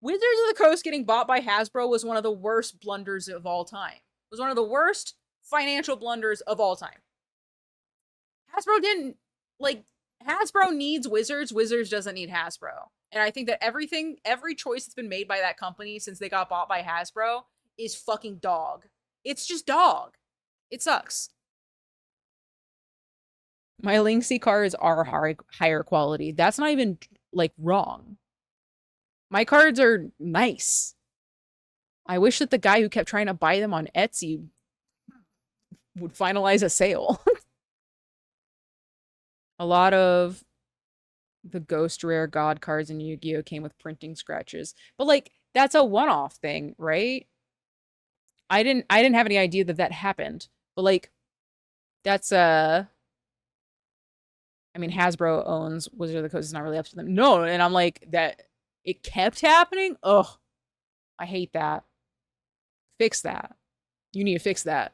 Wizards of the Coast getting bought by Hasbro was one of the worst blunders of all time. It was one of the worst financial blunders of all time. Hasbro didn't, like, Hasbro needs Wizards. Wizards doesn't need Hasbro. And I think that every choice that's been made by that company since they got bought by Hasbro is fucking dog. It's just dog. It sucks. My Lynxicat cards are higher quality. That's not even, like, wrong. My cards are nice. I wish that the guy who kept trying to buy them on Etsy would finalize a sale. A lot of the Ghost Rare God cards in Yu-Gi-Oh! Came with printing scratches. But, like, that's a one-off thing, right? I didn't have any idea that that happened. But, like, that's, I mean, Hasbro owns Wizard of the Coast. It's not really up to them. No, and I'm like, that it kept happening? Ugh. I hate that. Fix that. You need to fix that.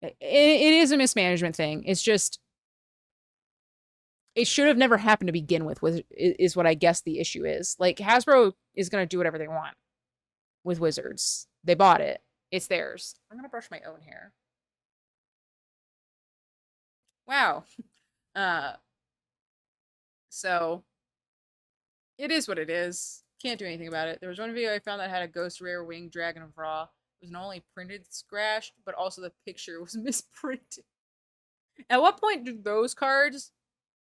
It is a mismanagement thing. It's just, it should have never happened to begin with, is what I guess the issue is. Like, Hasbro is going to do whatever they want with Wizards. They bought it. It's theirs. I'm going to brush my own hair. Wow. So, it is what it is. Can't do anything about it. There was one video I found that had a Ghost Rare Wing Dragon of Raw. It was not only printed scratched, but also the picture was misprinted. At what point do those cards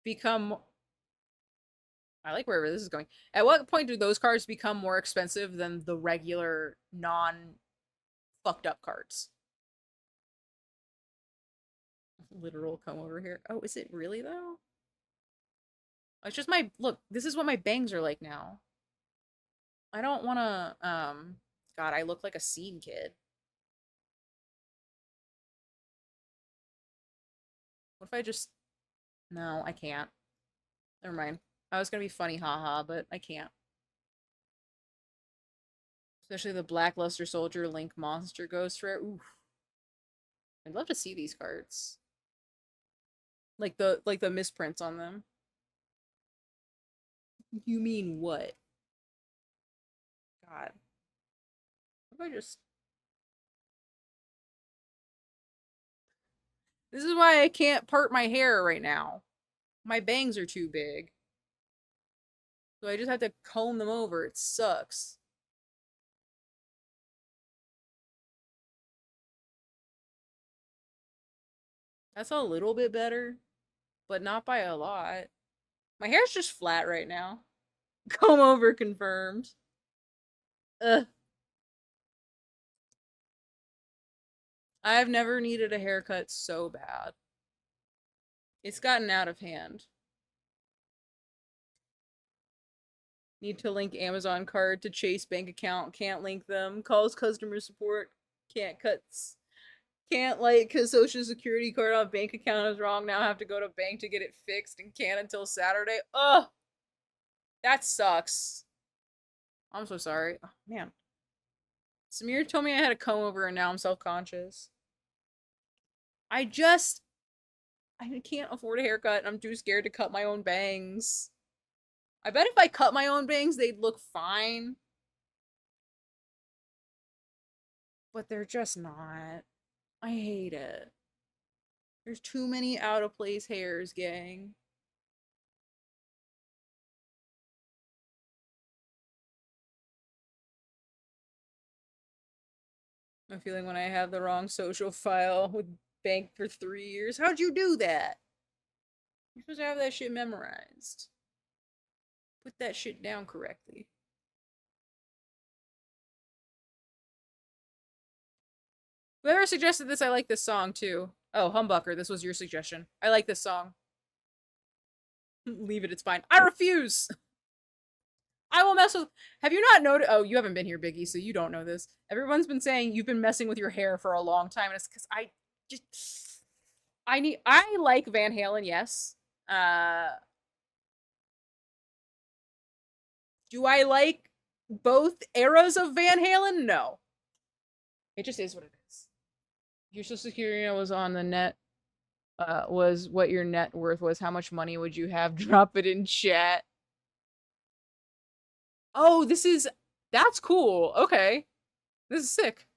become... I like wherever this is going. At what point do those cards become more expensive than the regular non-fucked up cards? Literal come over here. Oh, is it really though? It's just my... Look, this is what my bangs are like now. I don't want to, God, I look like a scene kid. What if I just... No, I can't. Never mind. I was gonna be funny, haha, but I can't. Especially the Blackluster Soldier Link Monster Ghost Rare. Oof. I'd love to see these cards. Like the misprints on them. You mean what? God. What if I just... This is why I can't part my hair right now. My bangs are too big. So I just have to comb them over. It sucks. That's a little bit better, but not by a lot. My hair's just flat right now. Comb over confirmed. Ugh. I've never needed a haircut so bad. It's gotten out of hand. Need to link Amazon card to Chase bank account. Can't link them. Calls customer support. Can't cuts. Can't like cause social security card on bank account is wrong. Now I have to go to bank to get it fixed and can't until Saturday. Ugh. That sucks. I'm so sorry. Oh, man. Samir told me I had a comb over and now I'm self-conscious. I can't afford a haircut and I'm too scared to cut my own bangs. I bet if I cut my own bangs, they'd look fine. But they're just not. I hate it. There's too many out of place hairs, gang. I'm feeling when I have the wrong social file with bank for 3 years. How'd you do that? You're supposed to have that shit memorized. Put that shit down correctly. Whoever suggested this, I like this song too. Oh, Humbucker, this was your suggestion. I like this song. Leave it, it's fine. I refuse! I will mess with. Have you not noticed? Oh, you haven't been here, Biggie, so you don't know this. Everyone's been saying you've been messing with your hair for a long time, and it's because I like Van Halen, yes. Do I like both eras of Van Halen? No. It just is what it is. Your social security was on the net. Was what your net worth was. How much money would you have? Drop it in chat. Oh, that's cool. Okay. This is sick.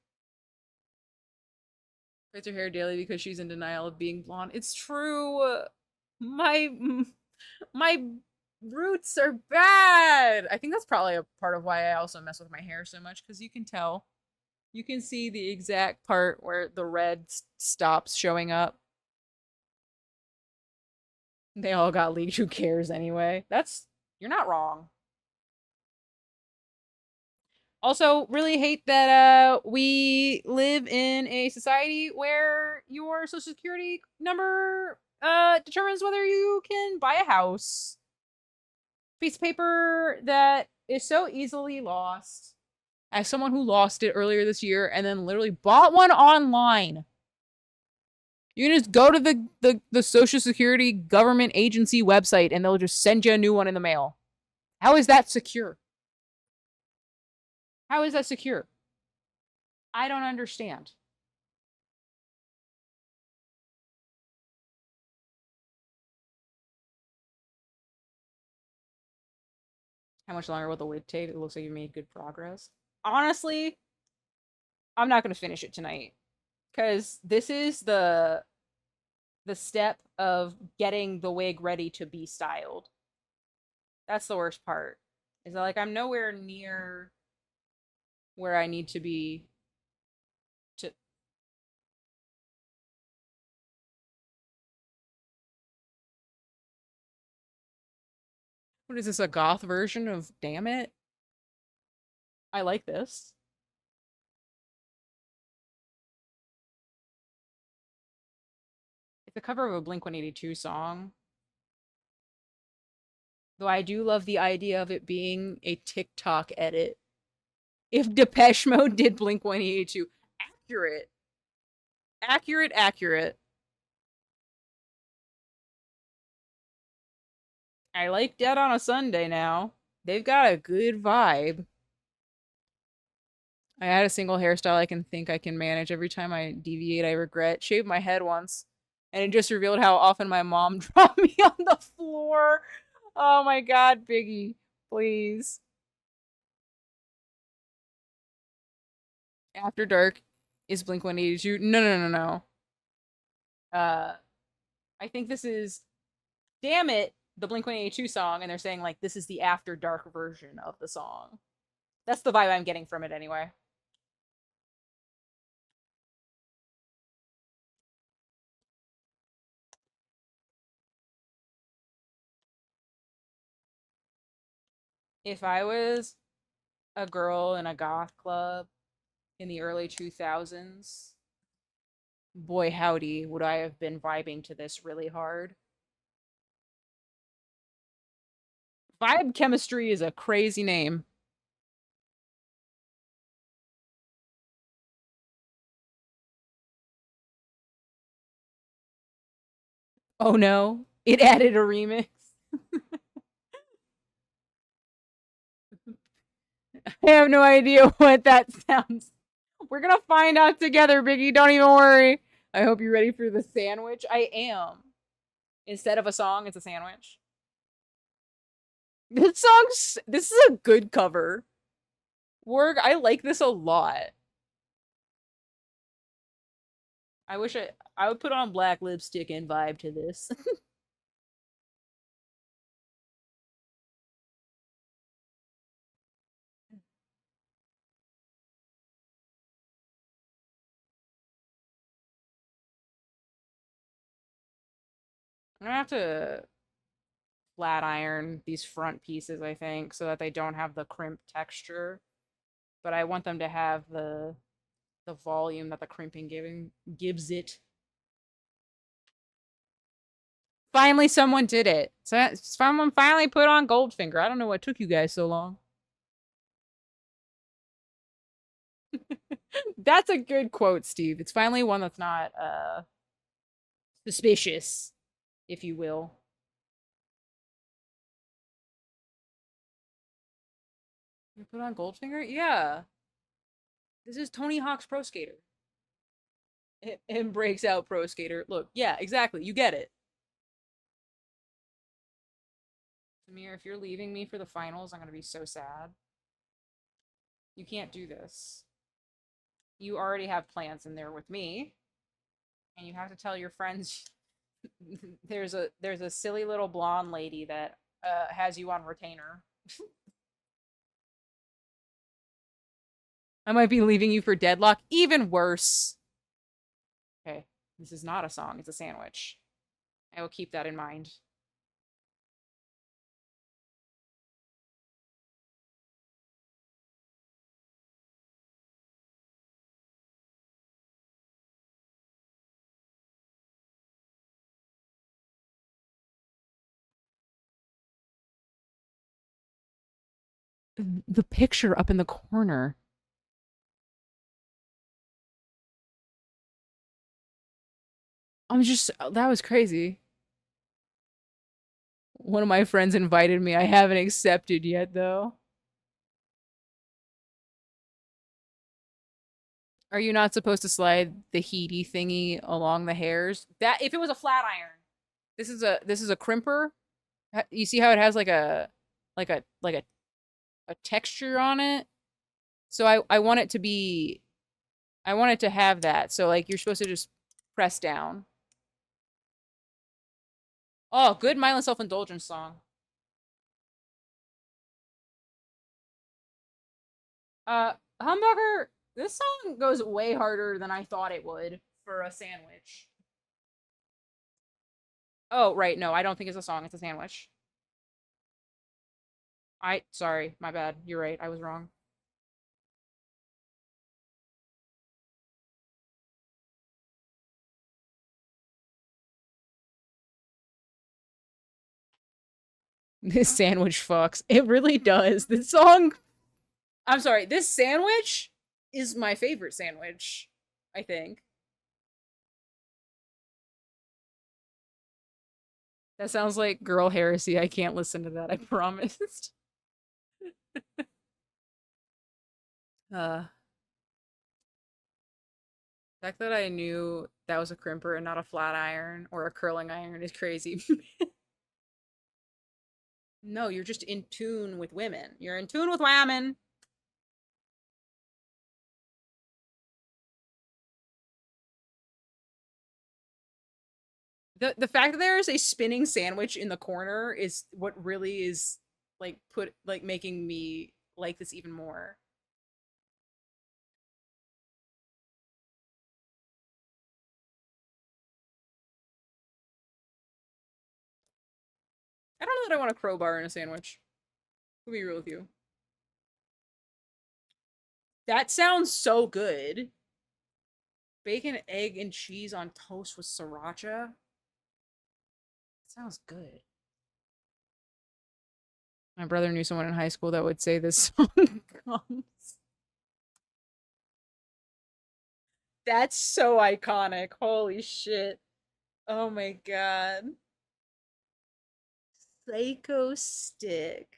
Cuts her hair daily because she's in denial of being blonde. It's true. My roots are bad. I think that's probably a part of why I also mess with my hair so much, because you can tell. You can see the exact part where the red stops showing up. They all got leaked. Who cares anyway? You're not wrong. Also, really hate that we live in a society where your social security number determines whether you can buy a house. Piece of paper that is so easily lost. As someone who lost it earlier this year and then literally bought one online. You can just go to the Social Security government agency website and they'll just send you a new one in the mail. How is that secure? How is that secure? I don't understand. How much longer will the wig take? It looks like you made good progress. Honestly, I'm not going to finish it tonight. Because this is the step of getting the wig ready to be styled. That's the worst part. Is that, like, I'm nowhere near where I need to be to. What is this, a goth version of Damn It? I like this. It's a cover of a Blink-182 song. Though I do love the idea of it being a TikTok edit. If Depeche Mode did Blink-182. Accurate. Accurate, accurate. I like Dead on a Sunday now. They've got a good vibe. I had a single hairstyle I can think I can manage. Every time I deviate, I regret. Shaved my head once, and it just revealed how often my mom dropped me on the floor. Oh my god, Biggie. Please. After Dark is Blink-182. No. I think this is damn it, the Blink-182 song, and they're saying like this is the after dark version of the song. That's the vibe I'm getting from it anyway. If I was a girl in a goth club in the early 2000s, boy howdy, would I have been vibing to this really hard. Vibe chemistry is a crazy name. Oh no, it added a remix. I have no idea what that sounds. We're gonna find out together, Biggie. Don't even worry. I hope you're ready for the sandwich. I am. Instead of a song, it's a sandwich. This is a good cover. Work, I like this a lot. I wish I would put on black lipstick and vibe to this. I'm gonna have to flat iron these front pieces, I think, so that they don't have the crimp texture. But I want them to have the volume that the crimping gives it. Finally, someone did it. So someone finally put on Goldfinger. I don't know what took you guys so long. That's a good quote, Steve. It's finally one that's not suspicious, if you will. You put on Goldfinger? Yeah. This is Tony Hawk's Pro Skater. It breaks out Pro Skater. Look, yeah, exactly. You get it. Samir, if you're leaving me for the finals, I'm gonna be so sad. You can't do this. You already have plans in there with me. And you have to tell your friends there's a silly little blonde lady that has you on retainer. I might be leaving you for deadlock. Even worse. Okay, this is not a song, it's a sandwich. I will keep that in mind. The picture up in the corner. That was crazy. One of my friends invited me. I haven't accepted yet, though. Are you not supposed to slide the heaty thingy along the hairs? That if it was a flat iron. This is a crimper. You see how it has like a texture on it? So I want it to be I want it to have that. So like you're supposed to just press down. Oh, good mindless self-indulgence song. Humbucker, this song goes way harder than I thought it would for a sandwich. Oh, right, no, I don't think it's a song, it's a sandwich. Sorry, my bad. You're right, I was wrong. This sandwich fucks. It really does. This song. I'm sorry, this sandwich is my favorite sandwich, I think. That sounds like girl heresy. I can't listen to that, I promised. The fact that I knew that was a crimper and not a flat iron or a curling iron is crazy. No, you're just in tune with women. You're in tune with women. The fact that there is a spinning sandwich in the corner is what really is like making me like this even more. I don't know that I want a crowbar in a sandwich. To be real with you. That sounds so good. Bacon, egg, and cheese on toast with sriracha. Sounds good. My brother knew someone in high school that would say this song comes. That's so iconic. Holy shit. Oh my god. Psycho Stick.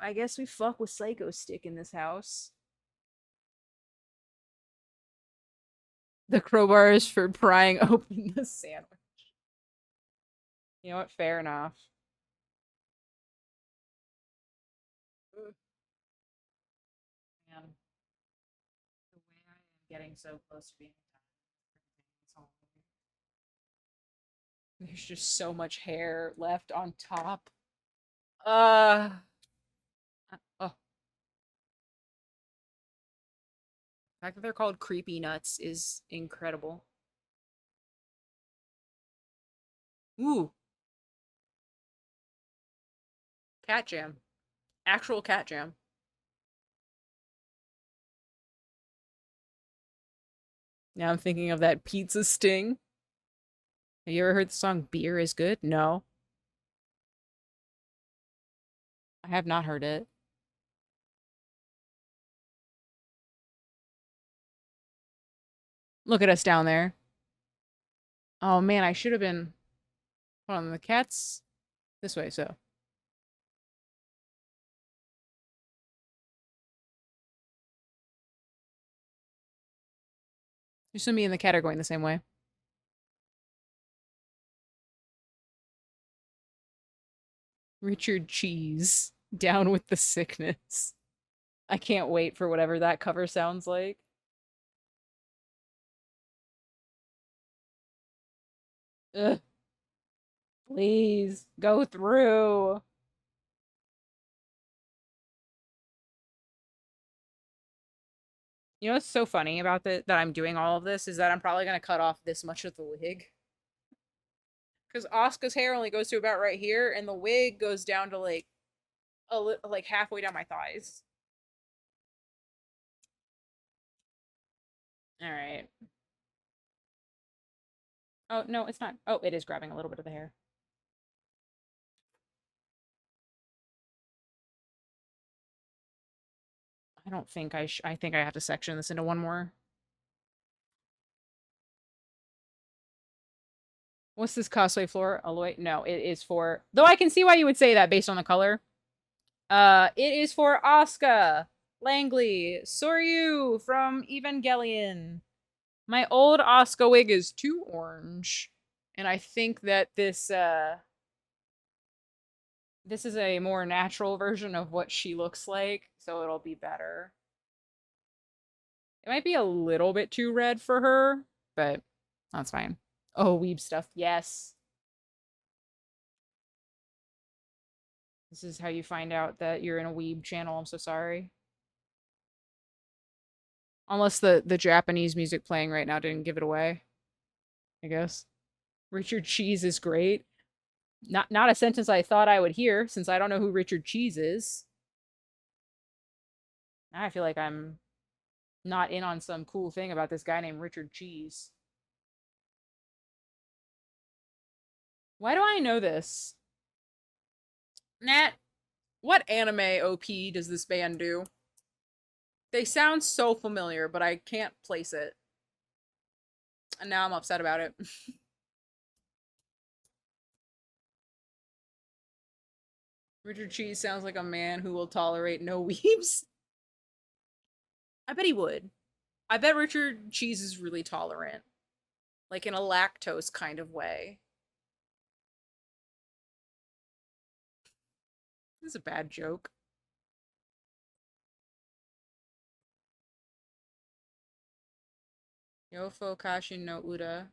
I guess we fuck with Psycho Stick in this house. The crowbar is for prying open the sandwich. You know what? Fair enough. Ugh. Man, the way I am getting so close to being done. There's just so much hair left on top. Oh. The fact that they're called creepy nuts is incredible. Ooh. Cat jam. Actual cat jam. Now I'm thinking of that pizza sting. Have you ever heard the song Beer is Good? No. I have not heard it. Look at us down there. Oh man, I should have been... Hold on, the cat's this way, so. Just so me and the cat are going the same way. Richard Cheese. Down with the sickness. I can't wait for whatever that cover sounds like. Ugh. Please, go through. You know what's so funny about that I'm doing all of this is that I'm probably gonna cut off this much of the wig. Because Asuka's hair only goes to about right here, and the wig goes down to like like halfway down my thighs. All right. Oh no, it's not. Oh, it is grabbing a little bit of the hair. I don't think I think I have to section this into one more. What's this cosplay for? Aloy? No, it is for... Though I can see why you would say that based on the color. It is for Asuka Langley Soryu from Evangelion. My old Asuka wig is too orange. And I think that this is a more natural version of what she looks like, so it'll be better. It might be a little bit too red for her, but that's fine. Oh, weeb stuff. Yes. This is how you find out that you're in a weeb channel. I'm so sorry. Unless the Japanese music playing right now didn't give it away. I guess. Richard Cheese is great. Not a sentence I thought I would hear, since I don't know who Richard Cheese is. Now I feel like I'm not in on some cool thing about this guy named Richard Cheese. Why do I know this? Nat, what anime OP does this band do? They sound so familiar, but I can't place it. And now I'm upset about it. Richard Cheese sounds like a man who will tolerate no weebs. I bet he would. I bet Richard Cheese is really tolerant. Like in a lactose kind of way. This is a bad joke. Yofo Kashi no Uda.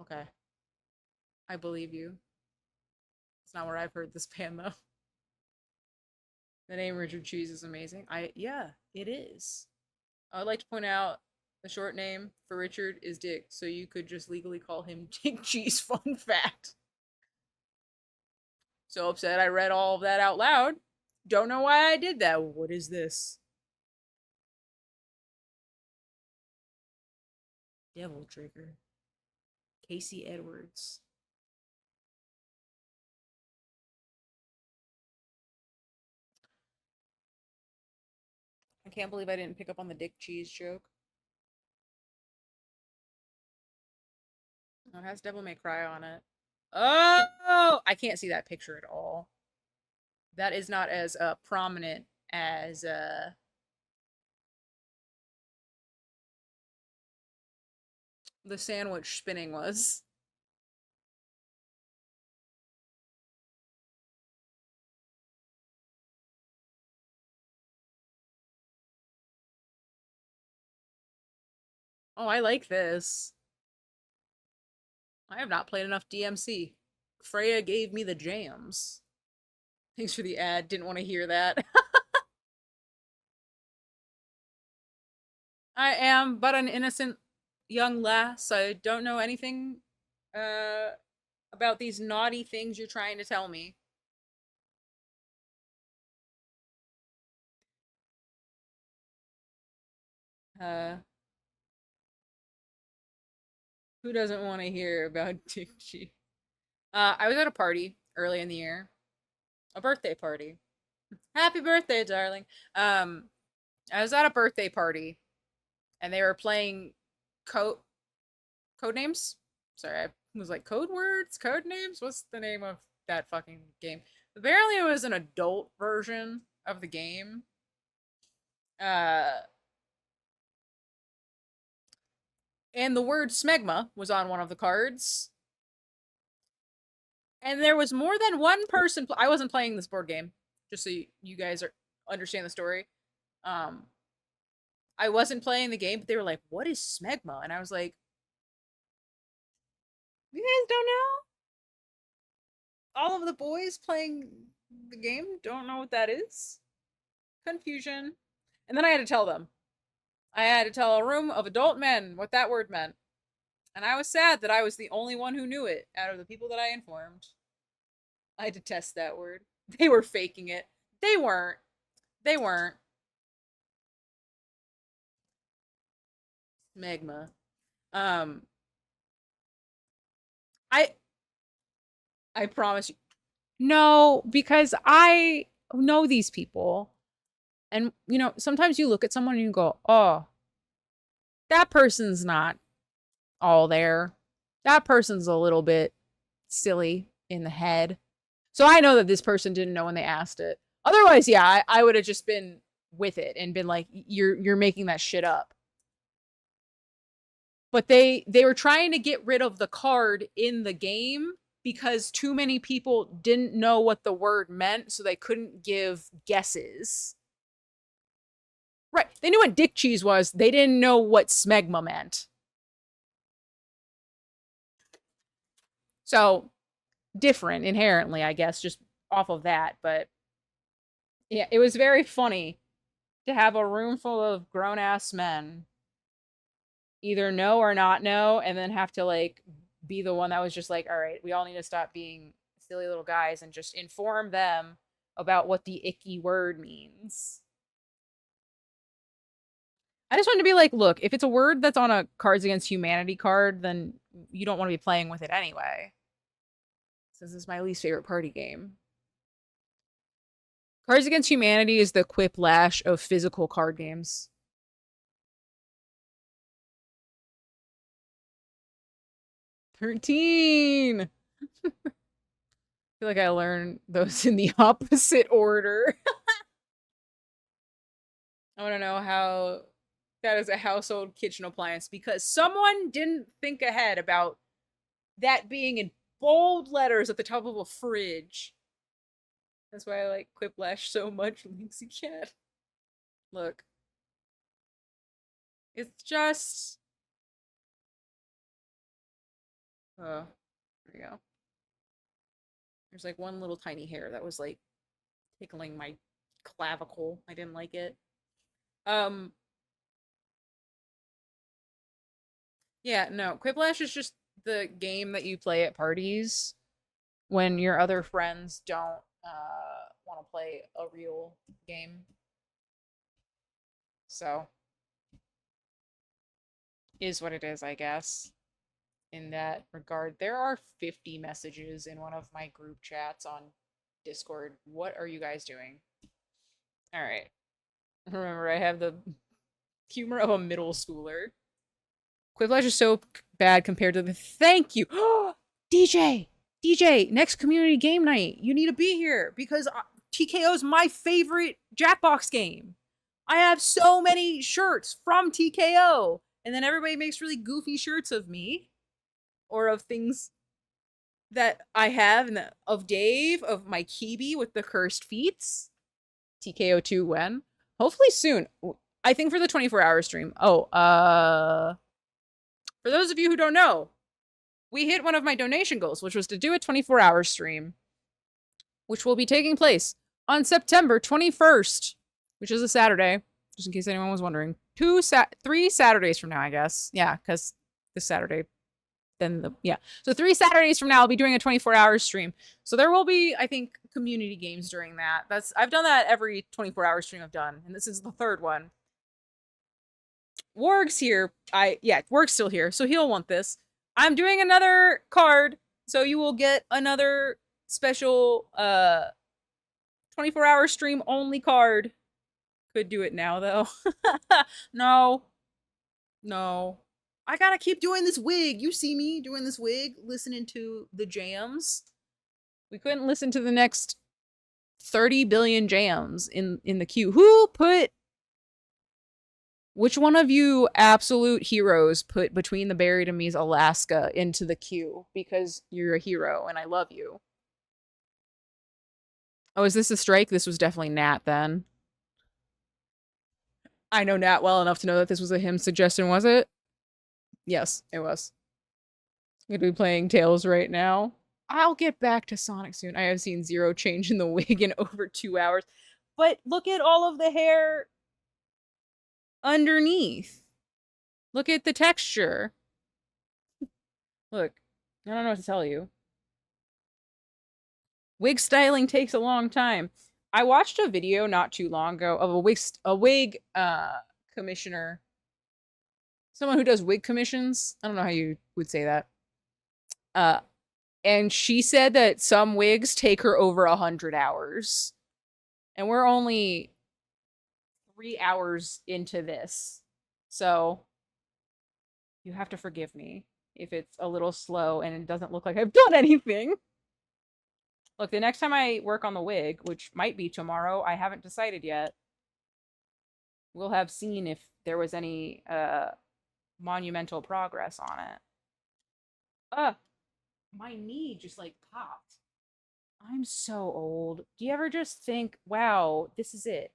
Okay. I believe you. It's not where I've heard this band though. The name Richard Cheese is amazing. Yeah, it is. I would like to point out the short name for Richard is Dick, so you could just legally call him Dick Cheese. Fun fact. So upset I read all of that out loud. Don't know why I did that. What is this? Devil Trigger. Casey Edwards. I can't believe I didn't pick up on the Dick Cheese joke. Oh, it has Devil May Cry on it. Oh, I can't see that picture at all. That is not as prominent as the sandwich spinning was. Oh, I like this. I have not played enough DMC. Freya gave me the jams. Thanks for the ad. Didn't want to hear that. I am but an innocent young lass. I don't know anything about these naughty things you're trying to tell me. Who doesn't want to hear about Dick Cheese? I was at a party early in the year. A birthday party. Happy birthday, darling. I was at a birthday party and they were playing code names. Sorry, I was like code words, code names. What's the name of that fucking game? Apparently, it was an adult version of the game. And the word smegma was on one of the cards. And there was more than one person. I wasn't playing this board game, just so you guys understand the story. I wasn't playing the game, but they were like, "What is smegma?" And I was like, "You guys don't know? All of the boys playing the game don't know what that is? Confusion." And then I had to tell them. I had to tell a room of adult men what that word meant. And I was sad that I was the only one who knew it out of the people that I informed. I detest that word. They were faking it. They weren't. They weren't. Smegma. Um I promise you. No, because I know these people. And you know, sometimes you look at someone and you go, "Oh, that person's not all there. That person's a little bit silly in the head." So I know that this person didn't know when they asked it. Otherwise, yeah, I would have just been with it and been like, "You're making that shit up." But they were trying to get rid of the card in the game because too many people didn't know what the word meant, so they couldn't give guesses. Right. They knew what Dick Cheese was. They didn't know what smegma meant. So different inherently, I guess, just off of that. But yeah, it was very funny to have a room full of grown ass men either know or not know, and then have to like be the one that was just like, all right, we all need to stop being silly little guys and just inform them about what the icky word means. I just wanted to be like, look, if it's a word that's on a Cards Against Humanity card, then you don't want to be playing with it anyway. This is my least favorite party game. Cards Against Humanity is the quiplash of physical card games. $13. I feel like I learned those in the opposite order. I want to know how that is a household kitchen appliance because someone didn't think ahead about that being in bold letters at the top of a fridge. That's why I like Quiplash so much, Lynxicat. Look. It's just There we go. There's like one little tiny hair that was like tickling my clavicle. I didn't like it. Yeah, no. Quiplash is just the game that you play at parties when your other friends don't want to play a real game. So, is what it is, I guess. In that regard, there are 50 messages in one of my group chats on Discord. What are you guys doing? All right. Remember, I have the humor of a middle schooler. Quiplash is so bad compared to the. Thank you, DJ. DJ, next community game night, you need to be here because TKO is my favorite Jackbox game. I have so many shirts from TKO, and then everybody makes really goofy shirts of me or of things that I have, and of Dave, of my Kibi with the cursed feats. TKO2 when? Hopefully soon. I think for the 24-hour stream. Oh, for those of you who don't know, we hit one of my donation goals, which was to do a 24-hour stream, which will be taking place on September 21st, which is a Saturday, just in case anyone was wondering. 3 Saturdays from now, I guess. Yeah, because this Saturday, So 3 Saturdays from now, I'll be doing a 24-hour stream. So there will be, I think, community games during that. I've done that every 24-hour stream I've done, and this is the 3rd one. Warg's here. Warg's still here, so he'll want this. I'm doing another card, so you will get another special 24-hour stream only card. Could do it now, though. No. I gotta keep doing this wig. You see me doing this wig, listening to the jams. We couldn't listen to the next 30 billion jams in the queue. Which one of you absolute heroes put Between the Buried and Me's Alaska into the queue? Because you're a hero and I love you. Oh, is this a strike? This was definitely Nat then. I know Nat well enough to know that this was a him suggestion, was it? Yes, it was. I'm gonna be playing Tails right now. I'll get back to Sonic soon. I have seen zero change in the wig in over 2 hours. But look at all of the hair underneath. Look at the texture. Look, I don't know what to tell you. Wig styling takes a long time. I watched a video not too long ago of a wig commissioner. Someone who does wig commissions. I don't know how you would say that. And she said that some wigs take her over 100 hours. And we're only 3 hours into this. So you have to forgive me if it's a little slow and it doesn't look like I've done anything. Look, the next time I work on the wig, which might be tomorrow, I haven't decided yet. We'll have seen if there was any monumental progress on it. My knee just like popped. I'm so old. Do you ever just think, wow, this is it?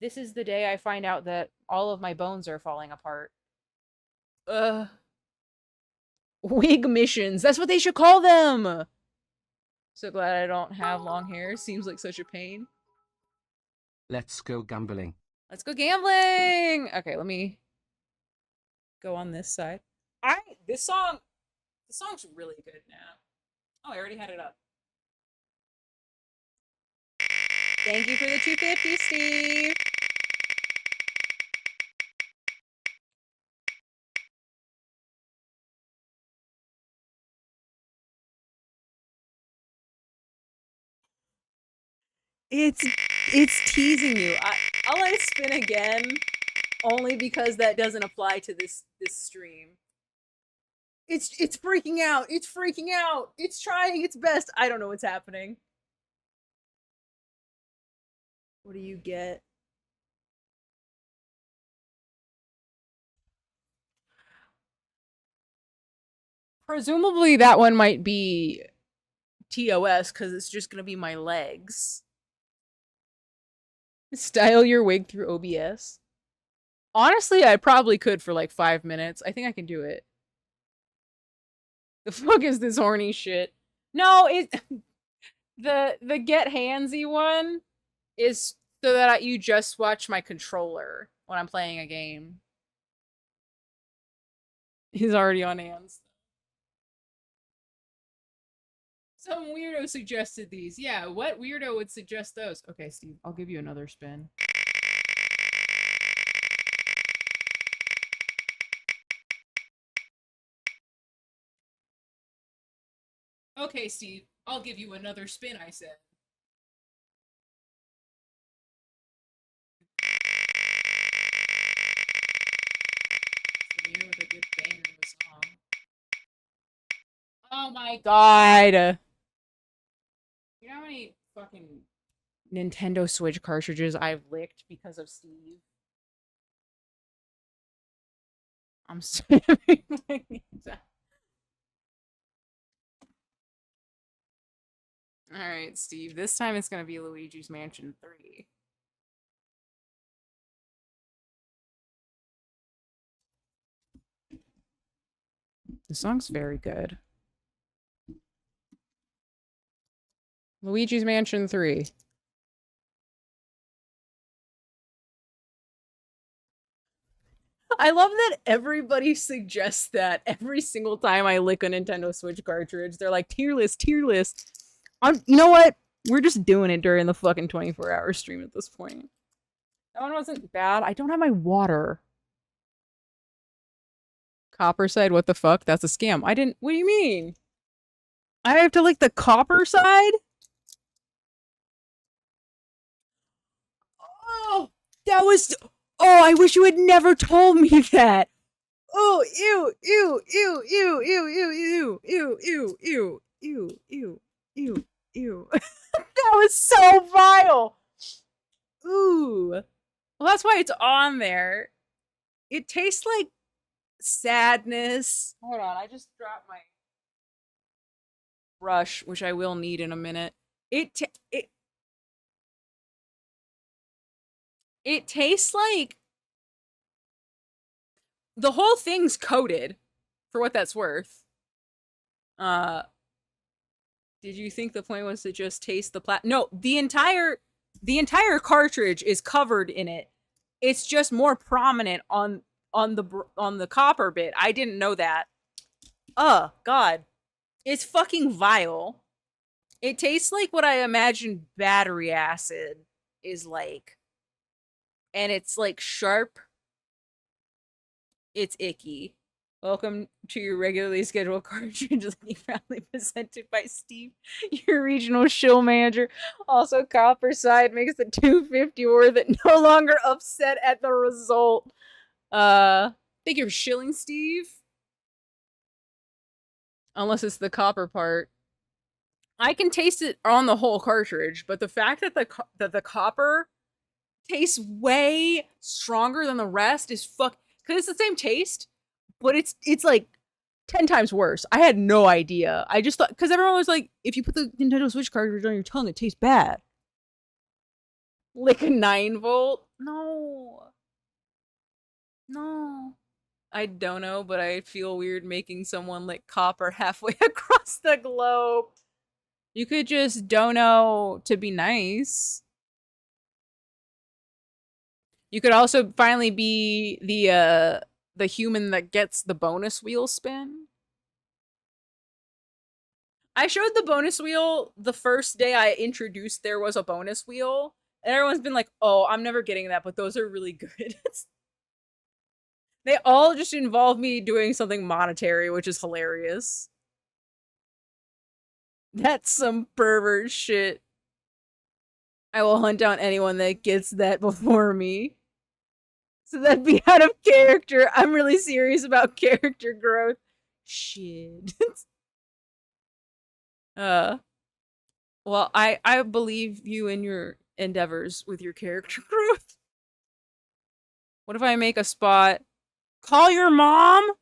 This is the day I find out that all of my bones are falling apart. Wig missions. That's what they should call them. So glad I don't have long hair. Seems like such a pain. Let's go gambling. Let's go gambling. Okay, let me go on this side. This song's really good now. Oh, I already had it up. Thank you for the 250, Steve. It's teasing you. I'll let it spin again, only because that doesn't apply to this stream. It's freaking out. It's freaking out. It's trying its best. I don't know what's happening. What do you get? Presumably that one might be TOS because it's just gonna be my legs. Style your wig through OBS. Honestly, I probably could for like 5 minutes. I think I can do it. The fuck is this horny shit? No, the get handsy one is so that you just watch my controller when I'm playing a game. He's already on hands. Some weirdo suggested these. Yeah, what weirdo would suggest those? Okay, Steve, I'll give you another spin. Okay, Steve, I'll give you another spin, I said. With a good banger of a song. Oh my god! You know how many fucking Nintendo Switch cartridges I've licked because of Steve? I'm sorry. Alright, Steve. This time it's gonna be Luigi's Mansion 3. The song's very good. Luigi's Mansion 3. I love that everybody suggests that every single time I lick a Nintendo Switch cartridge. They're like, tier list, tier list. You know what? We're just doing it during the fucking 24-hour stream at this point. That one wasn't bad. I don't have my water. Copper side, what the fuck? That's a scam. I didn't. What do you mean? I have to lick the copper side? Oh, that was. Oh, I wish you had never told me that. Oh, ew, ew, ew, ew, ew, ew, ew, ew, ew, ew, ew, ew, ew. That was so vile. Ooh. Well, that's why it's on there. It tastes like sadness. Hold on, I just dropped my brush, which I will need in a minute. It tastes like the whole thing's coated, for what that's worth. Did you think the point was to just taste the No, the entire cartridge is covered in it. It's just more prominent on the copper bit. I didn't know that. God. It's fucking vile. It tastes like what I imagine battery acid is like. And it's like sharp. It's icky. Welcome to your regularly scheduled cartridge, proudly presented by Steve, your regional shill manager. Also, copper side makes the 250 worth it. No longer upset at the result. Thank you for shilling, Steve. Unless it's the copper part. I can taste it on the whole cartridge, but the fact that the copper tastes way stronger than the rest is because it's the same taste, but it's like 10 times worse. I had no idea. I just thought, because everyone was like, if you put the Nintendo Switch cartridge on your tongue, it tastes bad. Like a 9-volt? No. I don't know, but I feel weird making someone lick copper halfway across the globe. You could just dono to be nice. You could also finally be the human that gets the bonus wheel spin. I showed the bonus wheel the first day I introduced there was a bonus wheel, and everyone's been like, oh, I'm never getting that, but those are really good. They all just involve me doing something monetary, which is hilarious. That's some pervert shit. I will hunt down anyone that gets that before me. So that'd be out of character. I'm really serious about character growth. Shit. Well, I believe you in your endeavors with your character growth. What if I make a spot? Call your mom?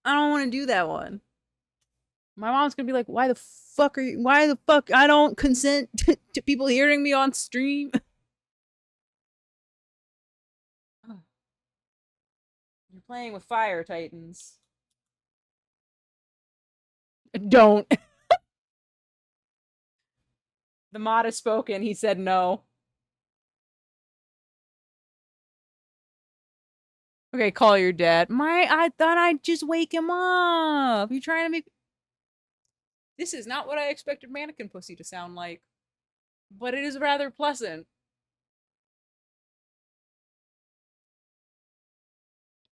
I don't want to do that one. My mom's gonna be like, why the fuck I don't consent to people hearing me on stream? You're playing with fire titans. Don't. The mod has spoken. He said no. Okay, call your dad. I thought I'd just wake him up. You trying to make... This is not what I expected mannequin pussy to sound like. But it is rather pleasant.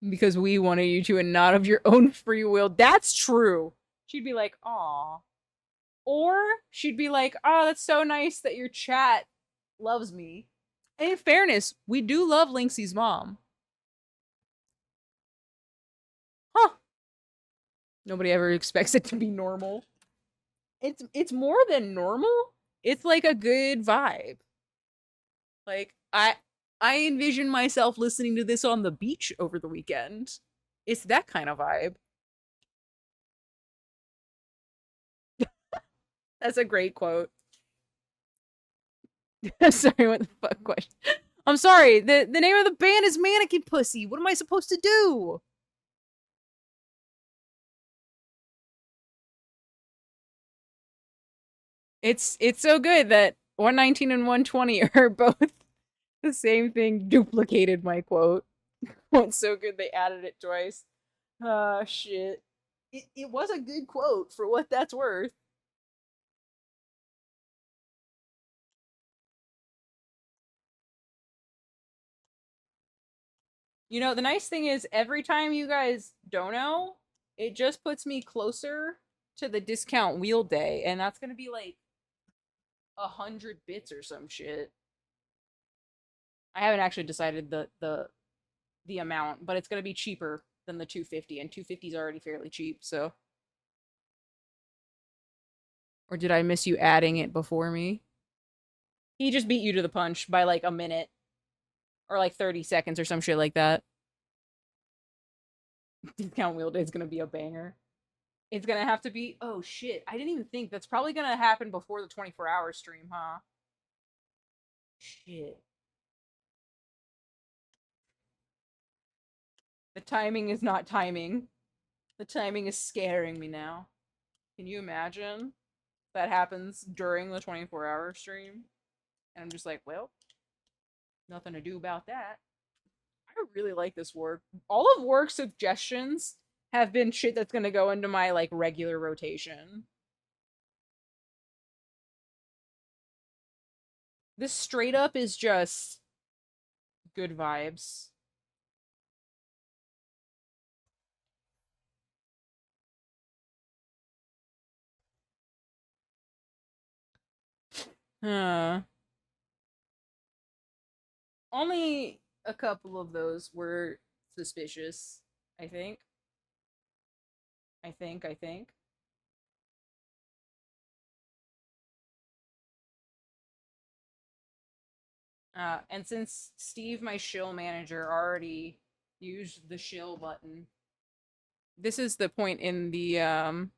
Because we wanted you to and not of your own free will. That's true. She'd be like, aw. Or she'd be like, oh, that's so nice that your chat loves me. And in fairness, we do love Lynxie's mom. Huh. Nobody ever expects it to be normal. It's more than normal. It's like a good vibe. Like, I envision myself listening to this on the beach over the weekend. It's that kind of vibe. That's a great quote. Sorry, what the fuck question? I'm sorry, the name of the band is Mannequin Pussy. What am I supposed to do? It's so good that 119 and 120 are both the same thing, duplicated my quote. It's so good they added it twice. Shit. It was a good quote for what that's worth. You know, the nice thing is every time you guys dono, it just puts me closer to the discount wheel day, and that's gonna be like 100 bits or some shit. I haven't actually decided the amount, but it's gonna be cheaper than the 250, and 250 is already fairly cheap, so. Or did I miss you adding it before me? He just beat you to the punch by like a minute. Or like 30 seconds or some shit like that. Discount wheel day is gonna be a banger. It's gonna have to be... Oh shit, I didn't even think. That's probably gonna happen before the 24-hour stream, huh? Shit. The timing is not timing. The timing is scaring me now. Can you imagine that happens during the 24-hour stream? And I'm just like, well, nothing to do about that. I really like this work. All of work suggestions have been shit that's gonna go into my, like, regular rotation. This straight up is just good vibes. Huh. Only a couple of those were suspicious, I think. I think. And since Steve, my shill manager, already used the shill button, this is the point in the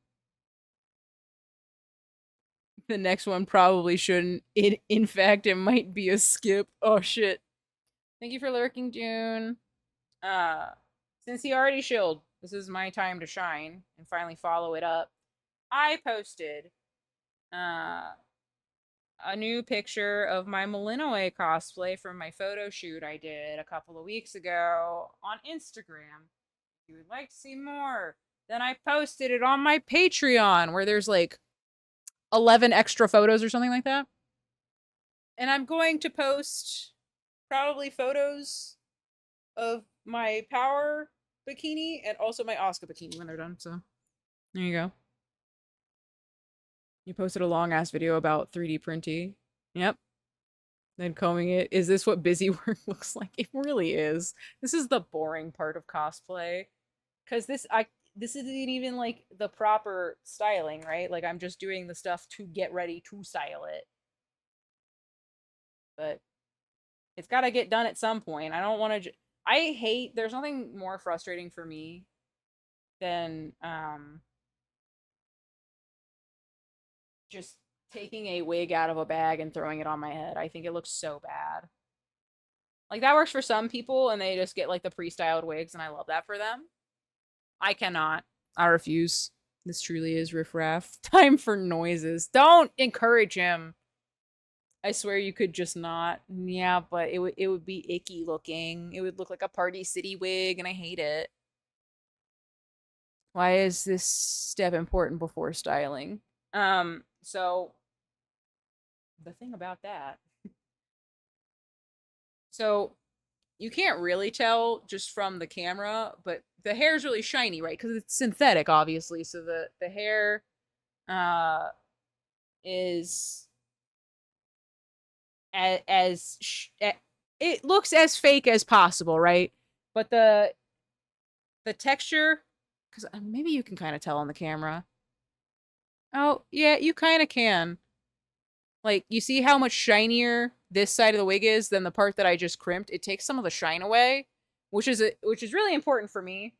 next one probably shouldn't. In fact, it might be a skip. Oh shit. Thank you for lurking, June. Since he already shilled, this is my time to shine and finally follow it up. I posted a new picture of my Malinois cosplay from my photo shoot I did a couple of weeks ago on Instagram. If you would like to see more, then I posted it on my Patreon where there's like 11 extra photos or something like that. And I'm going to post probably photos of my Power bikini and also my Asuka bikini when they're done. So there you go. You posted a long ass video about 3D printing. Yep. Then combing it. Is this what busy work looks like? It really is. This is the boring part of cosplay. Cause this isn't even like the proper styling, right? Like I'm just doing the stuff to get ready to style it. But it's gotta get done at some point. I don't want to. I hate. There's nothing more frustrating for me than just taking a wig out of a bag and throwing it on my head. I think it looks so bad. Like, that works for some people, and they just get, like, the pre-styled wigs, and I love that for them. I cannot. I refuse. This truly is riffraff. Time for noises. Don't encourage him. I swear you could just not. Yeah, but it would be icky looking. It would look like a Party City wig, and I hate it. Why is this step important before styling? So the thing about that. So you can't really tell just from the camera, but the hair is really shiny, right? Because it's synthetic, obviously. So the hair is it looks as fake as possible, right? But the texture, because maybe you can kind of tell on the camera. Oh yeah, you kind of can. Like, you see how much shinier this side of the wig is than the part that I just crimped? It takes some of the shine away, which is really important for me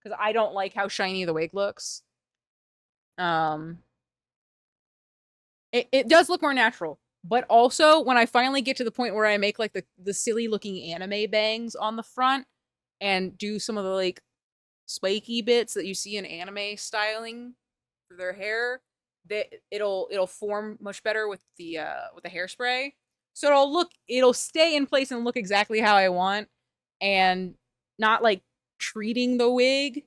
because I don't like how shiny the wig looks. It does look more natural, but also when I finally get to the point where I make like the silly looking anime bangs on the front and do some of the like spiky bits that you see in anime styling for their hair, that it'll form much better with the hairspray. So it'll stay in place and look exactly how I want, and not like treating the wig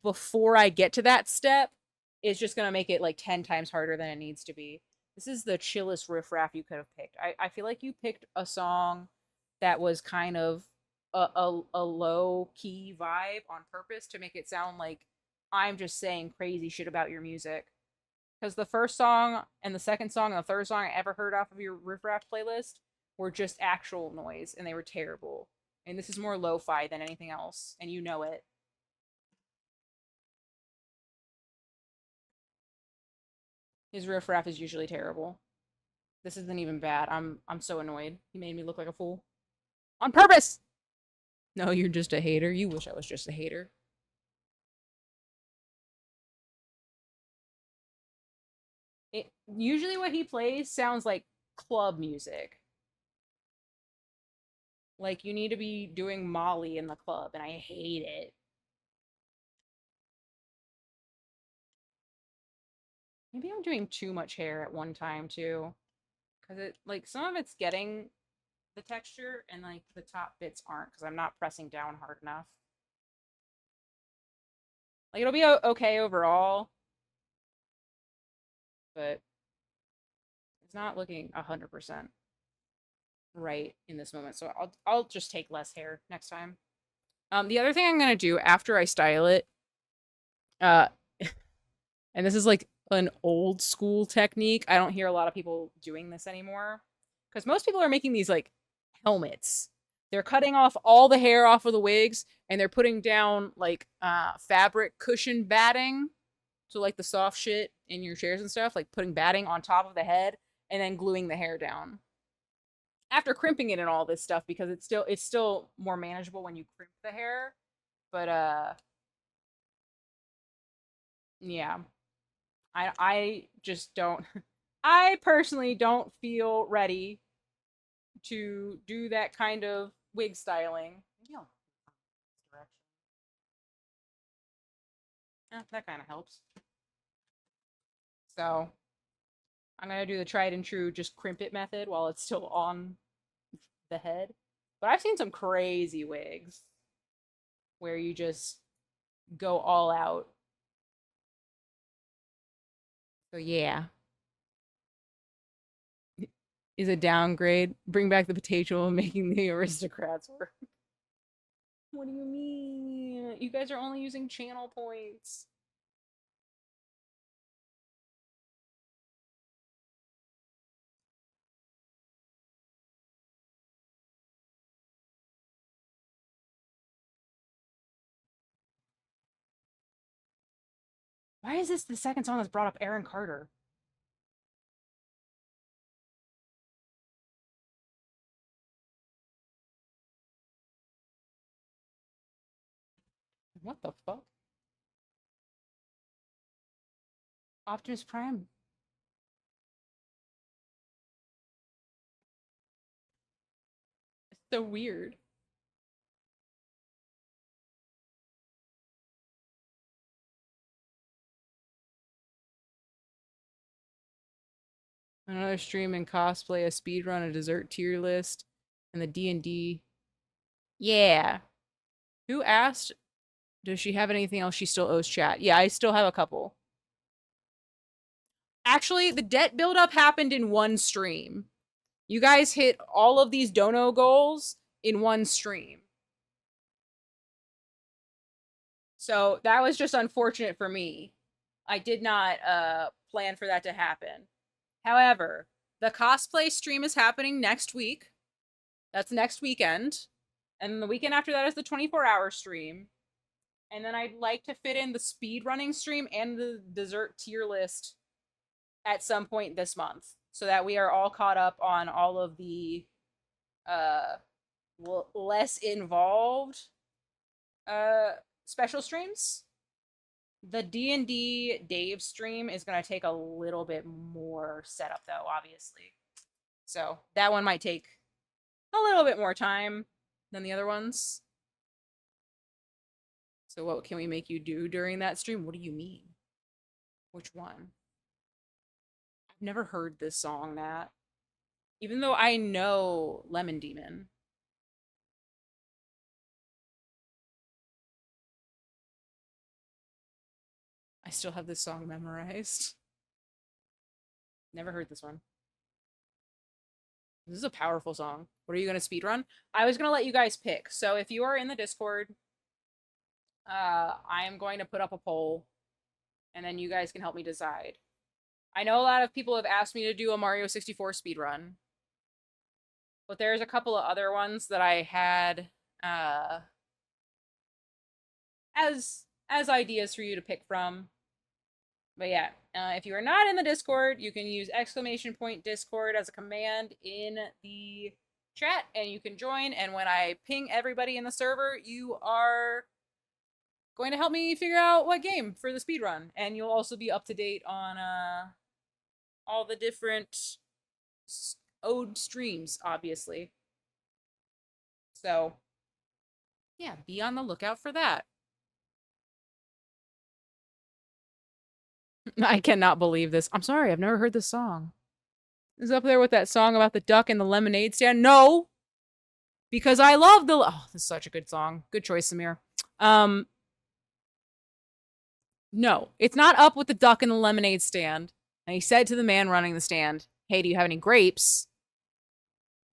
before I get to that step is just gonna make it like 10 times harder than it needs to be. This is the chillest riffraff you could have picked. I feel like you picked a song that was kind of a low key vibe on purpose to make it sound like I'm just saying crazy shit about your music. Because the first song and the second song and the third song I ever heard off of your riffraff playlist were just actual noise and they were terrible. And this is more lo-fi than anything else, and you know it. His riffraff is usually terrible. This isn't even bad. I'm so annoyed. He made me look like a fool. On purpose! No, you're just a hater. You wish I was just a hater. Usually what he plays sounds like club music. Like, you need to be doing Molly in the club, and I hate it. Maybe I'm doing too much hair at one time, too. Because like, some of it's getting the texture, and, like, the top bits aren't, because I'm not pressing down hard enough. Like, it'll be okay overall, but it's not looking 100% right in this moment. So I'll just take less hair next time. The other thing I'm gonna do after I style it, and this is like an old school technique. I don't hear a lot of people doing this anymore because most people are making these like helmets. They're cutting off all the hair off of the wigs and they're putting down like fabric cushion batting. So like the soft shit in your chairs and stuff, like putting batting on top of the head and then gluing the hair down. After crimping it and all this stuff, because it's still more manageable when you crimp the hair. But yeah. I just don't I personally don't feel ready to do that kind of wig styling. Maybe I'll this direction. That kind of helps. So I'm gonna do the tried and true just crimp it method while it's still on the head. But I've seen some crazy wigs where you just go all out. So yeah. Is a downgrade. Bring back the potato of making the aristocrats work. What do you mean? You guys are only using channel points. Why is this the second song that's brought up Aaron Carter? What the fuck? Optimus Prime. So weird. Another stream and cosplay, a speedrun, a dessert tier list, and the D&D. Yeah. Who asked? Does she have anything else she still owes chat? Yeah, I still have a couple. Actually, the debt buildup happened in one stream. You guys hit all of these dono goals in one stream. So that was just unfortunate for me. I did not plan for that to happen. However, the cosplay stream is happening next week. That's next weekend. And the weekend after that is the 24-hour stream. And then I'd like to fit in the speedrunning stream and the dessert tier list at some point this month, so that we are all caught up on all of the less involved special streams. The D&D Dave stream is going to take a little bit more setup, though, obviously. So that one might take a little bit more time than the other ones. So what can we make you do during that stream? What do you mean? Which one? I've never heard this song, Nat. Even though I know Lemon Demon. I still have this song memorized. Never heard this one. This is a powerful song. What are you going to speedrun? I was going to let you guys pick. So if you are in the Discord, I am going to put up a poll, and then you guys can help me decide. I know a lot of people have asked me to do a Mario 64 speedrun, but there's a couple of other ones that I had as ideas for you to pick from. But yeah, if you are not in the Discord, you can use !Discord as a command in the chat, and you can join. And when I ping everybody in the server, you are going to help me figure out what game for the speedrun. And you'll also be up to date on all the different ode streams, obviously. So yeah, be on the lookout for that. I cannot believe this. I'm sorry, I've never heard this song. Is up there with that song about the duck and the lemonade stand? No! Because I love the... Oh, this is such a good song. Good choice, Samir. No, it's not up with the duck and the lemonade stand. And he said to the man running the stand, hey, do you have any grapes?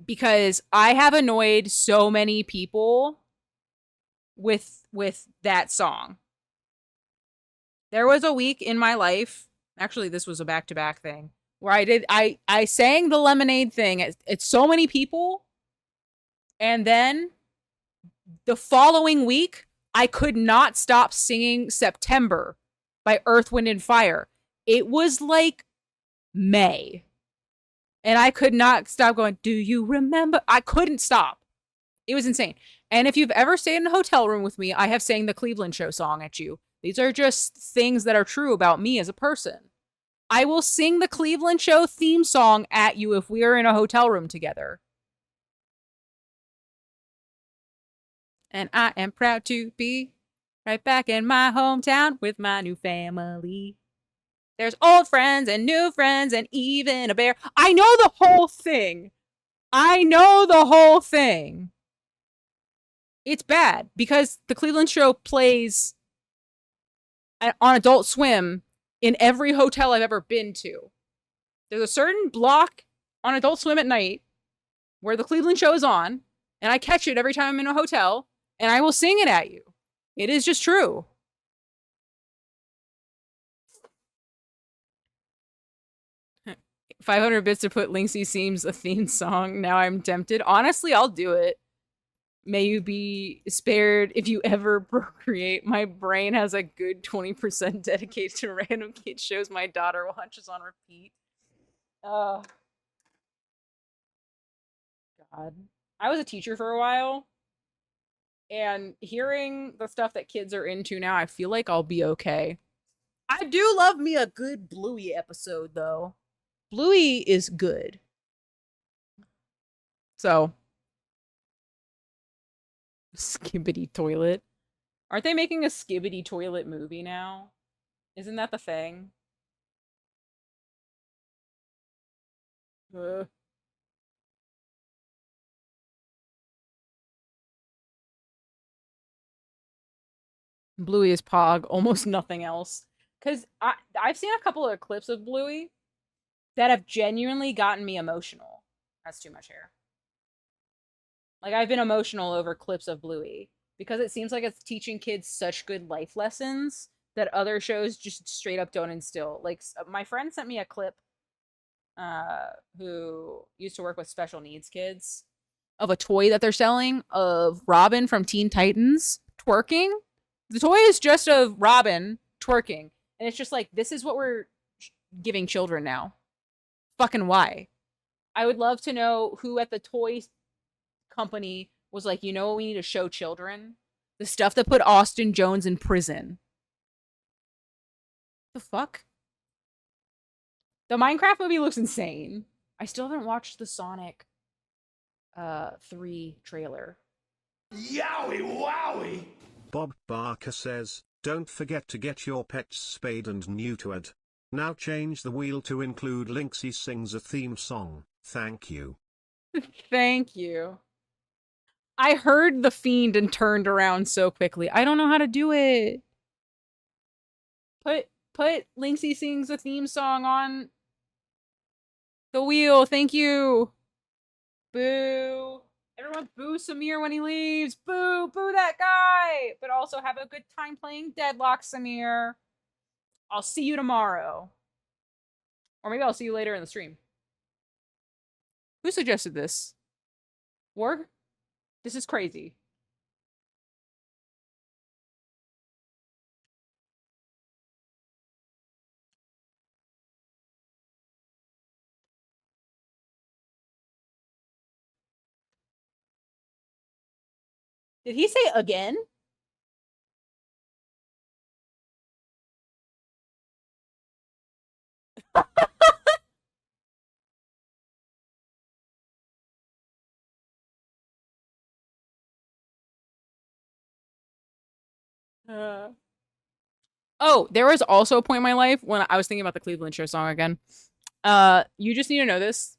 Because I have annoyed so many people with that song. There was a week in my life, actually this was a back-to-back thing, where I sang the lemonade thing at so many people, and then the following week, I could not stop singing September by Earth, Wind, and Fire. It was like May. And I could not stop going, do you remember? I couldn't stop. It was insane. And if you've ever stayed in a hotel room with me, I have sang the Cleveland Show song at you. These are just things that are true about me as a person. I will sing the Cleveland Show theme song at you if we are in a hotel room together. And I am proud to be right back in my hometown with my new family. There's old friends and new friends and even a bear. I know the whole thing. I know the whole thing. It's bad because the Cleveland Show plays on Adult Swim in every hotel I've ever been to. There's a certain block on Adult Swim at night where the Cleveland Show is on, and I catch it every time I'm in a hotel, and I will sing it at you. It is just true. $500 bits to put Lynxie Seems a theme song. Now I'm tempted. Honestly, I'll do it. May you be spared if you ever procreate. My brain has a good 20% dedicated to random kid shows my daughter watches on repeat. God. I was a teacher for a while. And hearing the stuff that kids are into now, I feel like I'll be okay. I do love me a good Bluey episode, though. Bluey is good. So, Skibbity toilet. Aren't they making a Skibbity toilet movie now? Isn't that the thing? Ugh. Bluey is Pog, almost nothing else. Because I've seen a couple of clips of Bluey that have genuinely gotten me emotional. That's too much hair. Like, I've been emotional over clips of Bluey because it seems like it's teaching kids such good life lessons that other shows just straight up don't instill. Like, my friend sent me a clip who used to work with special needs kids of a toy that they're selling of Robin from Teen Titans twerking. The toy is just of Robin twerking. And it's just like, this is what we're giving children now. Fucking why? I would love to know who at the toy company was like, you know what we need to show children? The stuff that put Austin Jones in prison. The fuck? The Minecraft movie looks insane. I still haven't watched the Sonic 3 trailer. Yowie wowie! Bob Barker says, don't forget to get your pets spayed and neutered. Now change the wheel to include Lynxie sings a theme song. Thank you. Thank you. I heard The Fiend and turned around so quickly. I don't know how to do it. Put Lynxie sings a theme song on the wheel. Thank you. Boo. Everyone boo Samir when he leaves. Boo. Boo that guy. But also have a good time playing Deadlock, Samir. I'll see you tomorrow. Or maybe I'll see you later in the stream. Who suggested this? Warg? This is crazy. Did he say again? Oh, there was also a point in my life when I was thinking about the Cleveland Show song again. You just need to know this.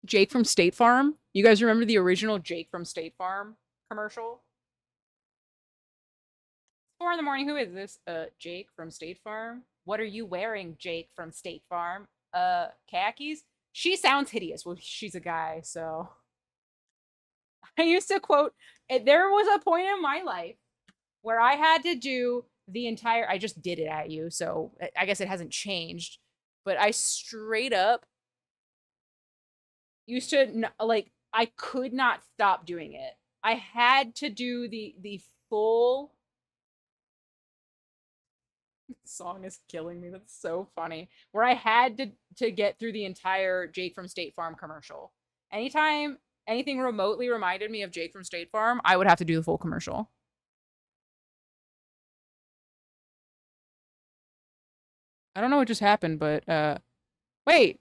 Jake from State Farm. You guys remember the original Jake from State Farm commercial? 4 in the morning. Who is this? Jake from State Farm. What are you wearing, Jake from State Farm? Khakis? She sounds hideous. Well, she's a guy, so. I used to quote, there was a point in my life where I had to do the entire, I just did it at you, so I guess it hasn't changed, but I straight up used to, like, I could not stop doing it. I had to do the full, song is killing me, that's so funny, where I had to get through the entire Jake from State Farm commercial. Anytime anything remotely reminded me of Jake from State Farm, I would have to do the full commercial. I don't know what just happened, but, wait.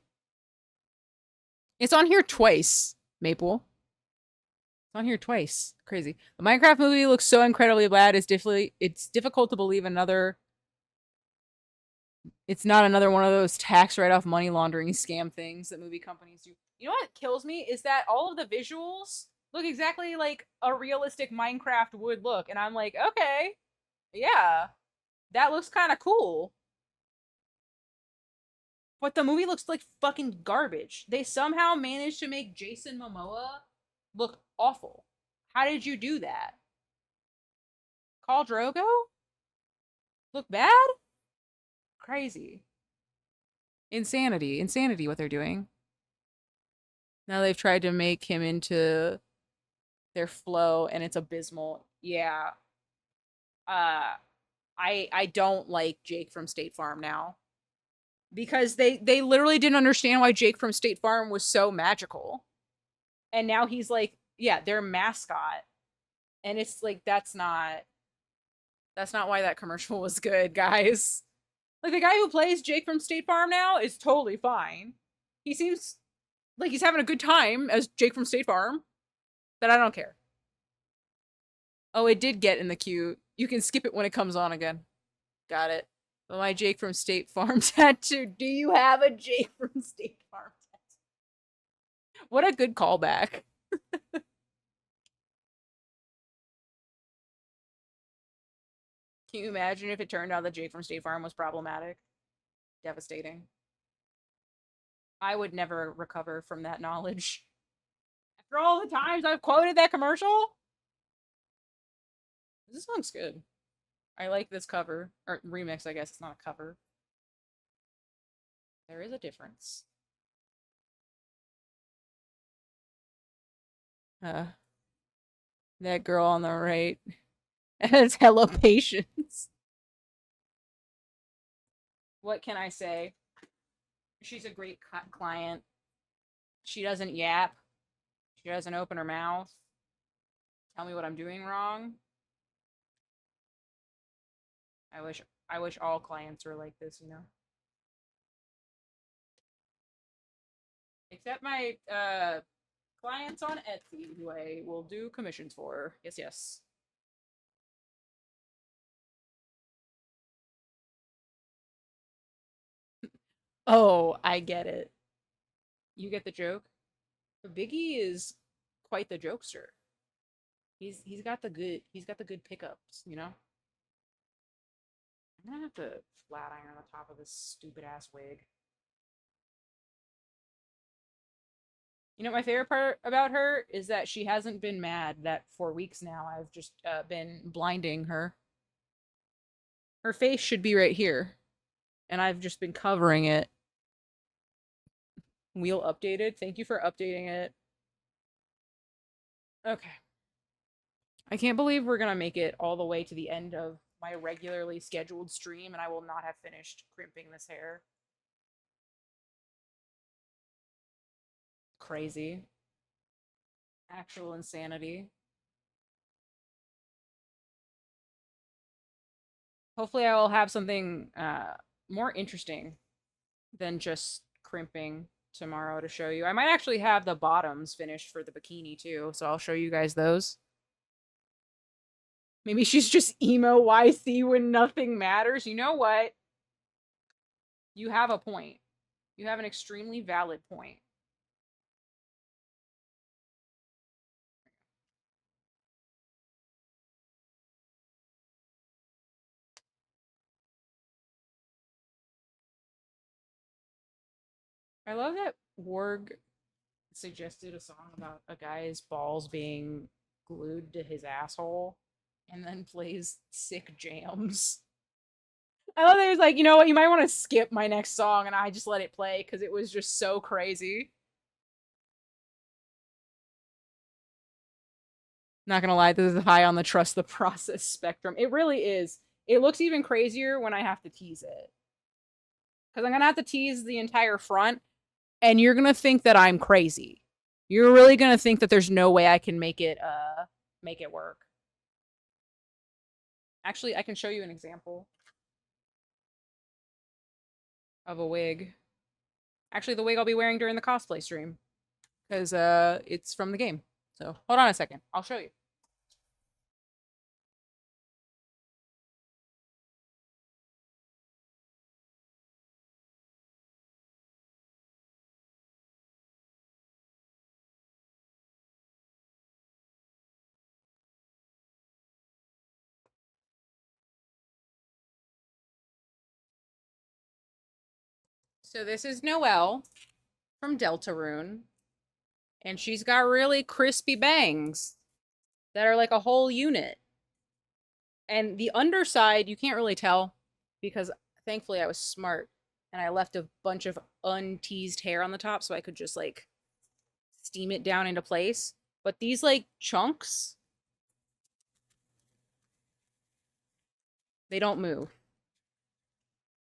It's on here twice, Maple. It's on here twice. Crazy. The Minecraft movie looks so incredibly bad, it's difficult to believe it's not another one of those tax write-off money laundering scam things that movie companies do. You know what kills me is that all of the visuals look exactly like a realistic Minecraft would look. And I'm like, okay, yeah, that looks kind of cool. But the movie looks like fucking garbage. They somehow managed to make Jason Momoa look awful. How did you do that? Khal Drogo? Look bad? Crazy. Insanity. Insanity what they're doing. Now they've tried to make him into their flow and it's abysmal. Yeah. I don't like Jake from State Farm now. Because they literally didn't understand why Jake from State Farm was so magical. And now he's like, yeah, their mascot. And it's like, that's not why that commercial was good, guys. Like, the guy who plays Jake from State Farm now is totally fine. He seems like he's having a good time as Jake from State Farm, then I don't care. Oh, it did get in the queue. You can skip it when it comes on again. Got it. But my Jake from State Farm tattoo. Do you have a Jake from State Farm tattoo? What a good callback. Can you imagine if it turned out that Jake from State Farm was problematic? Devastating. I would never recover from that knowledge. After all the times I've quoted that commercial? This song's good. I like this cover. Or remix, I guess. It's not a cover. There is a difference. That girl on the right has hella patience. What can I say? She's a great client. She doesn't yap. She doesn't open her mouth. Tell me what I'm doing wrong. I wish all clients were like this, you know. Except my clients on Etsy, who I will do commissions for. Yes, yes. Oh, I get it. You get the joke? Biggie is quite the jokester. He's got the good pickups, you know? I'm gonna have to flat iron the top of this stupid ass wig. You know, my favorite part about her is that she hasn't been mad that for weeks now I've just been blinding her. Her face should be right here, and I've just been covering it. Wheel updated. Thank you for updating it. Okay. I can't believe we're gonna make it all the way to the end of my regularly scheduled stream and I will not have finished crimping this hair. Crazy. Actual insanity. Hopefully I will have something more interesting than just crimping tomorrow to show you. I might actually have the bottoms finished for the bikini too, so I'll show you guys those. Maybe she's just emo YC when nothing matters. You know what? You have a point. You have an extremely valid point. I love that Warg suggested a song about a guy's balls being glued to his asshole and then plays sick jams. I love that he was like, you know what, you might want to skip my next song, and I just let it play because it was just so crazy. Not gonna lie, this is high on the trust the process spectrum. It really is. It looks even crazier when I have to tease it. Because I'm gonna have to tease the entire front, and you're gonna think that I'm crazy. You're really gonna think that there's no way I can make it work. Actually, I can show you an example of a wig. Actually, the wig I'll be wearing during the cosplay stream. Because it's from the game. So, hold on a second. I'll show you. So this is Noelle from Deltarune. And she's got really crispy bangs that are like a whole unit. And the underside, you can't really tell because thankfully I was smart and I left a bunch of unteased hair on the top so I could just like steam it down into place. But these like chunks, they don't move.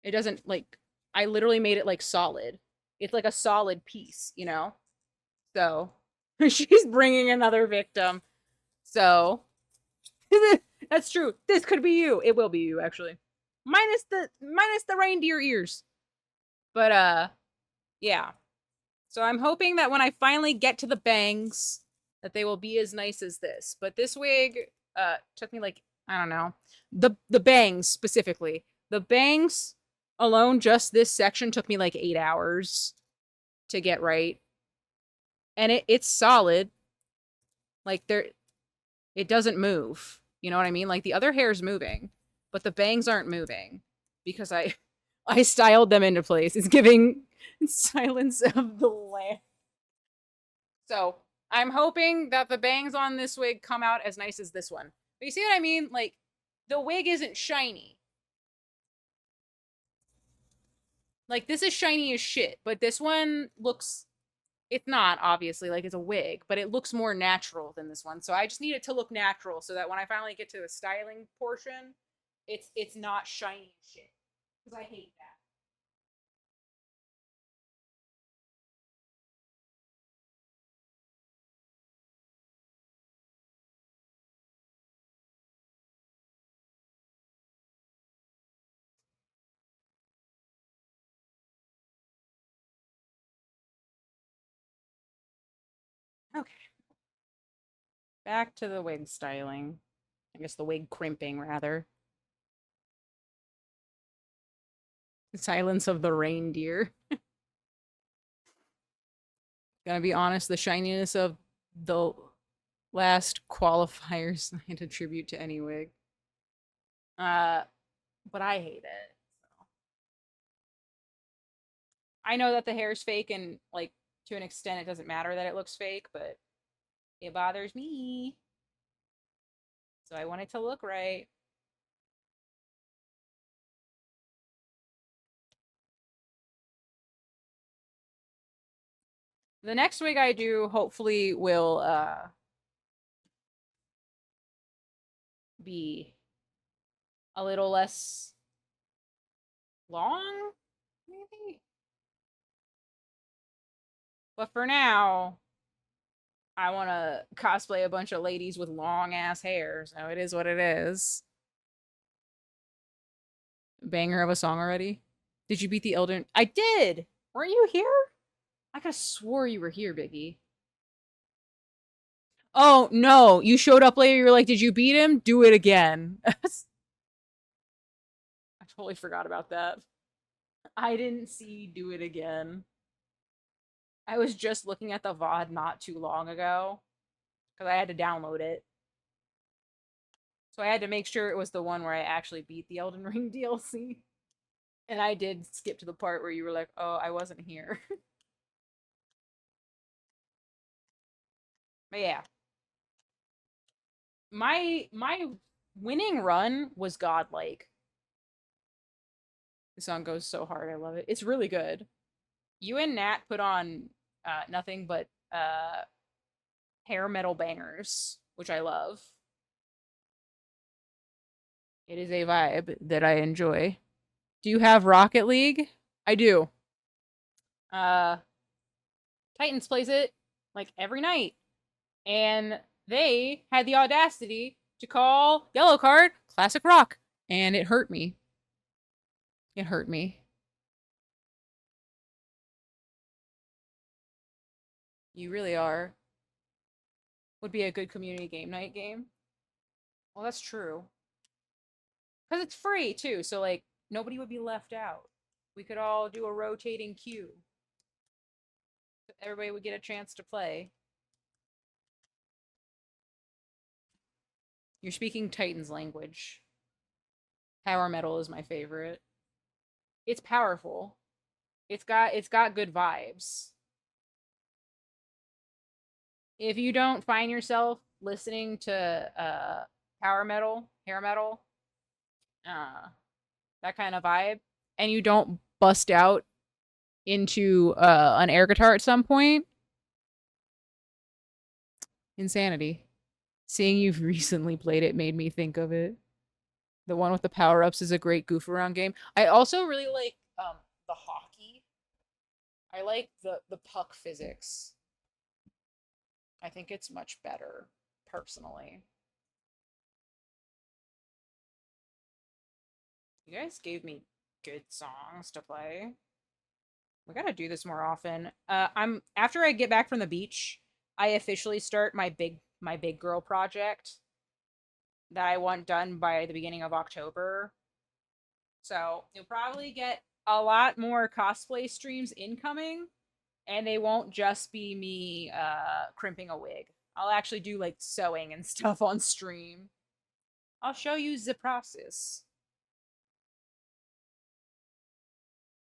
It doesn't like, I literally made it like solid. It's like a solid piece, you know? So she's bringing another victim. So that's true. This could be you. It will be you, actually. Minus the reindeer ears. But yeah. So I'm hoping that when I finally get to the bangs, that they will be as nice as this. But this wig took me like, I don't know. The bangs specifically. The bangs alone, just this section took me like 8 hours to get right. And it's solid. Like it doesn't move. You know what I mean? Like the other hair's moving, but the bangs aren't moving because I styled them into place. It's giving Silence of the Lamb. So I'm hoping that the bangs on this wig come out as nice as this one. But you see what I mean? Like the wig isn't shiny. Like this is shiny as shit, but this one looks, it's not obviously, like it's a wig, but it looks more natural than this one. So I just need it to look natural so that when I finally get to the styling portion, it's not shiny as shit. Because I hate that. Okay. Back to the wig styling. I guess the wig crimping, rather. The Silence of the Reindeer. Gonna be honest, the shininess of the last qualifiers I'd attribute to any wig. But I hate it. So. I know that the hair is fake and, like, to an extent it doesn't matter that it looks fake, but it bothers me. So I want it to look right. The next wig I do hopefully will be a little less long, maybe? But for now, I want to cosplay a bunch of ladies with long ass hair, so it is what it is. Banger of a song already? Did you beat the Elden? I did! Weren't you here? I could have swore you were here, Biggie. Oh, no. You showed up later. You were like, did you beat him? Do it again. I totally forgot about that. I didn't see do it again. I was just looking at the VOD not too long ago because I had to download it. So I had to make sure it was the one where I actually beat the Elden Ring DLC. And I did skip to the part where you were like, oh, I wasn't here. But yeah. My winning run was godlike. The song goes so hard. I love it. It's really good. You and Nat put on nothing but hair metal bangers, which I love. It is a vibe that I enjoy. Do you have Rocket League? I do. Titans plays it like every night. And they had the audacity to call Yellow Card classic rock. And it hurt me. It hurt me. You really are. Would be a good community game night game. Well, that's true. Because it's free, too. So, like, nobody would be left out. We could all do a rotating queue. Everybody would get a chance to play. You're speaking Titan's language. Power metal is my favorite. It's powerful. It's got good vibes. If you don't find yourself listening to power metal, hair metal, that kind of vibe, and you don't bust out into an air guitar at some point, insanity. Seeing you've recently played it made me think of it. The one with the power-ups is a great goof around game. I also really like the hockey. I like the puck physics. I think it's much better, personally. You guys gave me good songs to play. We gotta do this more often. I'm after I get back from the beach, I officially start my big girl project that I want done by the beginning of October. So you'll probably get a lot more cosplay streams incoming, and they won't just be me crimping a wig. I'll actually do like sewing and stuff on stream. I'll show you the process.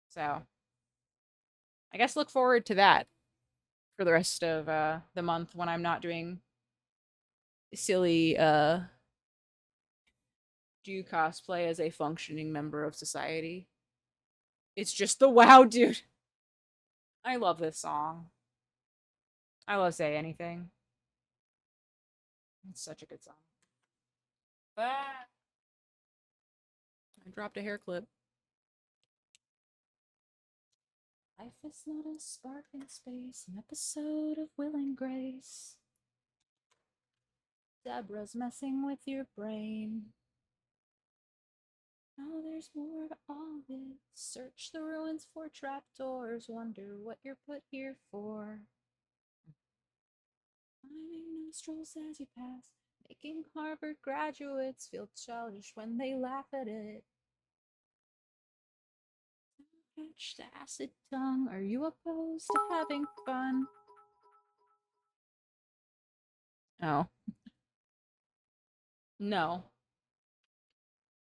So I guess look forward to that for the rest of the month when I'm not doing silly do cosplay as a functioning member of society. It's just the wow, dude. I love this song. I love Say Anything. It's such a good song. Ah! I dropped a hair clip. Life is not a sparkling space, an episode of Will and Grace. Deborah's messing with your brain. Oh, there's more to all this. Search the ruins for trapdoors. Wonder what you're put here for. Climbing nostrils as you pass. Making Harvard graduates feel childish when they laugh at it. Catch the acid tongue. Are you opposed to having fun? Oh. No.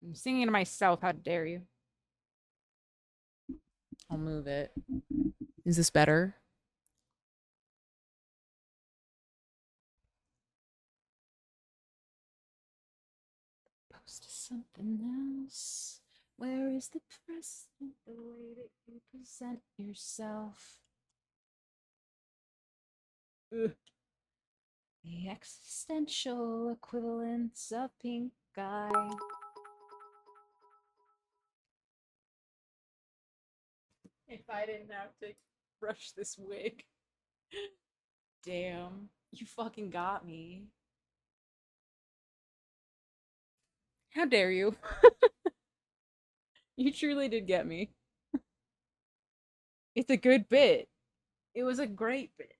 I'm singing to myself. How dare you? I'll move it. Is this better? Post to something else. Where is the precedent, the way that you present yourself? Ugh. The existential equivalence of pink eye. If I didn't have to brush this wig. Damn. You fucking got me. How dare you? You truly did get me. It's a good bit. It was a great bit.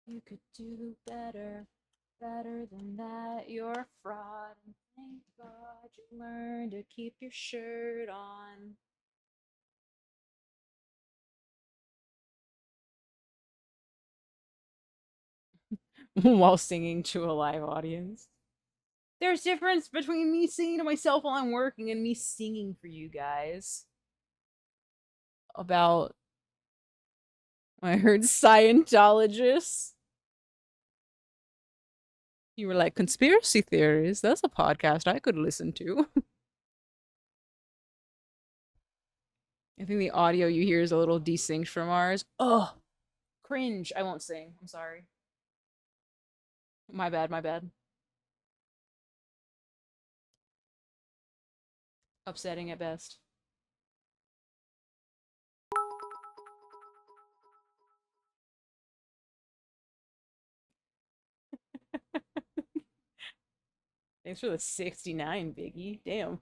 You could do better, better than that. You're a fraud, and thank God you learned to keep your shirt on. While singing to a live audience. There's difference between me singing to myself while I'm working and me singing for you guys. About I heard Scientologists. You were like, conspiracy theories? That's a podcast I could listen to. I think the audio you hear is a little desynced from ours. Ugh. Cringe. I won't sing. I'm sorry. My bad, my bad. Upsetting at best. Thanks for the 69, Biggie. Damn.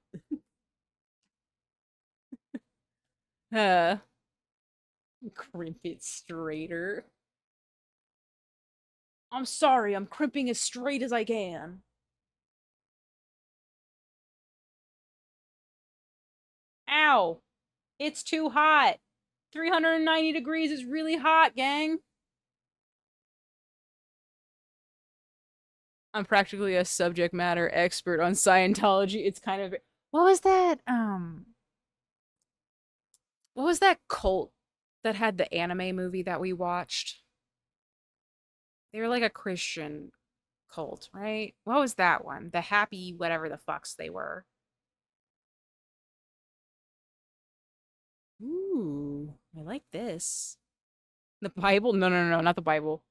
Crimp it straighter. I'm sorry, I'm crimping as straight as I can. Ow! It's too hot. 390 degrees is really hot, gang. I'm practically a subject matter expert on Scientology. It's kind of what was that? What was that cult that had the anime movie that we watched? They were like a Christian cult, right? What was that one? The happy whatever the fucks they were. Ooh, I like this. The Bible? No, not the Bible.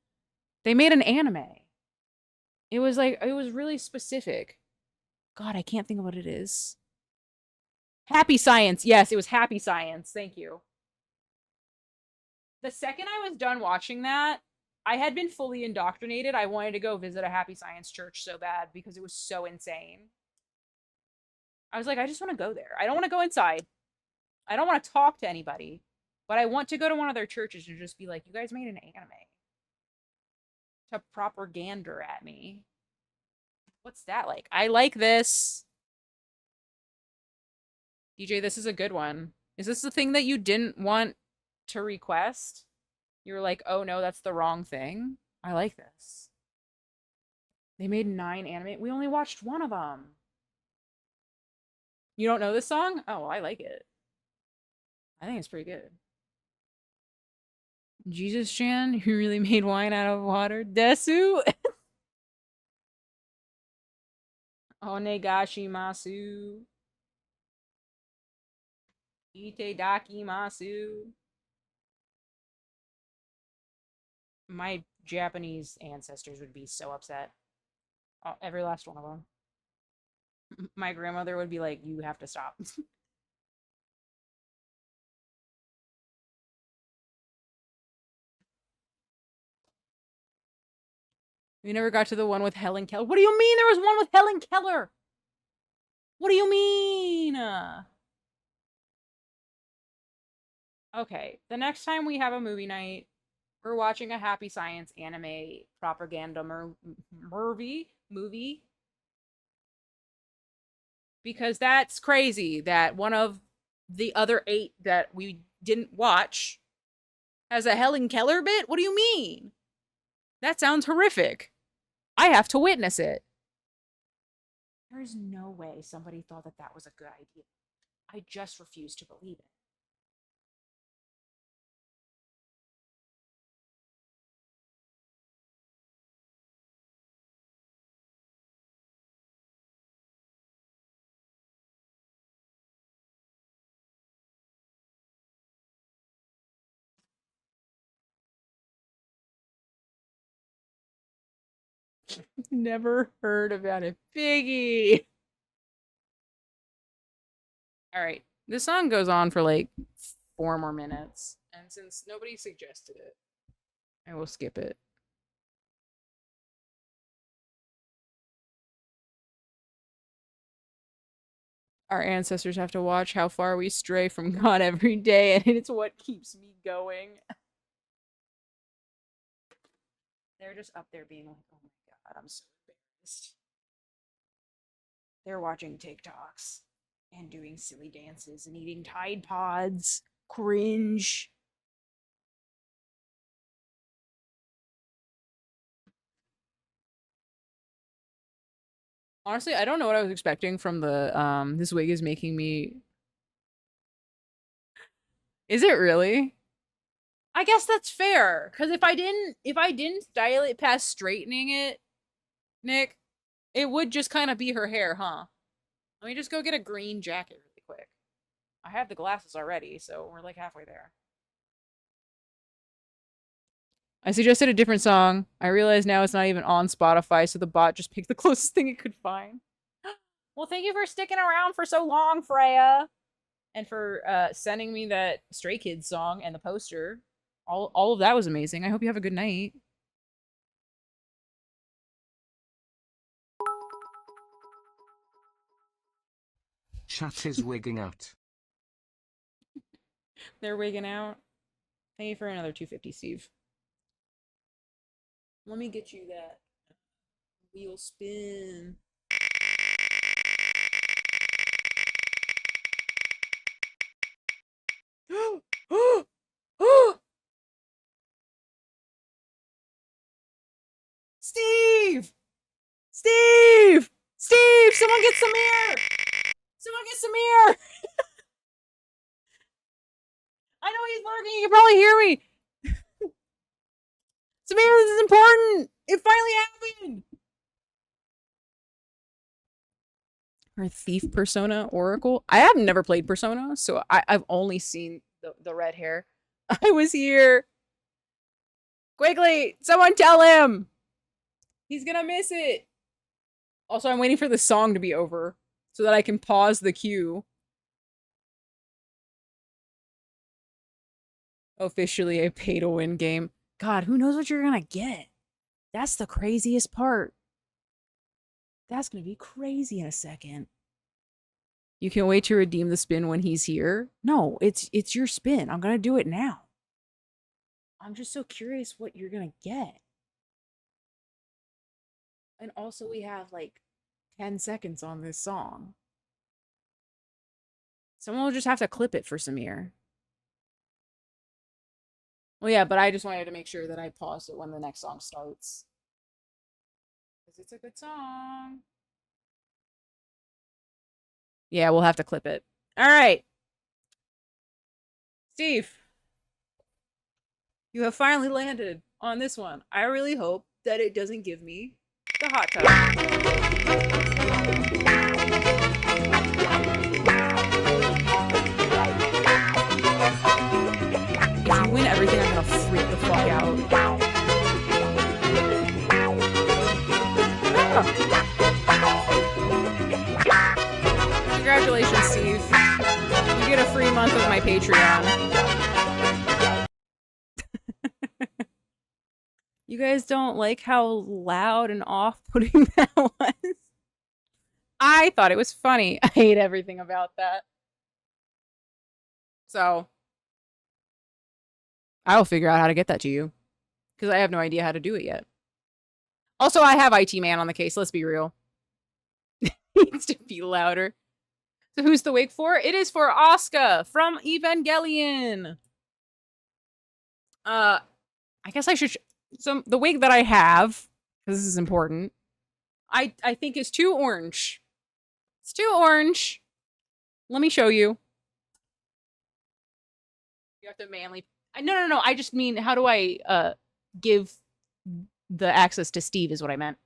They made an anime. It was like, it was really specific. God, I can't think of what it is. Happy Science. Yes, it was Happy Science. Thank you. The second I was done watching that, I had been fully indoctrinated. I wanted to go visit a Happy Science church so bad because it was so insane. I was like, I just want to go there. I don't want to go inside. I don't want to talk to anybody. But I want to go to one of their churches and just be like, you guys made an anime to propaganda at me. What's that like? I like this. DJ, this is a good one. Is this the thing that you didn't want to request? You were like, oh no, that's the wrong thing. I like this. They made 9 anime. We only watched one of them. You don't know this song? Oh, I like it. I think it's pretty good. Jesus Chan, who really made wine out of water. Desu. Onegashimasu. Itedakimasu. My Japanese ancestors would be so upset. Oh, every last one of them. My grandmother would be like, you have to stop. We never got to the one with Helen Keller. What do you mean there was one with Helen Keller? What do you mean? Okay, the next time we have a movie night, we're watching a Happy Science anime propaganda movie. Because that's crazy that one of the other 8 that we didn't watch has a Helen Keller bit? What do you mean? That sounds horrific. I have to witness it. There's no way somebody thought that that was a good idea. I just refuse to believe it. Never heard about it. Biggie. All right. This song goes on for like 4 more minutes. And since nobody suggested it, I will skip it. Our ancestors have to watch how far we stray from God every day, and it's what keeps me going. They're just up there being like, oh my God, I'm so embarrassed. They're watching TikToks and doing silly dances and eating Tide Pods. Cringe. Honestly, I don't know what I was expecting from the this wig is making me. Is it really? I guess that's fair, because if I didn't style it past straightening it, Nick, it would just kind of be her hair, huh? Let me just go get a green jacket really quick. I have the glasses already, so we're like halfway there. I suggested a different song. I realize now it's not even on Spotify, so the bot just picked the closest thing it could find. Well, thank you for sticking around for so long, Freya. And for sending me that Stray Kids song and the poster. All of that was amazing. I hope you have a good night. Chat is wigging out. They're wigging out. Thank you for another 250, Steve. Let me get you that wheel spin. Steve! Steve! Steve! Someone get Samir! Someone get Samir! I know he's working. He can probably hear me. Samir, this is important. It finally happened. Her thief persona, Oracle. I have never played Persona, so I've only seen the red hair. I was here. Quickly, someone tell him. He's gonna miss it. Also, I'm waiting for the song to be over so that I can pause the queue. Officially a pay-to-win game. God, who knows what you're gonna get? That's the craziest part. That's gonna be crazy in a second. You can't wait to redeem the spin when he's here. No, it's your spin. I'm gonna do it now. I'm just so curious what you're gonna get. And also, we have like 10 seconds on this song. Someone will just have to clip it for Samir. Well, yeah, but I just wanted to make sure that I paused it when the next song starts. Because it's a good song. Yeah, we'll have to clip it. All right. Steve, you have finally landed on this one. I really hope that it doesn't give me the hot tub. If you win everything, I'm gonna freak the fuck out. Oh. Congratulations, Steve. You get a free month of my Patreon. You guys don't like how loud and off-putting that was? I thought it was funny. I hate everything about that. So, I'll figure out how to get that to you. Because I have no idea how to do it yet. Also, I have IT Man on the case, let's be real. Needs to be louder. So who's the wig for? It is for Asuka from Evangelion. I guess I should... So the wig that I have, because this is important, I think is too orange. It's too orange. Let me show you. You have to manly... No. I just mean, how do I give the access to Steve is what I meant.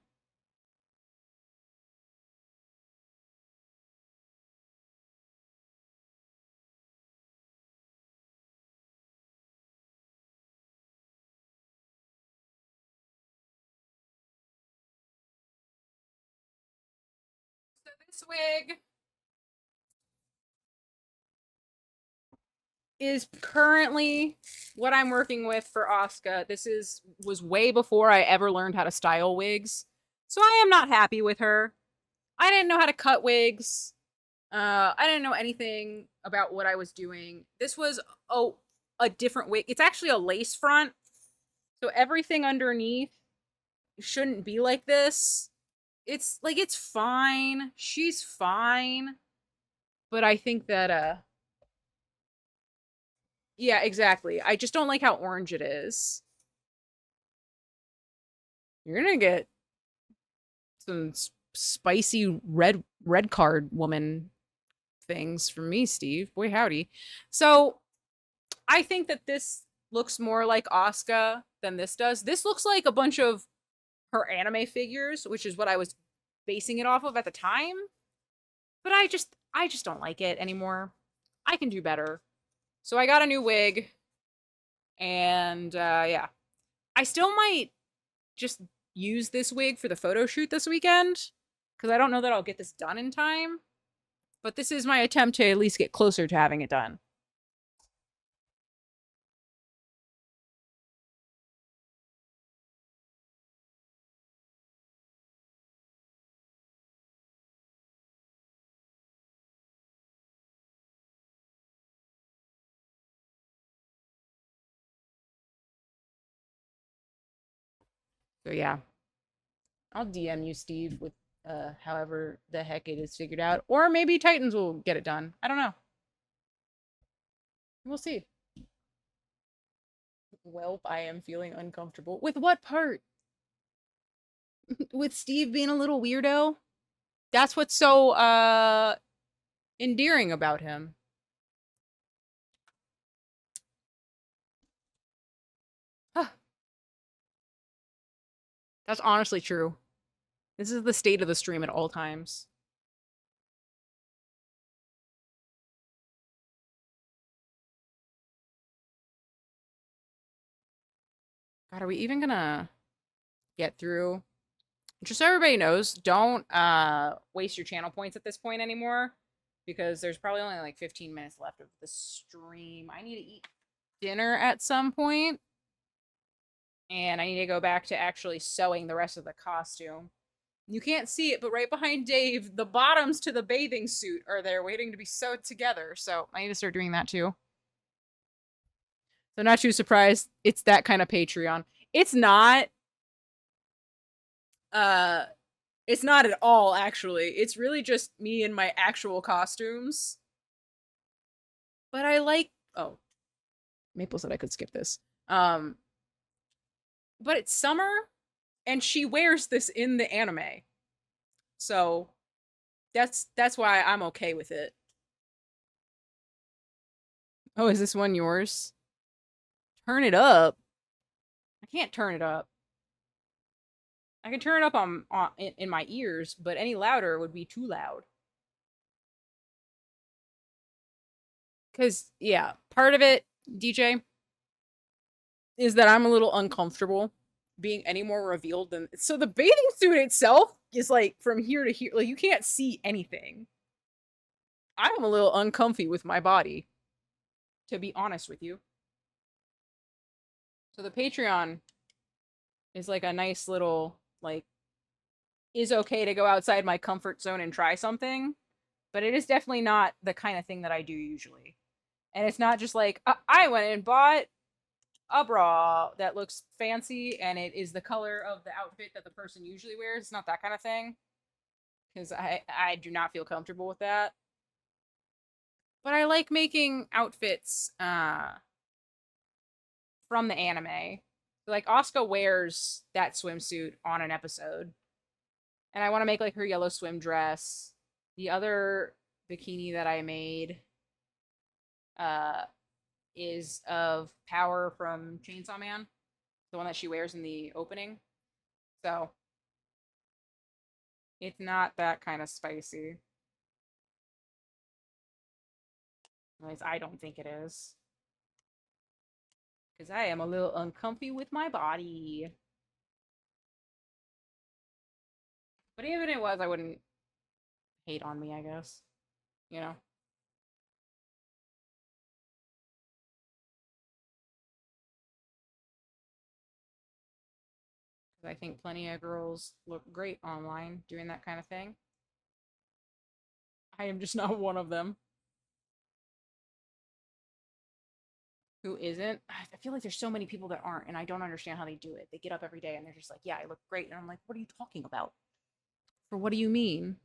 So this wig is currently what I'm working with for Asuka. This was way before I ever learned how to style wigs. So I am not happy with her. I didn't know how to cut wigs. I didn't know anything about what I was doing. This was a different wig. It's actually a lace front. So everything underneath shouldn't be like this. It's like, it's fine. She's fine. But I think that, yeah, exactly. I just don't like how orange it is. You're gonna get some spicy red card woman things from me, Steve. Boy, howdy. So I think that this looks more like Asuka than this does. This looks like a bunch of her anime figures, which is what I was basing it off of at the time. But I just don't like it anymore. I can do better. So I got a new wig. And yeah. I still might just use this wig for the photo shoot this weekend. Because I don't know that I'll get this done in time. But this is my attempt to at least get closer to having it done. So yeah. I'll DM you, Steve, with however the heck it is figured out. Or maybe Titans will get it done. I don't know. We'll see. Welp, I am feeling uncomfortable. With what part? With Steve being a little weirdo? That's what's so endearing about him. Huh. That's honestly true. This is the state of the stream at all times. God, are we even gonna get through? Just so everybody knows, don't waste your channel points at this point anymore. Because there's probably only like 15 minutes left of the stream. I need to eat dinner at some point. And I need to go back to actually sewing the rest of the costume. You can't see it, but right behind Dave, the bottoms to the bathing suit are there waiting to be sewed together. So I need to start doing that too. So not too surprised, it's that kind of Patreon. It's not. It's not at all, actually. It's really just me in my actual costumes. But I like... Oh. Maple said I could skip this. But it's summer, and she wears this in the anime. So that's why I'm okay with it. Oh, is this one yours? Turn it up? I can't turn it up. I can turn it up in my ears, but any louder would be too loud. Because, yeah, part of it, DJ, is that I'm a little uncomfortable being any more revealed than... So the bathing suit itself is, like, from here to here. Like, you can't see anything. I'm a little uncomfy with my body, to be honest with you. So the Patreon is, like, a nice little, like, is okay to go outside my comfort zone and try something, but it is definitely not the kind of thing that I do usually. And it's not just like, I went and bought a bra that looks fancy and it is the color of the outfit that the person usually wears. It's not that kind of thing. Because I do not feel comfortable with that. But I like making outfits from the anime. Like, Asuka wears that swimsuit on an episode. And I want to make, like, her yellow swim dress. The other bikini that I made is of Power from Chainsaw Man. The one that she wears in the opening. So, it's not that kind of spicy. At least I don't think it is. Because I am a little uncomfy with my body. But even if it was, I wouldn't hate on me, I guess. You know? I think plenty of girls look great online doing that kind of thing. I am just not one of them. Who isn't? I feel like there's so many people that aren't, and I don't understand how they do it. They get up every day and they're just like, yeah, I look great. And I'm like, what are you talking about? For what do you mean?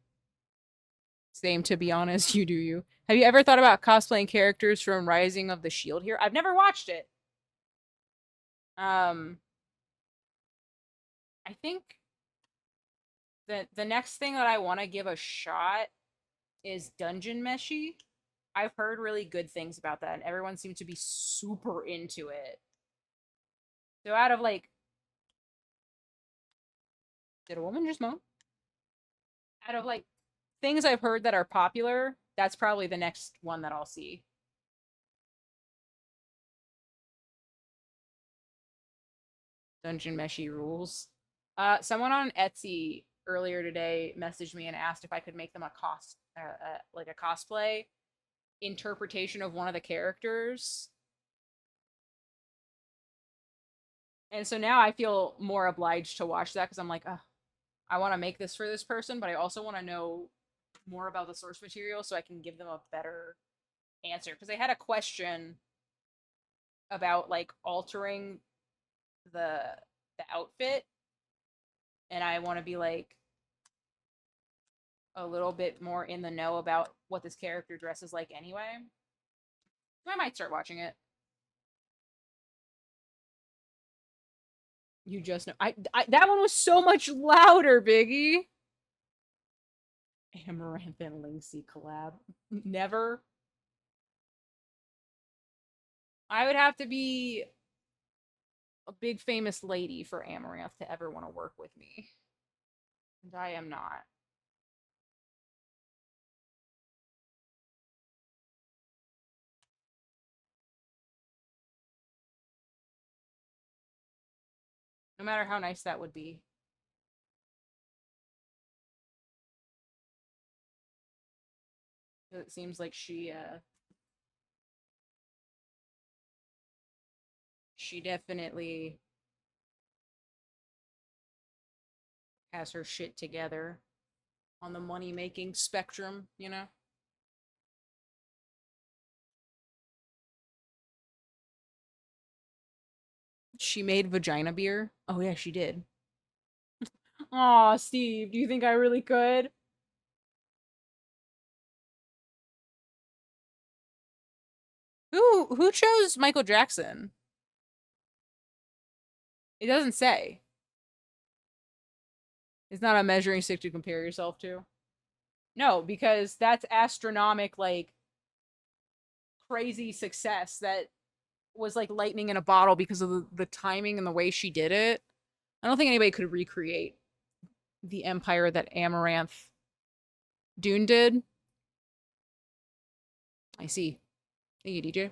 Same, to be honest, you do you. Have you ever thought about cosplaying characters from Rising of the Shield here? I've never watched it. I think that the next thing that I want to give a shot is Dungeon Meshi. I've heard really good things about that, and everyone seems to be super into it. So out of, like... Did a woman just moan? Out of, like, things I've heard that are popular, that's probably the next one that I'll see. Dungeon Meshi rules. Someone on Etsy earlier today messaged me and asked if I could make them a cosplay interpretation of one of the characters. And so now I feel more obliged to watch that because I'm like, I want to make this for this person, but I also want to know more about the source material so I can give them a better answer. Because they had a question about, like, altering the outfit, and I want to be, like, a little bit more in the know about what this character dresses like anyway. So I might start watching it. You just know. That one was so much louder, Biggie. Amaranth and Lynxie collab. Never. I would have to be a big famous lady for Amaranth to ever want to work with me. And I am not. No matter how nice that would be. It seems like she definitely has her shit together on the money-making spectrum, you know? She made vagina beer? Oh yeah, she did. Aw, Steve, do you think I really could? Who chose Michael Jackson? It doesn't say. It's not a measuring stick to compare yourself to. No, because that's astronomic, like, crazy success that was like lightning in a bottle because of the timing and the way she did it. I don't think anybody could recreate the empire that Amaranth Dune did. I see. Thank you, DJ.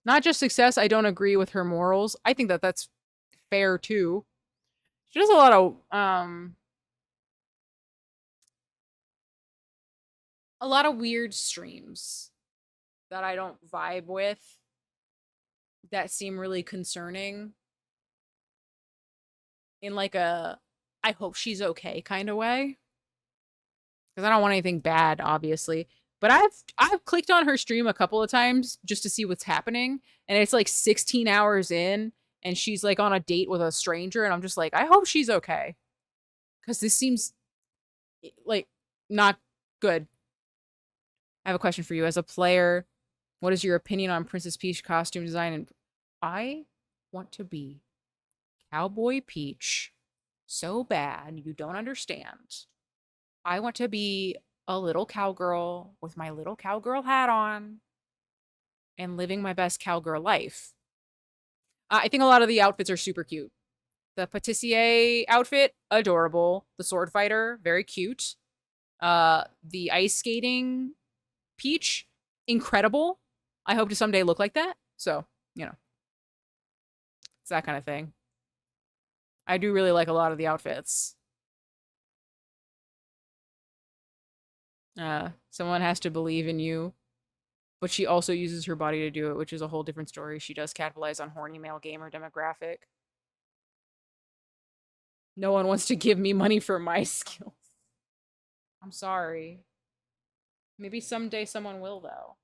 Not just success, I don't agree with her morals. I think that that's fair too. She does a lot of weird streams that I don't vibe with, that seem really concerning in like a I hope she's okay kind of way. Because I don't want anything bad, obviously. But I've clicked on her stream a couple of times just to see what's happening, and it's like 16 hours in, and she's like on a date with a stranger, and I'm just like, I hope she's okay. Because this seems like not good. I have a question for you. As a player, what is your opinion on Princess Peach costume design? And I want to be Cowboy Peach so bad you don't understand. I want to be a little cowgirl with my little cowgirl hat on and living my best cowgirl life. I think a lot of the outfits are super cute. The patissier outfit, adorable. The sword fighter, very cute. The ice skating Peach, incredible. I hope to someday look like that. So, you know, it's that kind of thing. I do really like a lot of the outfits. Someone has to believe in you, but she also uses her body to do it, which is a whole different story. She does capitalize on horny male gamer demographic. No one wants to give me money for my skills. I'm sorry. Maybe someday someone will, though.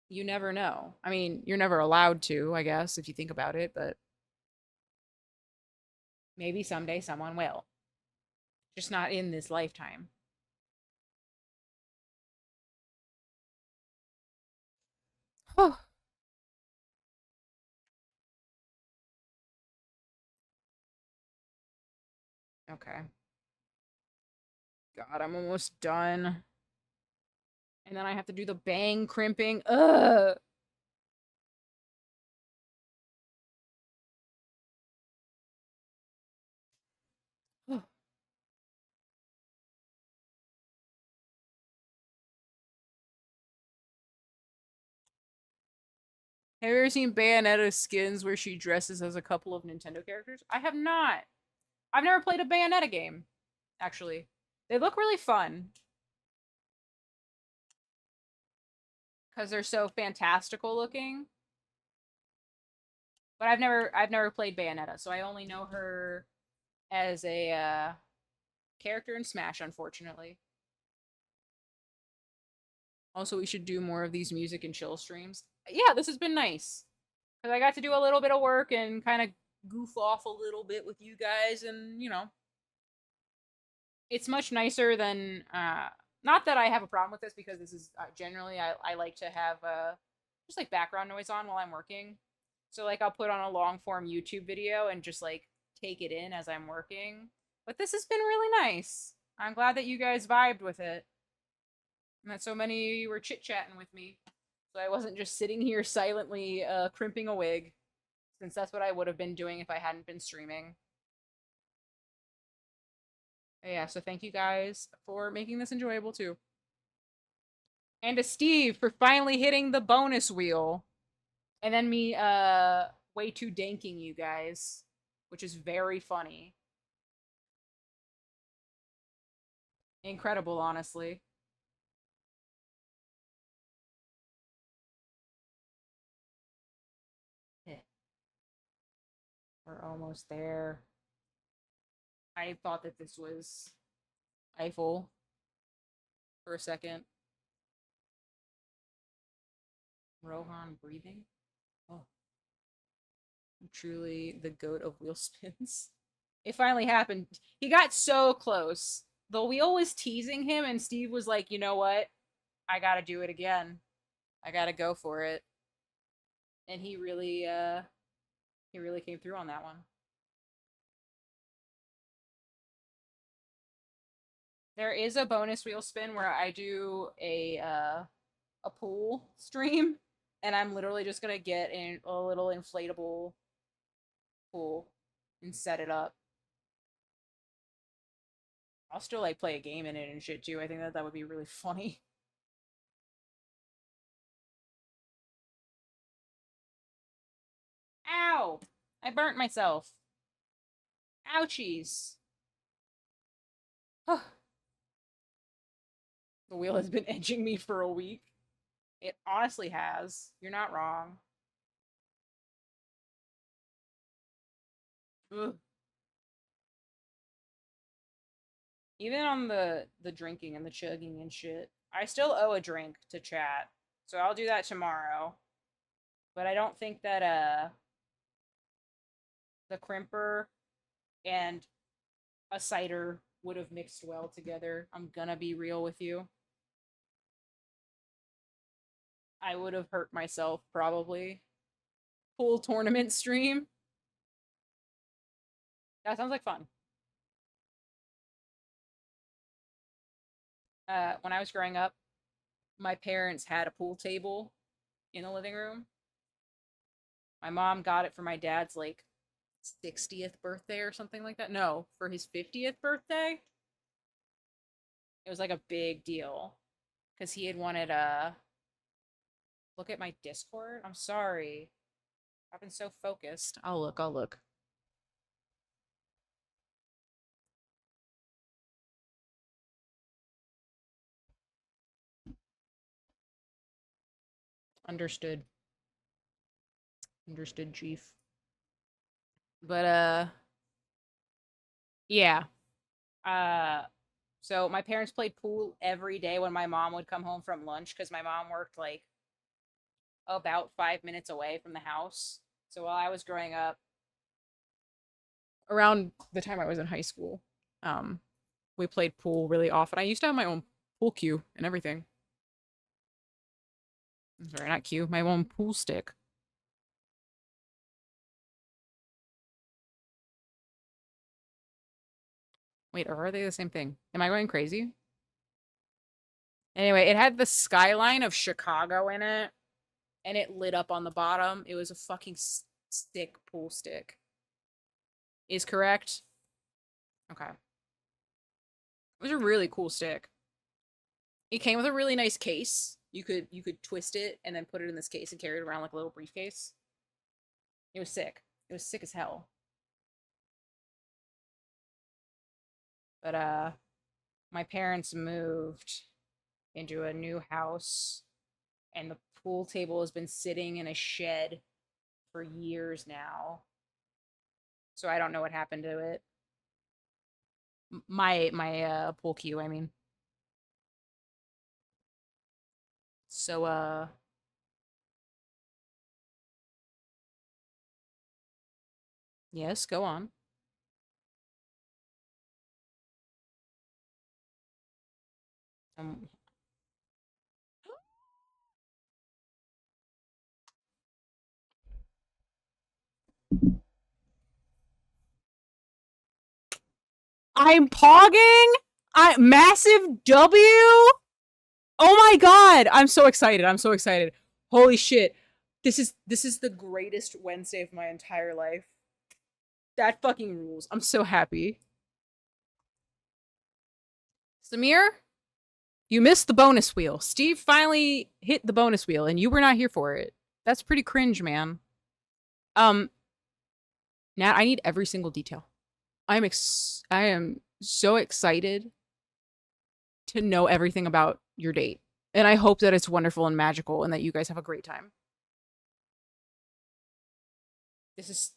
You never know. I mean, you're never allowed to, I guess, if you think about it, but maybe someday someone will. Just not in this lifetime. Oh. Okay. God, I'm almost done. And then I have to do the bang crimping. Ugh. Have you ever seen Bayonetta skins where she dresses as a couple of Nintendo characters? I have not. I've never played a Bayonetta game, actually. They look really fun. Because they're so fantastical looking. But I've never played Bayonetta, so I only know her as a character in Smash, unfortunately. Also, we should do more of these music and chill streams. Yeah, this has been nice. Because I got to do a little bit of work and kind of goof off a little bit with you guys, and, you know. It's much nicer than, not that I have a problem with this, because this is, generally, I like to have, just, like, background noise on while I'm working. So, like, I'll put on a long-form YouTube video and just, like, take it in as I'm working. But this has been really nice. I'm glad that you guys vibed with it. And that so many of you were chit-chatting with me. So I wasn't just sitting here silently crimping a wig. Since that's what I would have been doing if I hadn't been streaming. But yeah, so thank you guys for making this enjoyable too. And to Steve for finally hitting the bonus wheel. And then me way too danking you guys. Which is very funny. Incredible, honestly. We're almost there. I thought that this was Eiffel for a second. Rohan breathing. Oh. Truly the goat of wheel spins. It finally happened. He got so close. The wheel was teasing him, and Steve was like, you know what? I gotta do it again. I gotta go for it. And he really came through on that one. There is a bonus wheel spin where I do a pool stream, and I'm literally just gonna get in a little inflatable pool and set it up. I'll still like play a game in it and shit too. I think that would be really funny. Ow! I burnt myself. Ouchies. The wheel has been edging me for a week. It honestly has. You're not wrong. Ugh. Even on the drinking and the chugging and shit, I still owe a drink to chat. So I'll do that tomorrow. But I don't think that the crimper and a cider would have mixed well together. I'm gonna be real with you. I would have hurt myself, probably. Pool tournament stream. That sounds like fun. When I was growing up, my parents had a pool table in the living room. My mom got it for my dad's, like, 60th birthday or something like that. No, for his 50th birthday. It was, like, a big deal. Because he had wanted, look at my Discord? I'm sorry. I've been so focused. I'll look. Understood. Understood, Chief. But, yeah. So my parents played pool every day when my mom would come home from lunch, because my mom worked, like, about 5 minutes away from the house. So while I was growing up, around the time I was in high school, we played pool really often. I used to have my own pool cue and everything. Sorry, not cue, my own pool stick. Wait, or are they the same thing? Am I going crazy? Anyway, it had the skyline of Chicago in it, and it lit up on the bottom. It was a fucking stick pool stick. Is correct? Okay. It was a really cool stick. It came with a really nice case. You could twist it and then put it in this case and carry it around like a little briefcase. It was sick. It was sick as hell. But my parents moved into a new house, and the pool table has been sitting in a shed for years now. So I don't know what happened to it. My pool cue, I mean. So yes, go on. I'm pogging. Massive W. Oh my god! I'm so excited. I'm so excited. Holy shit. This is the greatest Wednesday of my entire life. That fucking rules. I'm so happy. Samir, you missed the bonus wheel. Steve finally hit the bonus wheel, and you were not here for it. That's pretty cringe, man. Nat, I need every single detail. I am so excited to know everything about your date. And I hope that it's wonderful and magical and that you guys have a great time.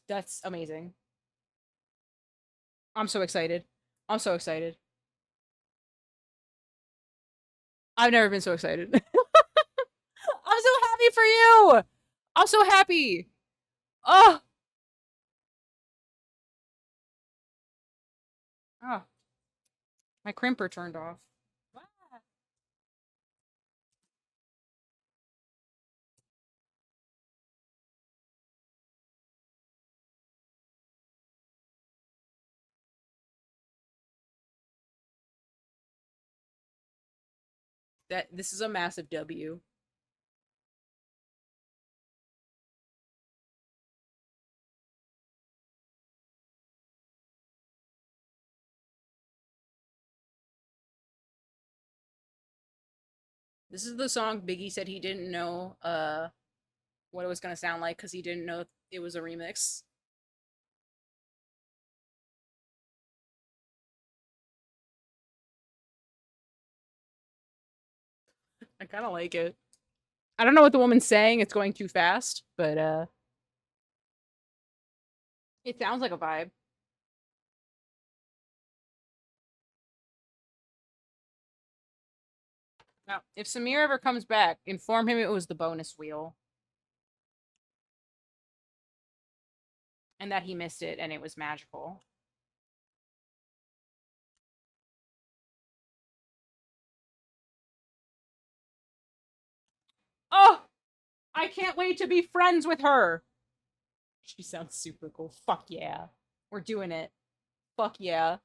That's amazing. I'm so excited. I'm so excited. I've never been so excited. I'm so happy for you! I'm so happy! Oh! Oh. My crimper turned off. This is a massive W. This is the song Biggie said he didn't know what it was gonna sound like because he didn't know it was a remix. I kind of like it. I don't know what the woman's saying. It's going too fast, but it sounds like a vibe. Now, if Samir ever comes back, inform him it was the bonus wheel. And that he missed it and it was magical. Oh! I can't wait to be friends with her! She sounds super cool. Fuck yeah. We're doing it. Fuck yeah.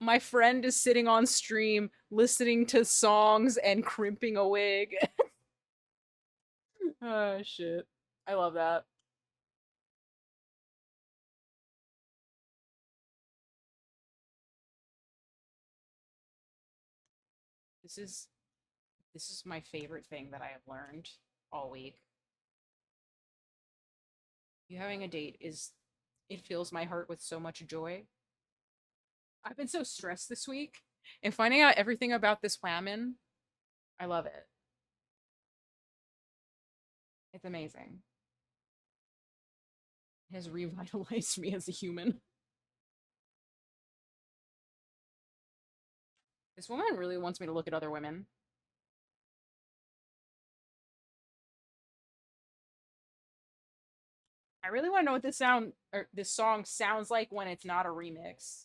My friend is sitting on stream listening to songs and crimping a wig. Oh, shit. I love that. This is my favorite thing that I have learned all week. You having a date it fills my heart with so much joy. I've been so stressed this week, and finding out everything about this whammon, I love it. It's amazing. It has revitalized me as a human. This woman really wants me to look at other women. I really want to know what this song sounds like when it's not a remix.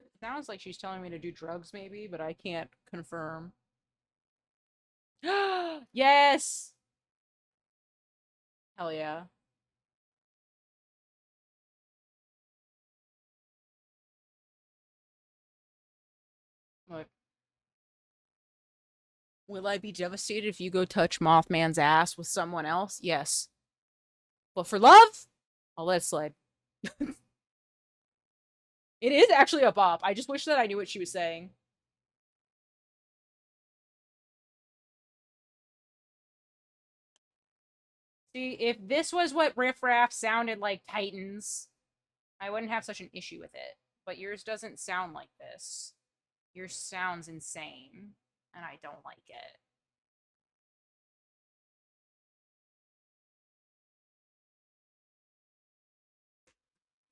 It sounds like she's telling me to do drugs, maybe, but I can't confirm. Yes! Hell yeah. Look. Will I be devastated if you go touch Mothman's ass with someone else? Yes. But for love, I'll let it slide. It is actually a bop. I just wish that I knew what she was saying. See, if this was what Riff Raff sounded like Titans, I wouldn't have such an issue with it. But yours doesn't sound like this. Yours sounds insane, and I don't like it.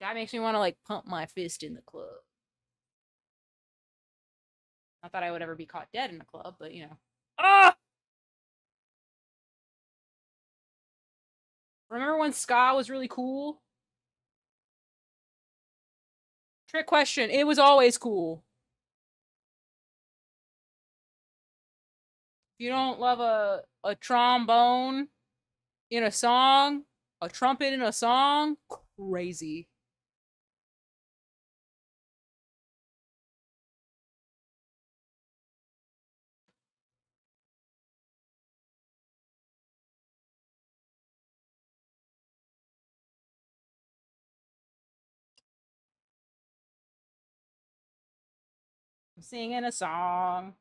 That makes me want to, like, pump my fist in the club. Not that I would ever be caught dead in a club, but, you know. Ah! Remember when ska was really cool? Trick question. It was always cool. If you don't love a trombone in a song, a trumpet in a song, crazy. I'm singing a song.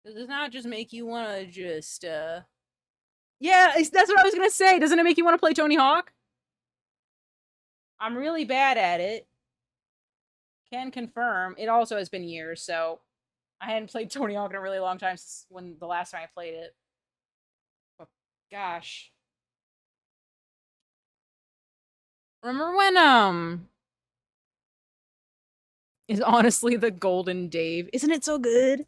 Does it not just make you want to just, Yeah, that's what I was gonna say. Doesn't it make you want to play Tony Hawk? I'm really bad at it. Can confirm. It also has been years, so I hadn't played Tony Hawk in a really long time since when the last time I played it. But gosh. Remember when, is honestly the Golden Dave. Isn't it so good?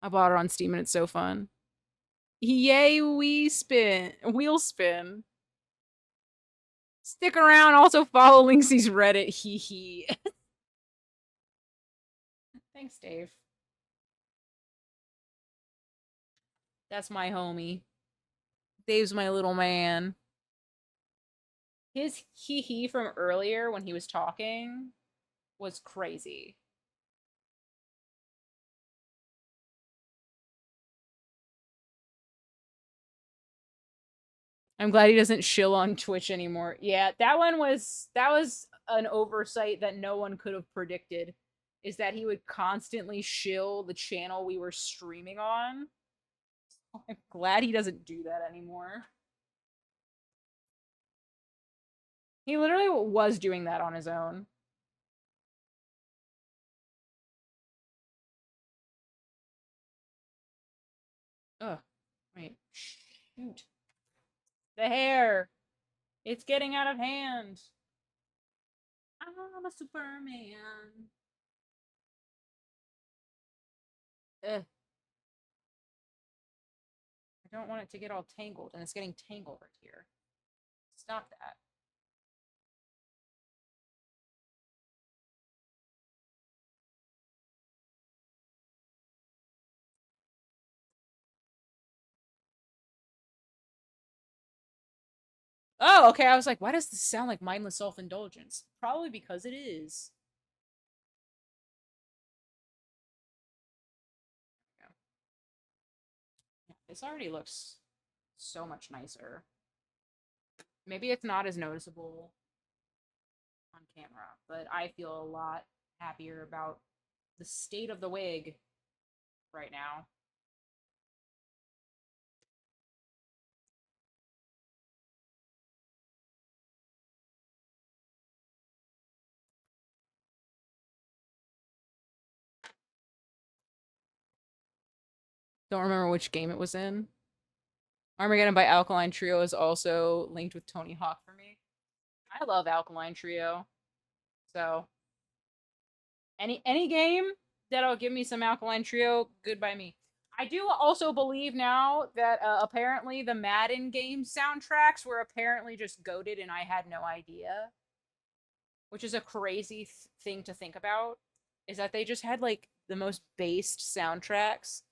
I bought it on Steam and it's so fun. Yay, wheel spin. Stick around, also follow Lynxie's Reddit, hee hee. Thanks, Dave. That's my homie. Dave's my little man. His hee hee from earlier when he was talking was crazy. I'm glad he doesn't shill on Twitch anymore. Yeah, that was an oversight that no one could have predicted. Is that he would constantly shill the channel we were streaming on. I'm glad he doesn't do that anymore. He literally was doing that on his own. Ugh. Wait. Shoot. The hair. It's getting out of hand. I'm a Superman. Ugh. I don't want it to get all tangled, and it's getting tangled right here. Stop that. Oh, okay. I was like, why does this sound like mindless self-indulgence? Probably because it is. Yeah, this already looks so much nicer. Maybe it's not as noticeable on camera, but I feel a lot happier about the state of the wig right now. Don't remember which game it was in. Armageddon by Alkaline Trio is also linked with Tony Hawk for me. I love Alkaline Trio. So any game that'll give me some Alkaline Trio, good by me. I do also believe now that apparently the Madden game soundtracks were apparently just goated and I had no idea. Which is a crazy thing to think about. Is that they just had like the most based soundtracks.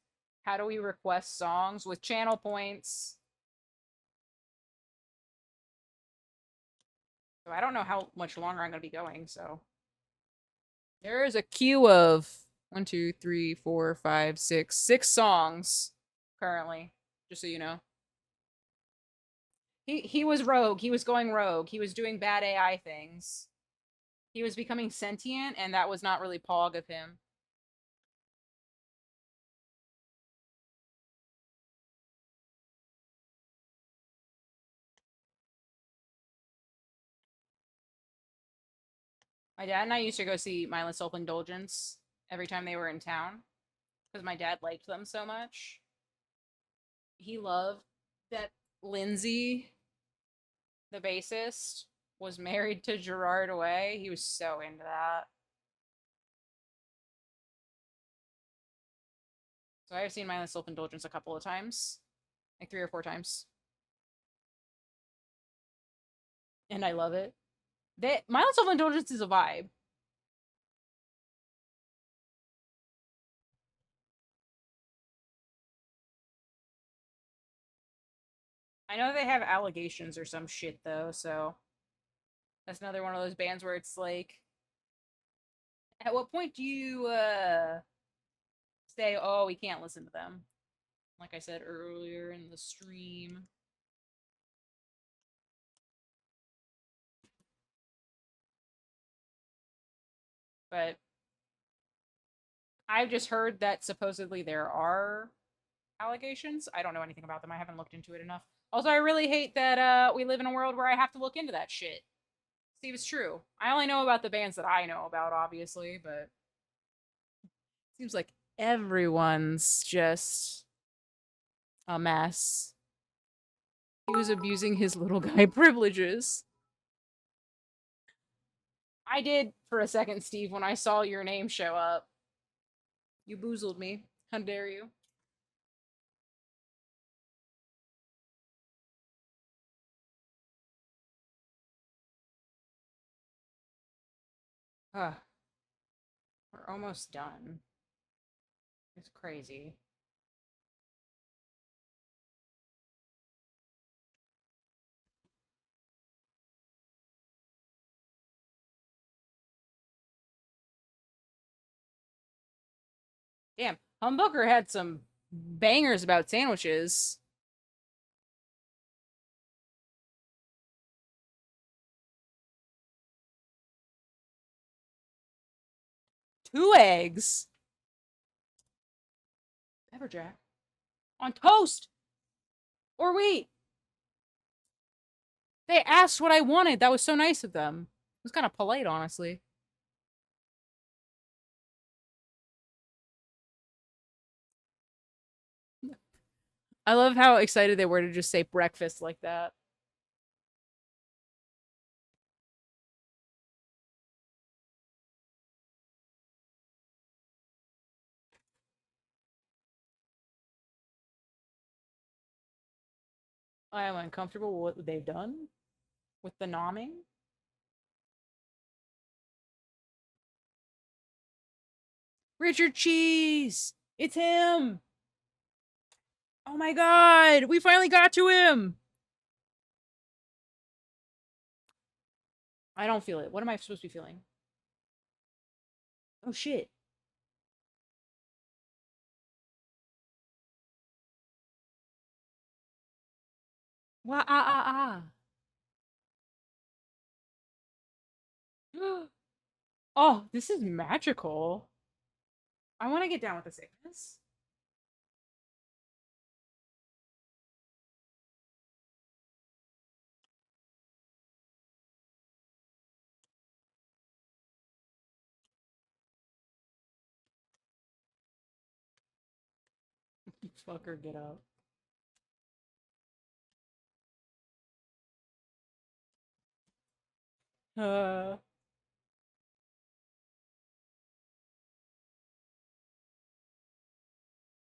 How do we request songs with channel points? So I don't know how much longer I'm going to be going, so. There is a queue of 1, 2, 3, 4, 5, 6 songs currently, just so you know. He was rogue. He was going rogue. He was doing bad AI things. He was becoming sentient, and that was not really pog of him. My dad and I used to go see Mindless Self-Indulgence every time they were in town because my dad liked them so much. He loved that Lindsay, the bassist, was married to Gerard Way. He was so into that. So I've seen Mindless Self-Indulgence a couple of times, like 3 or 4 times. And I love it. Mindless Self-Indulgence is a vibe. I know they have allegations or some shit though, so that's another one of those bands where it's like, at what point do you say, oh, we can't listen to them? Like I said earlier in the stream. But I've just heard that supposedly there are allegations. I don't know anything about them. I haven't looked into it enough. Also, I really hate that we live in a world where I have to look into that shit. See if it's true. I only know about the bands that I know about, obviously, but seems like everyone's just a mess. He was abusing his little guy privileges. I did for a second, Steve, when I saw your name show up. You boozled me. How dare you? Ugh. We're almost done. It's crazy. Damn, Humbucker had some bangers about sandwiches. Two eggs. Pepperjack. On toast! Or wheat! They asked what I wanted. That was so nice of them. It was kind of polite, honestly. I love how excited they were to just say breakfast like that. I am uncomfortable with what they've done with the nomming. Richard Cheese! It's him! Oh my god! We finally got to him! I don't feel it. What am I supposed to be feeling? Oh shit. Wah, ah, ah. Oh, this is magical. I want to get down with the sickness. Fucker, get up. Uh,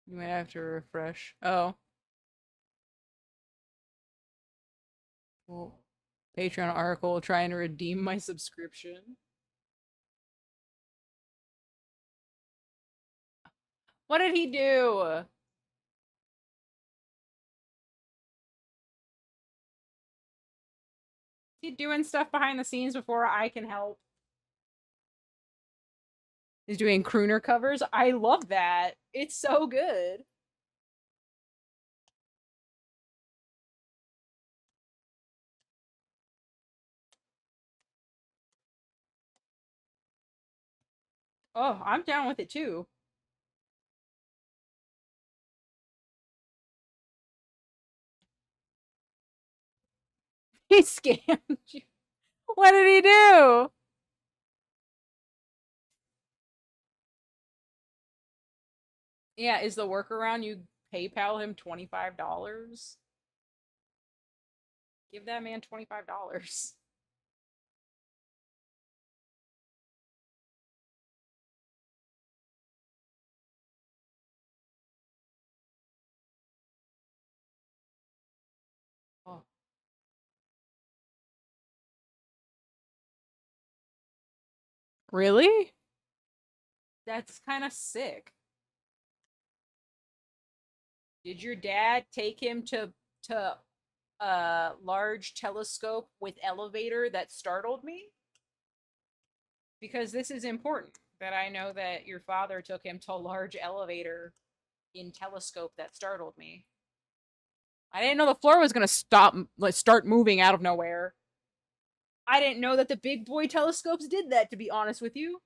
you might have to refresh. Oh. Well, Patreon article trying to redeem my subscription. What did he do? Is he doing stuff behind the scenes before I can help? He's doing crooner covers. I love that. It's so good. Oh, I'm down with it too. He scammed you. What did he do? Yeah, is the workaround you PayPal him $25? Give that man $25. Oh. Really? That's kind of sick. Did your dad take him to a large telescope with elevator that startled me? Because this is important that I know that your father took him to a large elevator in telescope that startled me. I didn't know the floor was gonna start moving out of nowhere. I didn't know that the big boy telescopes did that, to be honest with you.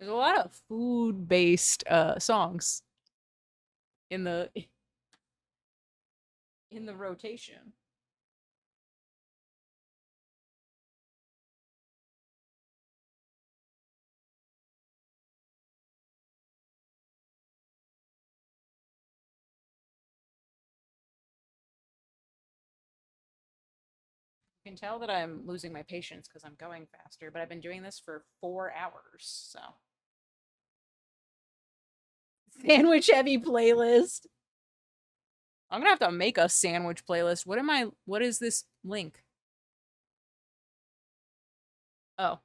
There's a lot of food-based songs in the rotation. You can tell that I'm losing my patience because I'm going faster, but I've been doing this for 4 hours, so. Sandwich heavy playlist. I'm gonna have to make a sandwich playlist. What is this link? Oh.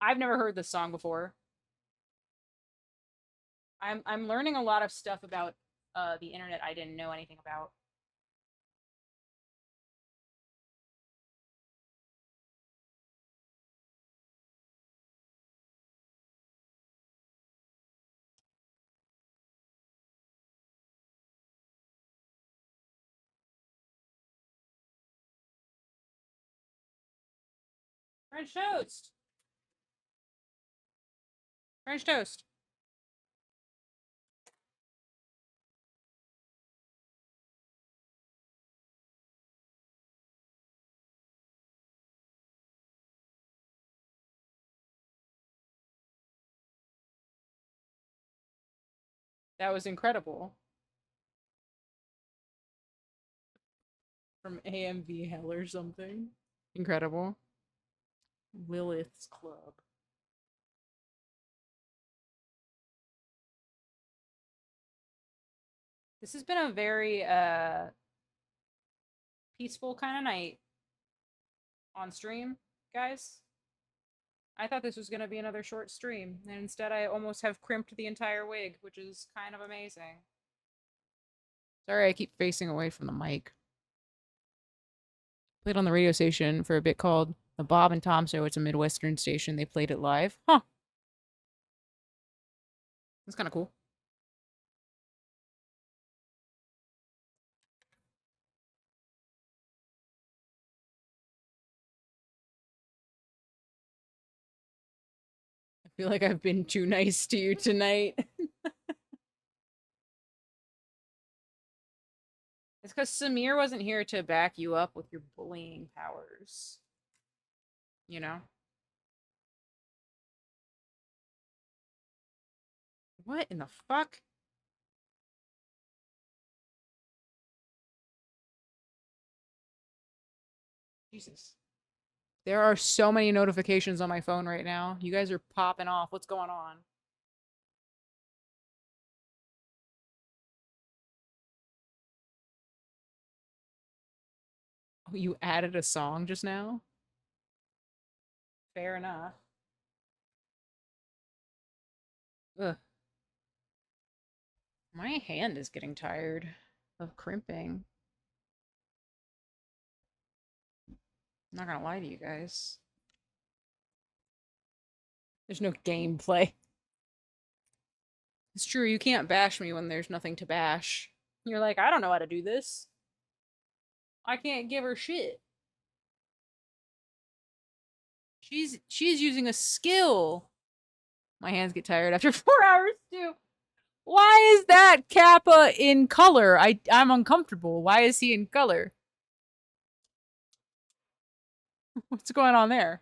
I've never heard this song before. I'm learning a lot of stuff about the internet I didn't know anything about. French toast. French toast. That was incredible. From AMV Hell or something. Incredible. Lilith's Club. This has been a very peaceful kind of night on stream, guys. I thought this was going to be another short stream, and instead I almost have crimped the entire wig, which is kind of amazing. Sorry, I keep facing away from the mic. Played on the radio station for a bit called The Bob and Tom Show. It's a Midwestern station. They played it live. Huh. That's kind of cool. I feel like I've been too nice to you tonight. It's because Samir wasn't here to back you up with your bullying powers. You know? What in the fuck? Jesus. There are so many notifications on my phone right now. You guys are popping off. What's going on? Oh, you added a song just now? Fair enough. Ugh. My hand is getting tired of crimping. I'm not gonna lie to you guys. There's no gameplay. It's true, you can't bash me when there's nothing to bash. You're like, I don't know how to do this. I can't give her shit. She's using a skill. My hands get tired after 4 hours too. Why is that Kappa in color? I'm uncomfortable. Why is he in color? What's going on there?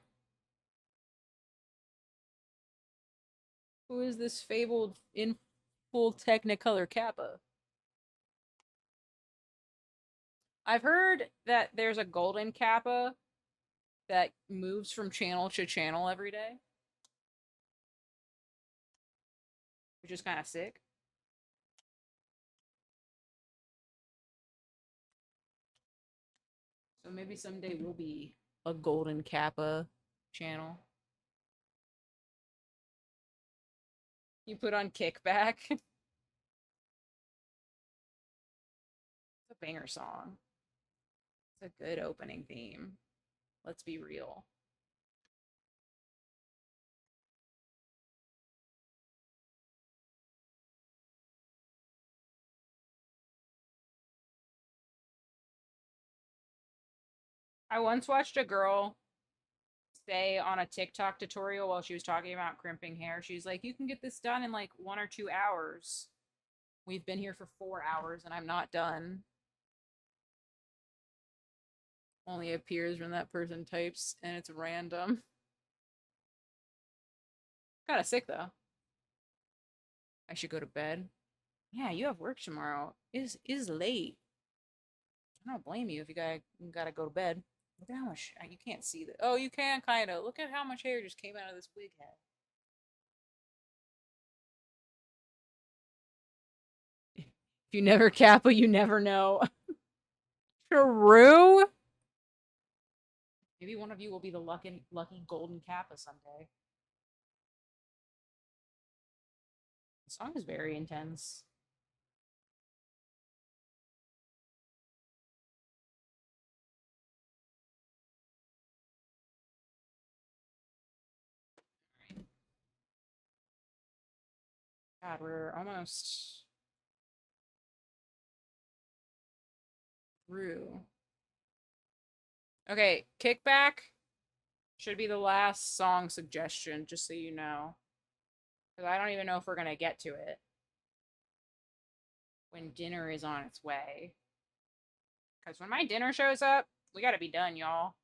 Who is this fabled in full Technicolor Kappa? I've heard that there's a golden Kappa that moves from channel to channel every day, which is kind of sick. So maybe someday we'll be a golden Kappa channel. You put on Kickback. It's a banger song. It's a good opening theme. Let's be real. I once watched a girl say on a TikTok tutorial while she was talking about crimping hair. She's like, you can get this done in like 1 or 2 hours. We've been here for 4 hours and I'm not done. Only appears when that person types and it's random. Kinda sick though. I should go to bed. Yeah, you have work tomorrow. Is late. I don't blame you if you gotta go to bed. Look at how much you can't see that. Oh, you can kind of. Look at how much hair just came out of this wig head. If you never Kappa, you never know. True. Maybe one of you will be the lucky golden Kappa someday. The song is very intense. God, we're almost through. Okay, Kickback should be the last song suggestion, just so you know. Because I don't even know if we're going to get to it when dinner is on its way. Because when my dinner shows up, we got to be done, y'all.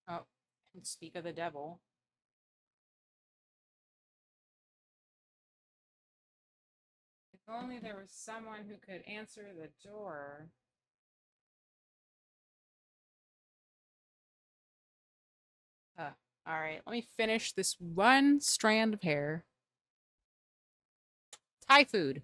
Oh, and speak of the devil. If only there was someone who could answer the door. Alright, let me finish this one strand of hair. Thai food.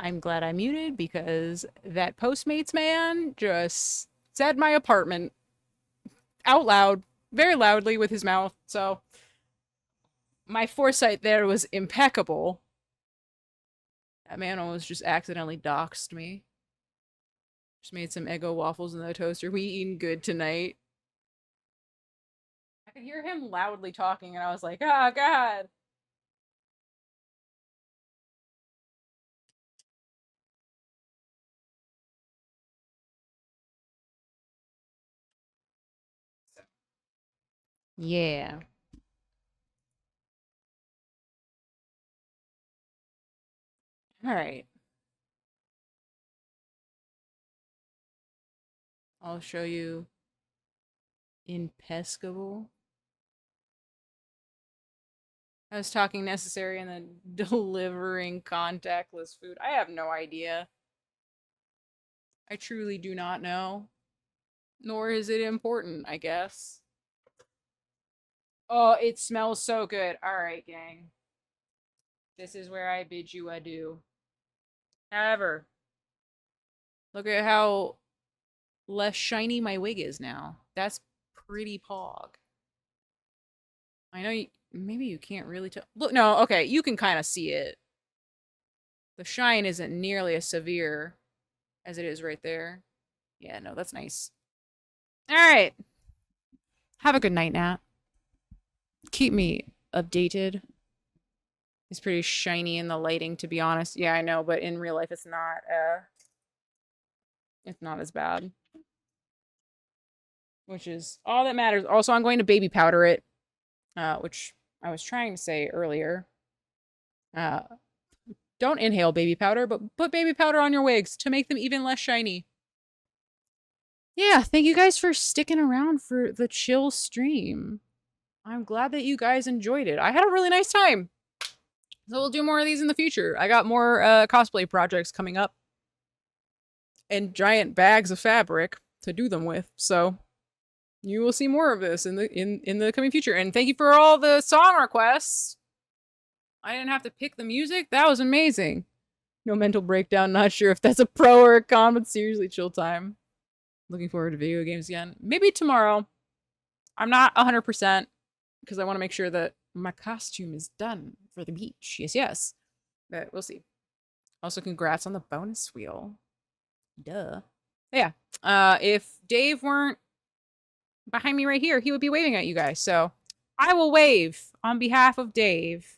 I'm glad I muted because that Postmates man just said my apartment out loud, very loudly with his mouth. So my foresight there was impeccable. That man almost just accidentally doxed me. Just made some Eggo waffles in the toaster. We eating good tonight. I could hear him loudly talking and I was like, oh God. Yeah. All right. I'll show you Impeccable. I was talking necessary and then delivering contactless food. I have no idea. I truly do not know. Nor is it important, I guess. Oh, it smells so good. Alright, gang. This is where I bid you adieu. However, look at how less shiny my wig is now. That's pretty pog. I know maybe you can't really tell. Look, no, okay, you can kind of see it. The shine isn't nearly as severe as it is right there. Yeah, no, that's nice. All right. Have a good night, Nat. Keep me updated. It's pretty shiny in the lighting, to be honest. Yeah, I know, but in real life, it's not as bad. Which is all that matters. Also, I'm going to baby powder it, which I was trying to say earlier. Don't inhale baby powder, but put baby powder on your wigs to make them even less shiny. Yeah, thank you guys for sticking around for the chill stream. I'm glad that you guys enjoyed it. I had a really nice time. So we'll do more of these in the future. I got more cosplay projects coming up. And giant bags of fabric to do them with. So you will see more of this in the coming future. And thank you for all the song requests. I didn't have to pick the music. That was amazing. No mental breakdown. Not sure if that's a pro or a con, but seriously, chill time. Looking forward to video games again. Maybe tomorrow. I'm not 100% because I want to make sure that my costume is done for the beach. Yes, yes. But we'll see. Also, congrats on the bonus wheel. Duh. Yeah. If Dave weren't behind me right here, he would be waving at you guys. So I will wave on behalf of Dave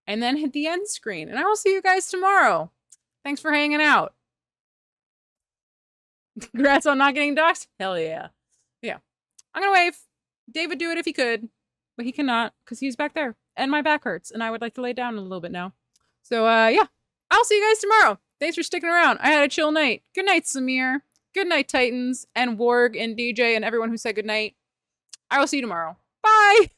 and then hit the end screen. And I will see you guys tomorrow. Thanks for hanging out. Congrats on not getting doxxed. Hell yeah. Yeah. I'm gonna wave. Dave would do it if he could, but he cannot because he's back there. And my back hurts, and I would like to lay down a little bit now. So, yeah. I'll see you guys tomorrow. Thanks for sticking around. I had a chill night. Good night, Samir. Good night, Titans, and Warg, and DJ, and everyone who said good night. I will see you tomorrow. Bye!